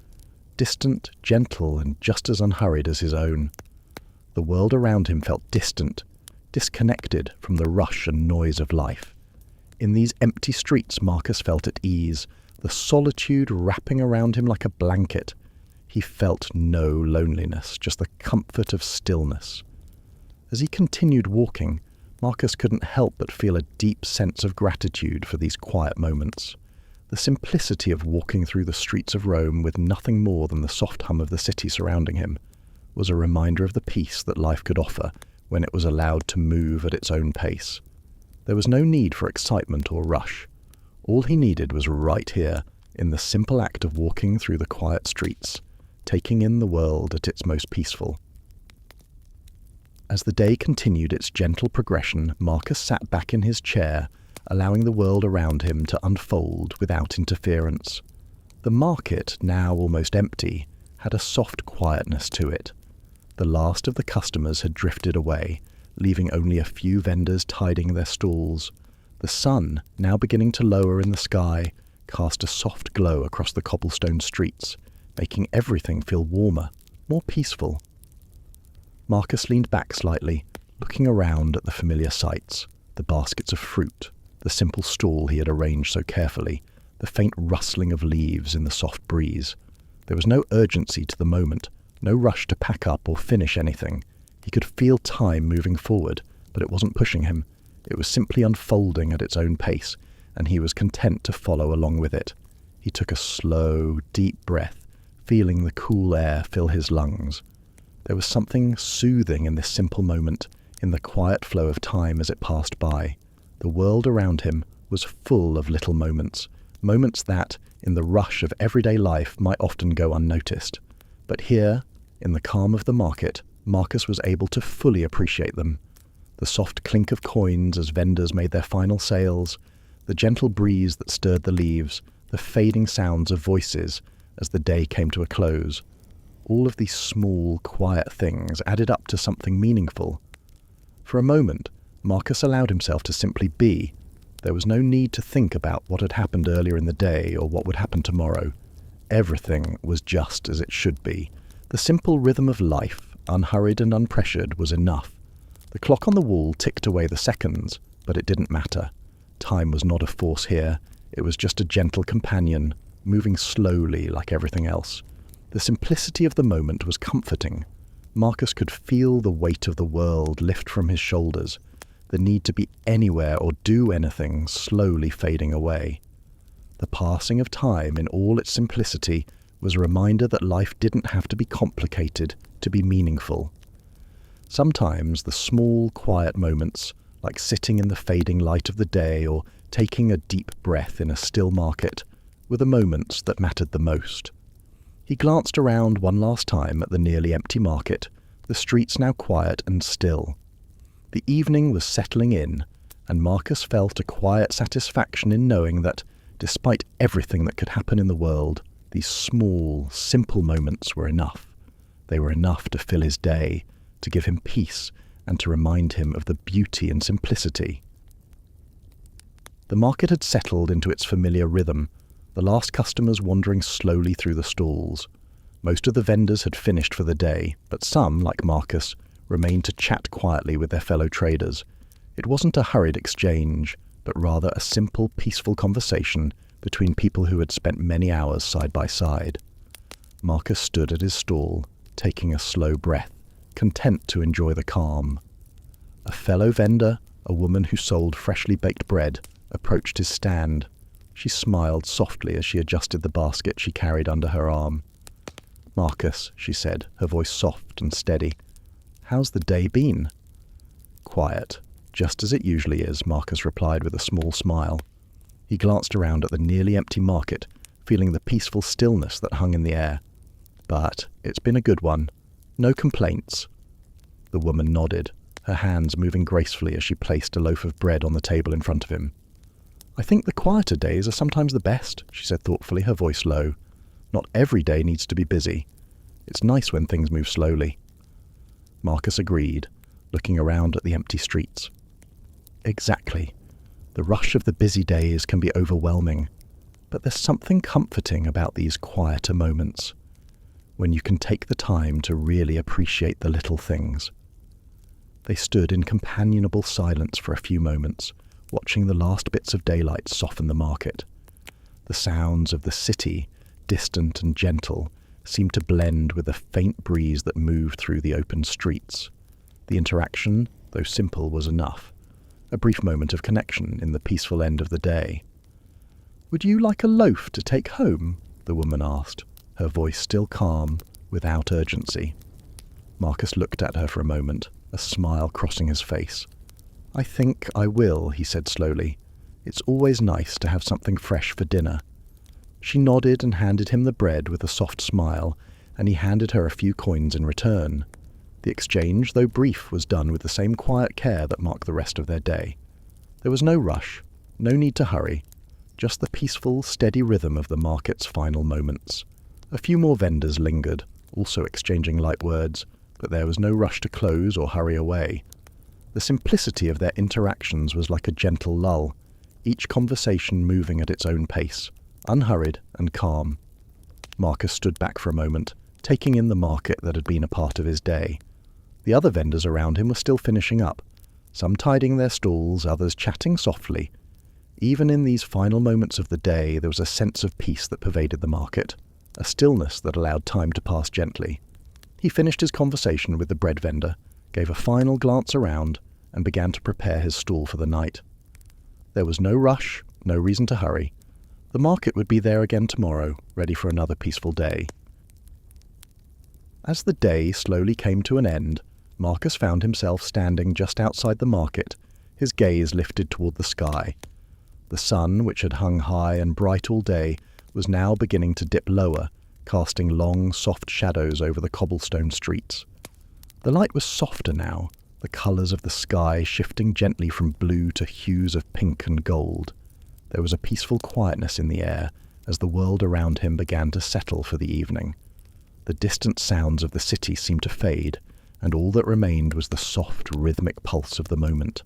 distant, gentle, and just as unhurried as his own. The world around him felt distant, disconnected from the rush and noise of life. In these empty streets, Marcus felt at ease, the solitude wrapping around him like a blanket. He felt no loneliness, just the comfort of stillness. As he continued walking, Marcus couldn't help but feel a deep sense of gratitude for these quiet moments. The simplicity of walking through the streets of Rome with nothing more than the soft hum of the city surrounding him was a reminder of the peace that life could offer when it was allowed to move at its own pace. There was no need for excitement or rush. All he needed was right here, in the simple act of walking through the quiet streets, taking in the world at its most peaceful. As the day continued its gentle progression, Marcus sat back in his chair, allowing the world around him to unfold without interference. The market, now almost empty, had a soft quietness to it. The last of the customers had drifted away, leaving only a few vendors tidying their stalls. The sun, now beginning to lower in the sky, cast a soft glow across the cobblestone streets, making everything feel warmer, more peaceful. Marcus leaned back slightly, looking around at the familiar sights, the baskets of fruit, the simple stall he had arranged so carefully, the faint rustling of leaves in the soft breeze. There was no urgency to the moment, no rush to pack up or finish anything. He could feel time moving forward, but it wasn't pushing him. It was simply unfolding at its own pace, and he was content to follow along with it. He took a slow, deep breath, feeling the cool air fill his lungs. There was something soothing in this simple moment, in the quiet flow of time as it passed by. The world around him was full of little moments, moments that, in the rush of everyday life, might often go unnoticed. But here, in the calm of the market, Marcus was able to fully appreciate them. The soft clink of coins as vendors made their final sales, the gentle breeze that stirred the leaves, the fading sounds of voices as the day came to a close. All of these small, quiet things added up to something meaningful, For a moment, Marcus allowed himself to simply be. There was no need to think about what had happened earlier in the day or what would happen tomorrow. Everything was just as it should be. The simple rhythm of life, unhurried and unpressured, was enough. The clock on the wall ticked away the seconds, but it didn't matter. Time was not a force here. It was just a gentle companion, moving slowly like everything else. The simplicity of the moment was comforting. Marcus could feel the weight of the world lift from his shoulders, the need to be anywhere or do anything slowly fading away. The passing of time in all its simplicity was a reminder that life didn't have to be complicated to be meaningful. Sometimes the small, quiet moments, like sitting in the fading light of the day or taking a deep breath in a still market, were the moments that mattered the most. He glanced around one last time at the nearly empty market, the streets now quiet and still. The evening was settling in, and Marcus felt a quiet satisfaction in knowing that, despite everything that could happen in the world, these small, simple moments were enough. They were enough to fill his day, to give him peace, and to remind him of the beauty and simplicity. The market had settled into its familiar rhythm, the last customers wandering slowly through the stalls. Most of the vendors had finished for the day, but some, like Marcus, remained to chat quietly with their fellow traders. It wasn't a hurried exchange, but rather a simple, peaceful conversation between people who had spent many hours side by side. Marcus stood at his stall, taking a slow breath, content to enjoy the calm. A fellow vendor, a woman who sold freshly baked bread, approached his stand. She smiled softly as she adjusted the basket she carried under her arm. "Marcus," she said, her voice soft and steady, "how's the day been?" "Quiet, just as it usually is," Marcus replied with a small smile. He glanced around at the nearly empty market, feeling the peaceful stillness that hung in the air. "But it's been a good one. No complaints." The woman nodded, her hands moving gracefully as she placed a loaf of bread on the table in front of him. "I think the quieter days are sometimes the best," she said thoughtfully, her voice low. "Not every day needs to be busy. It's nice when things move slowly." Marcus agreed, looking around at the empty streets. "Exactly. The rush of the busy days can be overwhelming, but there's something comforting about these quieter moments, when you can take the time to really appreciate the little things." They stood in companionable silence for a few moments, watching the last bits of daylight soften the market. The sounds of the city, distant and gentle, seemed to blend with the faint breeze that moved through the open streets. The interaction, though simple, was enough. A brief moment of connection in the peaceful end of the day. "Would you like a loaf to take home?" the woman asked, her voice still calm, without urgency. Marcus looked at her for a moment, a smile crossing his face. "I think I will," he said slowly. "It's always nice to have something fresh for dinner." She nodded and handed him the bread with a soft smile, and he handed her a few coins in return. The exchange, though brief, was done with the same quiet care that marked the rest of their day. There was no rush, no need to hurry, just the peaceful, steady rhythm of the market's final moments. A few more vendors lingered, also exchanging light words, but there was no rush to close or hurry away. The simplicity of their interactions was like a gentle lull, each conversation moving at its own pace, unhurried and calm. Marcus stood back for a moment, taking in the market that had been a part of his day. The other vendors around him were still finishing up, some tidying their stalls, others chatting softly. Even in these final moments of the day, there was a sense of peace that pervaded the market, a stillness that allowed time to pass gently. He finished his conversation with the bread vendor, gave a final glance around, and began to prepare his stall for the night. There was no rush, no reason to hurry. The market would be there again tomorrow, ready for another peaceful day. As the day slowly came to an end, Marcus found himself standing just outside the market, his gaze lifted toward the sky. The sun, which had hung high and bright all day, was now beginning to dip lower, casting long, soft shadows over the cobblestone streets. The light was softer now, the colours of the sky shifting gently from blue to hues of pink and gold. There was a peaceful quietness in the air as the world around him began to settle for the evening. The distant sounds of the city seemed to fade, and all that remained was the soft, rhythmic pulse of the moment.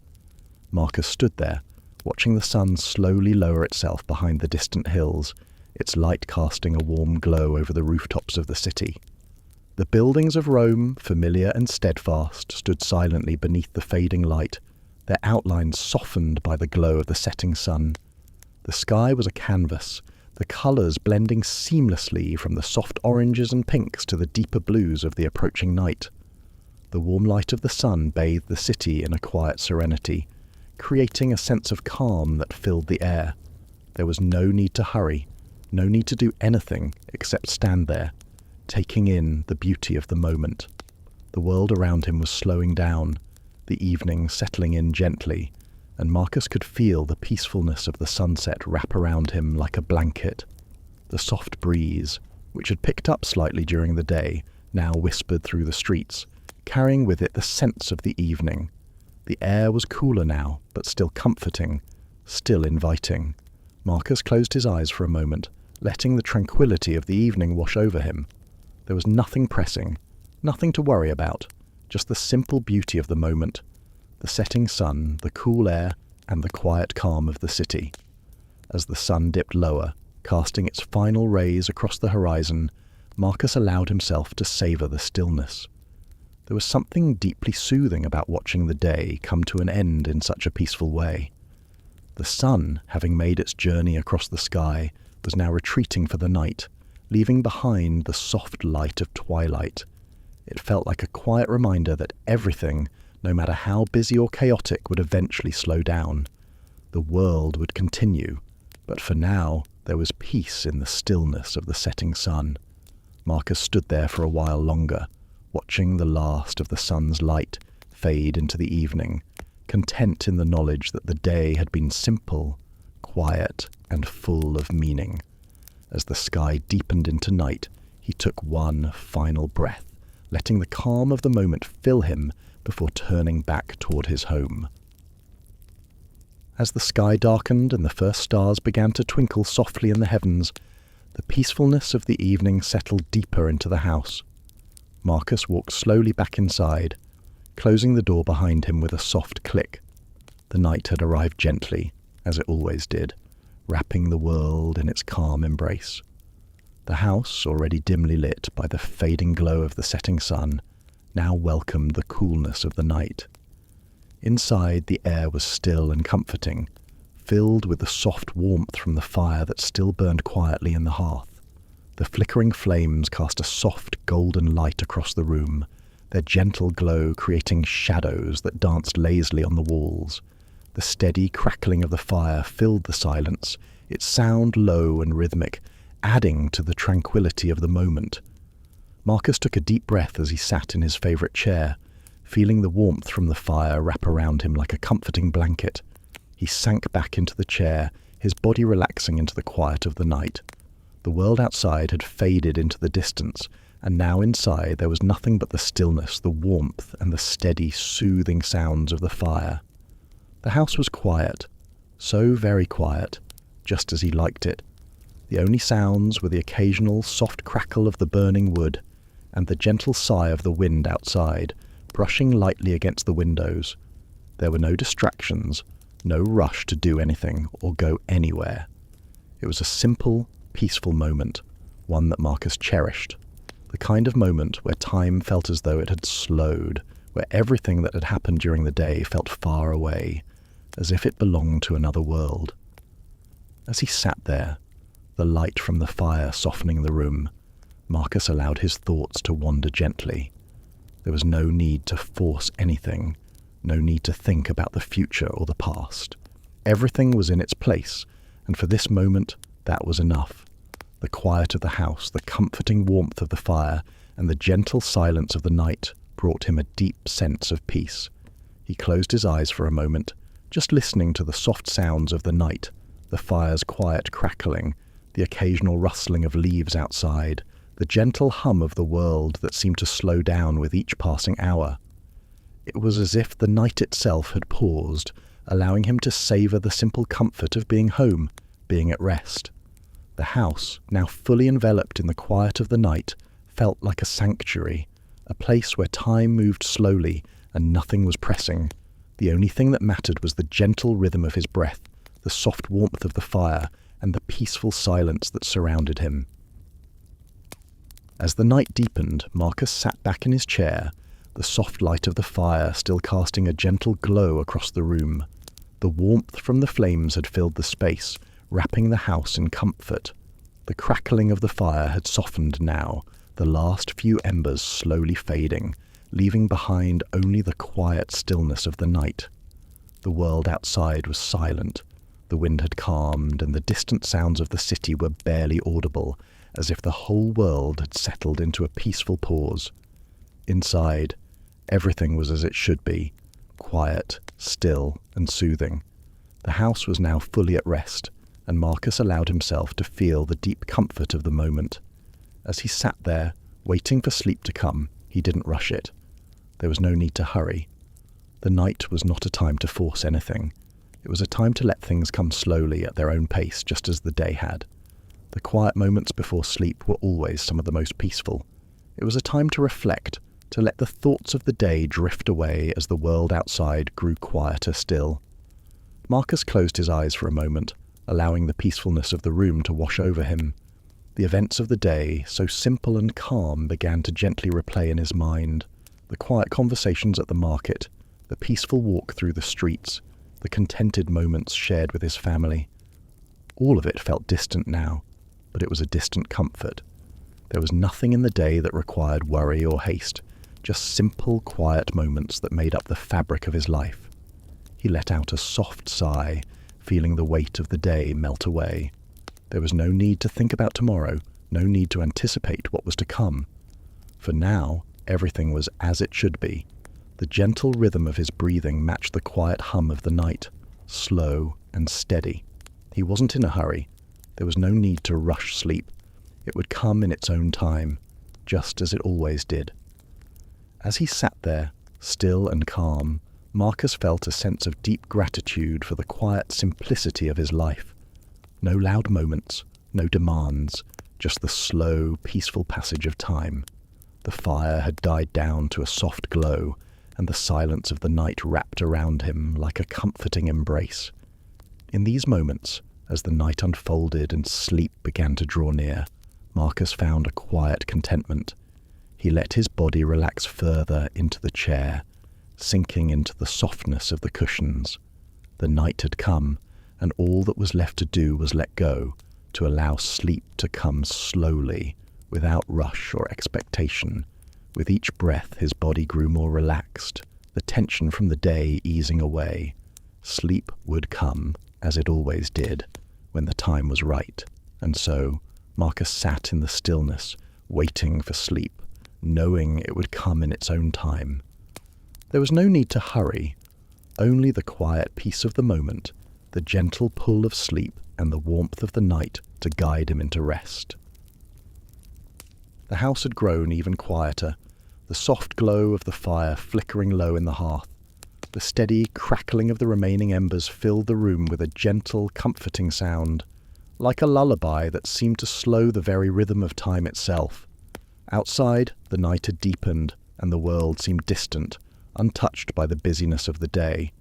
Marcus stood there, watching the sun slowly lower itself behind the distant hills, its light casting a warm glow over the rooftops of the city. The buildings of Rome, familiar and steadfast, stood silently beneath the fading light, their outlines softened by the glow of the setting sun. The sky was a canvas, the colours blending seamlessly from the soft oranges and pinks to the deeper blues of the approaching night. The warm light of the sun bathed the city in a quiet serenity, creating a sense of calm that filled the air. There was no need to hurry, no need to do anything except stand there, taking in the beauty of the moment. The world around him was slowing down, the evening settling in gently, and Marcus could feel the peacefulness of the sunset wrap around him like a blanket. The soft breeze, which had picked up slightly during the day, now whispered through the streets, carrying with it the scents of the evening. The air was cooler now, but still comforting, still inviting. Marcus closed his eyes for a moment, letting the tranquility of the evening wash over him. There was nothing pressing, nothing to worry about, just the simple beauty of the moment, the setting sun, the cool air, and the quiet calm of the city. As the sun dipped lower, casting its final rays across the horizon, Marcus allowed himself to savour the stillness. There was something deeply soothing about watching the day come to an end in such a peaceful way. The sun, having made its journey across the sky, was now retreating for the night, leaving behind the soft light of twilight. It felt like a quiet reminder that everything, no matter how busy or chaotic, would eventually slow down. The world would continue, but for now there was peace in the stillness of the setting sun. Marcus stood there for a while longer, watching the last of the sun's light fade into the evening, content in the knowledge that the day had been simple, quiet, and full of meaning. As the sky deepened into night, he took one final breath, letting the calm of the moment fill him before turning back toward his home. As the sky darkened and the first stars began to twinkle softly in the heavens, the peacefulness of the evening settled deeper into the house. Marcus walked slowly back inside, closing the door behind him with a soft click. The night had arrived gently, as it always did, wrapping the world in its calm embrace. The house, already dimly lit by the fading glow of the setting sun, now welcomed the coolness of the night. Inside, the air was still and comforting, filled with the soft warmth from the fire that still burned quietly in the hearth. The flickering flames cast a soft golden light across the room, their gentle glow creating shadows that danced lazily on the walls. The steady crackling of the fire filled the silence, its sound low and rhythmic, adding to the tranquility of the moment. Marcus took a deep breath as he sat in his favourite chair, feeling the warmth from the fire wrap around him like a comforting blanket. He sank back into the chair, his body relaxing into the quiet of the night. The world outside had faded into the distance, and now inside there was nothing but the stillness, the warmth, and the steady, soothing sounds of the fire. The house was quiet, so very quiet, just as he liked it. The only sounds were the occasional soft crackle of the burning wood, and the gentle sigh of the wind outside, brushing lightly against the windows. There were no distractions, no rush to do anything or go anywhere. It was a simple, peaceful moment, one that Marcus cherished. The kind of moment where time felt as though it had slowed, where everything that had happened during the day felt far away, as if it belonged to another world. As he sat there, the light from the fire softening the room, Marcus allowed his thoughts to wander gently. There was no need to force anything, no need to think about the future or the past. Everything was in its place, and for this moment, that was enough. The quiet of the house, the comforting warmth of the fire, and the gentle silence of the night brought him a deep sense of peace. He closed his eyes for a moment, just listening to the soft sounds of the night, the fire's quiet crackling, the occasional rustling of leaves outside, the gentle hum of the world that seemed to slow down with each passing hour. It was as if the night itself had paused, allowing him to savour the simple comfort of being home, being at rest. The house, now fully enveloped in the quiet of the night, felt like a sanctuary, a place where time moved slowly and nothing was pressing. The only thing that mattered was the gentle rhythm of his breath, the soft warmth of the fire, and the peaceful silence that surrounded him. As the night deepened, Marcus sat back in his chair, the soft light of the fire still casting a gentle glow across the room. The warmth from the flames had filled the space, wrapping the house in comfort. The crackling of the fire had softened now, the last few embers slowly fading, leaving behind only the quiet stillness of the night. The world outside was silent. The wind had calmed, and the distant sounds of the city were barely audible, as if the whole world had settled into a peaceful pause. Inside, everything was as it should be, quiet, still, and soothing. The house was now fully at rest, and Marcus allowed himself to feel the deep comfort of the moment. As he sat there, waiting for sleep to come, he didn't rush it. There was no need to hurry. The night was not a time to force anything. It was a time to let things come slowly at their own pace, just as the day had. The quiet moments before sleep were always some of the most peaceful. It was a time to reflect, to let the thoughts of the day drift away as the world outside grew quieter still. Marcus closed his eyes for a moment, allowing the peacefulness of the room to wash over him. The events of the day, so simple and calm, began to gently replay in his mind. The quiet conversations at the market, the peaceful walk through the streets, the contented moments shared with his family. All of it felt distant now, but it was a distant comfort. There was nothing in the day that required worry or haste, just simple, quiet moments that made up the fabric of his life. He let out a soft sigh, feeling the weight of the day melt away. There was no need to think about tomorrow, no need to anticipate what was to come. For now, everything was as it should be. The gentle rhythm of his breathing matched the quiet hum of the night, slow and steady. He wasn't in a hurry. There was no need to rush sleep. It would come in its own time, just as it always did. As he sat there, still and calm, Marcus felt a sense of deep gratitude for the quiet simplicity of his life. No loud moments, no demands, just the slow, peaceful passage of time. The fire had died down to a soft glow, and the silence of the night wrapped around him like a comforting embrace. In these moments, as the night unfolded and sleep began to draw near, Marcus found a quiet contentment. He let his body relax further into the chair, sinking into the softness of the cushions. The night had come, and all that was left to do was let go, to allow sleep to come slowly, without rush or expectation. With each breath his body grew more relaxed, the tension from the day easing away. Sleep would come, as it always did, when the time was right. And so Marcus sat in the stillness, waiting for sleep, knowing it would come in its own time. There was no need to hurry, only the quiet peace of the moment, the gentle pull of sleep and the warmth of the night to guide him into rest. The house had grown even quieter, the soft glow of the fire flickering low in the hearth. The steady crackling of the remaining embers filled the room with a gentle, comforting sound, like a lullaby that seemed to slow the very rhythm of time itself. Outside, the night had deepened, and the world seemed distant, untouched by the busyness of the day.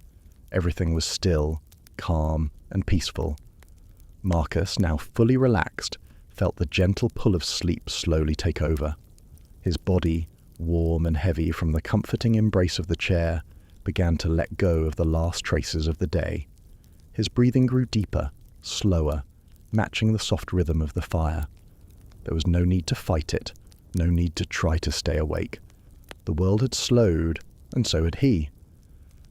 Everything was still, calm, and peaceful. Marcus, now fully relaxed, felt the gentle pull of sleep slowly take over. His body, warm and heavy from the comforting embrace of the chair, began to let go of the last traces of the day. His breathing grew deeper, slower, matching the soft rhythm of the fire. There was no need to fight it, no need to try to stay awake. The world had slowed, and so had he.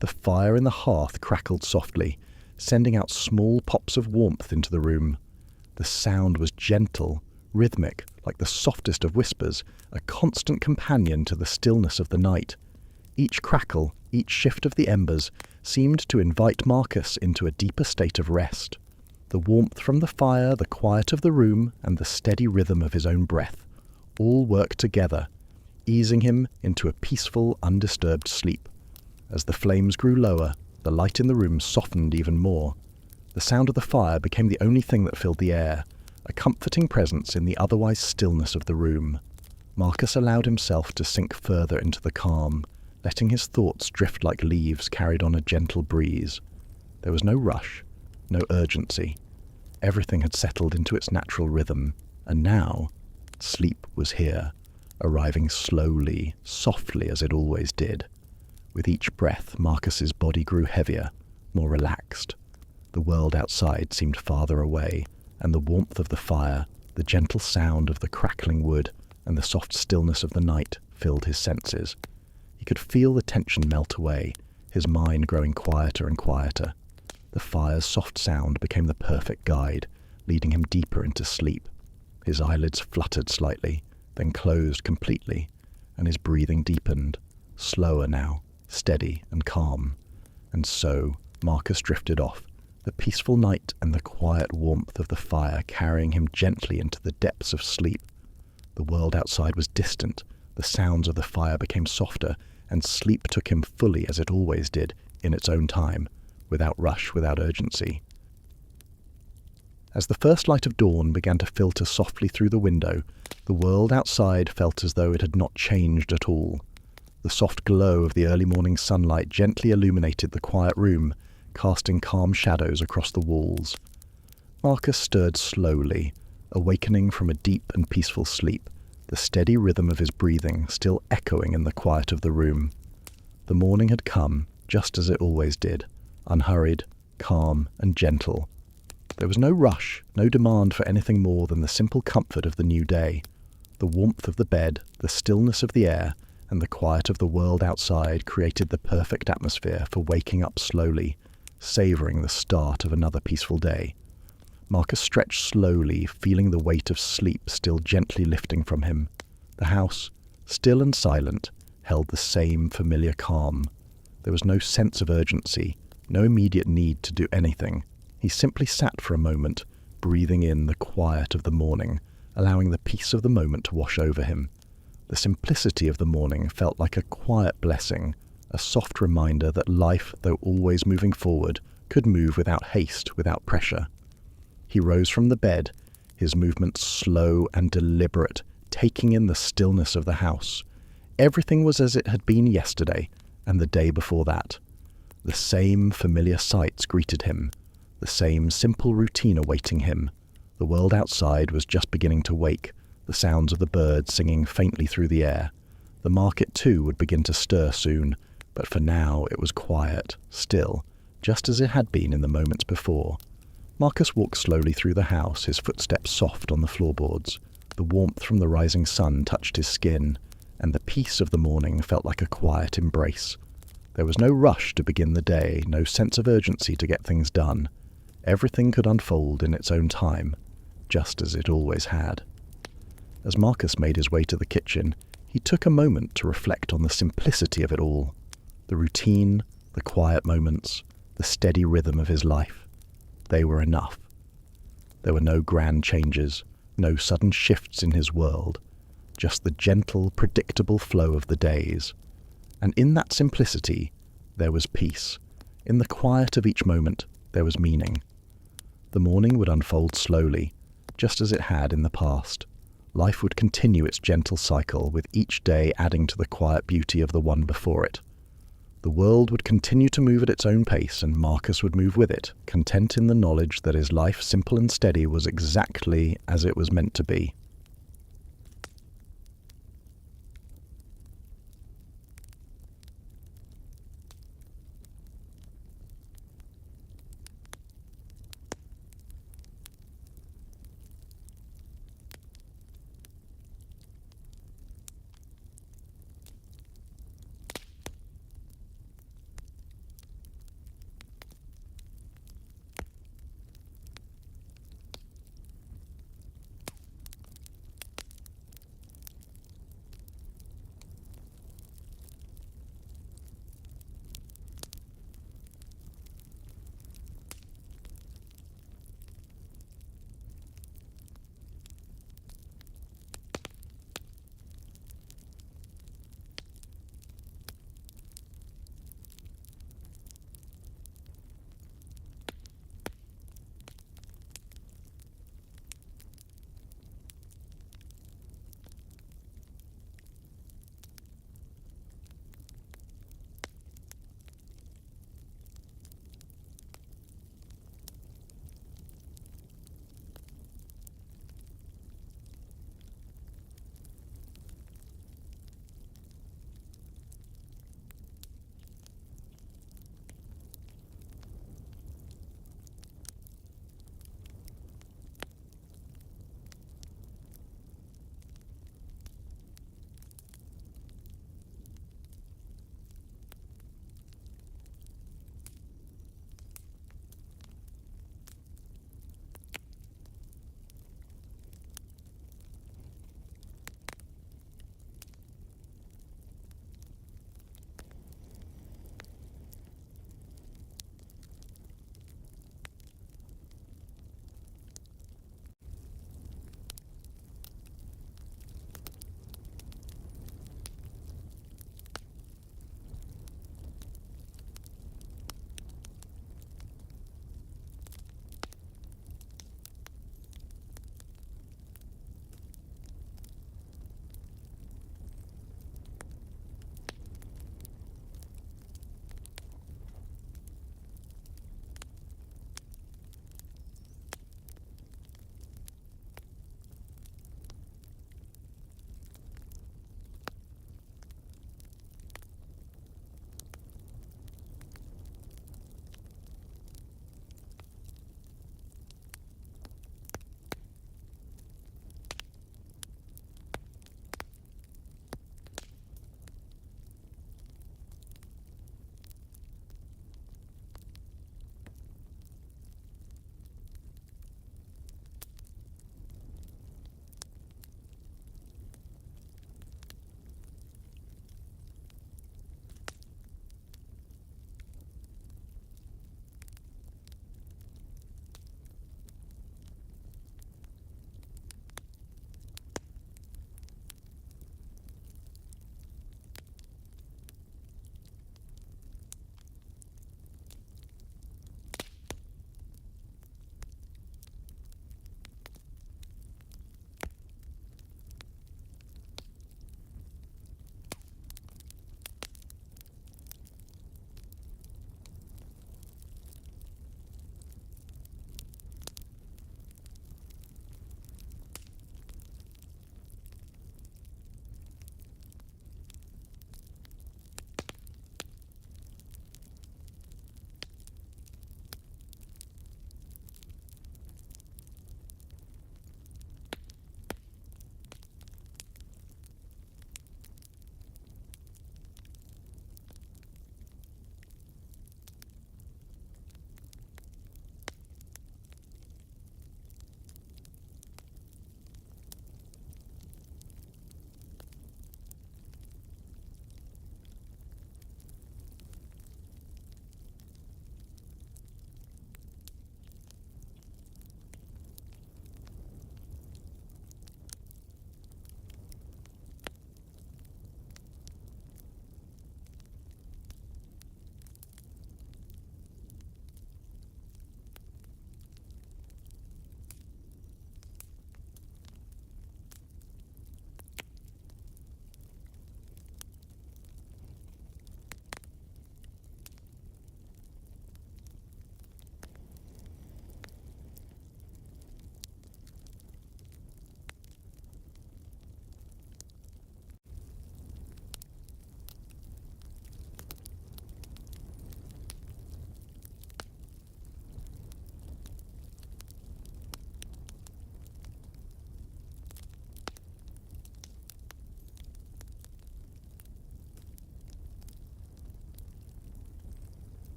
The fire in the hearth crackled softly, sending out small pops of warmth into the room. The sound was gentle, rhythmic, like the softest of whispers, a constant companion to the stillness of the night. Each crackle, each shift of the embers, seemed to invite Marcus into a deeper state of rest. The warmth from the fire, the quiet of the room, and the steady rhythm of his own breath all worked together, easing him into a peaceful, undisturbed sleep. As the flames grew lower, the light in the room softened even more. The sound of the fire became the only thing that filled the air, a comforting presence in the otherwise stillness of the room. Marcus allowed himself to sink further into the calm, letting his thoughts drift like leaves carried on a gentle breeze. There was no rush, no urgency. Everything had settled into its natural rhythm, and now sleep was here, arriving slowly, softly as it always did. With each breath, Marcus's body grew heavier, more relaxed. The world outside seemed farther away, and the warmth of the fire, the gentle sound of the crackling wood, and the soft stillness of the night filled his senses. He could feel the tension melt away, his mind growing quieter and quieter. The fire's soft sound became the perfect guide, leading him deeper into sleep. His eyelids fluttered slightly, then closed completely, and his breathing deepened, slower now, steady and calm. And so Marcus drifted off, the peaceful night and the quiet warmth of the fire carrying him gently into the depths of sleep. The world outside was distant, the sounds of the fire became softer, and sleep took him fully as it always did, in its own time, without rush, without urgency. As the first light of dawn began to filter softly through the window, the world outside felt as though it had not changed at all. The soft glow of the early morning sunlight gently illuminated the quiet room, casting calm shadows across the walls. Marcus stirred slowly, awakening from a deep and peaceful sleep, the steady rhythm of his breathing still echoing in the quiet of the room. The morning had come, just as it always did, unhurried, calm, and gentle. There was no rush, no demand for anything more than the simple comfort of the new day. The warmth of the bed, the stillness of the air, and the quiet of the world outside created the perfect atmosphere for waking up slowly, savouring the start of another peaceful day. Marcus stretched slowly, feeling the weight of sleep still gently lifting from him. The house, still and silent, held the same familiar calm. There was no sense of urgency, no immediate need to do anything. He simply sat for a moment, breathing in the quiet of the morning, allowing the peace of the moment to wash over him. The simplicity of the morning felt like a quiet blessing, a soft reminder that life, though always moving forward, could move without haste, without pressure. He rose from the bed, his movements slow and deliberate, taking in the stillness of the house. Everything was as it had been yesterday and the day before that. The same familiar sights greeted him, the same simple routine awaiting him. The world outside was just beginning to wake, the sounds of the birds singing faintly through the air. The market too would begin to stir soon, but for now it was quiet, still, just as it had been in the moments before. Marcus walked slowly through the house, his footsteps soft on the floorboards. The warmth from the rising sun touched his skin, and the peace of the morning felt like a quiet embrace. There was no rush to begin the day, no sense of urgency to get things done. Everything could unfold in its own time, just as it always had. As Marcus made his way to the kitchen, he took a moment to reflect on the simplicity of it all. The routine, the quiet moments, the steady rhythm of his life. They were enough. There were no grand changes, no sudden shifts in his world, just the gentle, predictable flow of the days. And in that simplicity, there was peace. In the quiet of each moment, there was meaning. The morning would unfold slowly, just as it had in the past. Life would continue its gentle cycle, with each day adding to the quiet beauty of the one before it. The world would continue to move at its own pace, and Marcus would move with it, content in the knowledge that his life, simple and steady, was exactly as it was meant to be.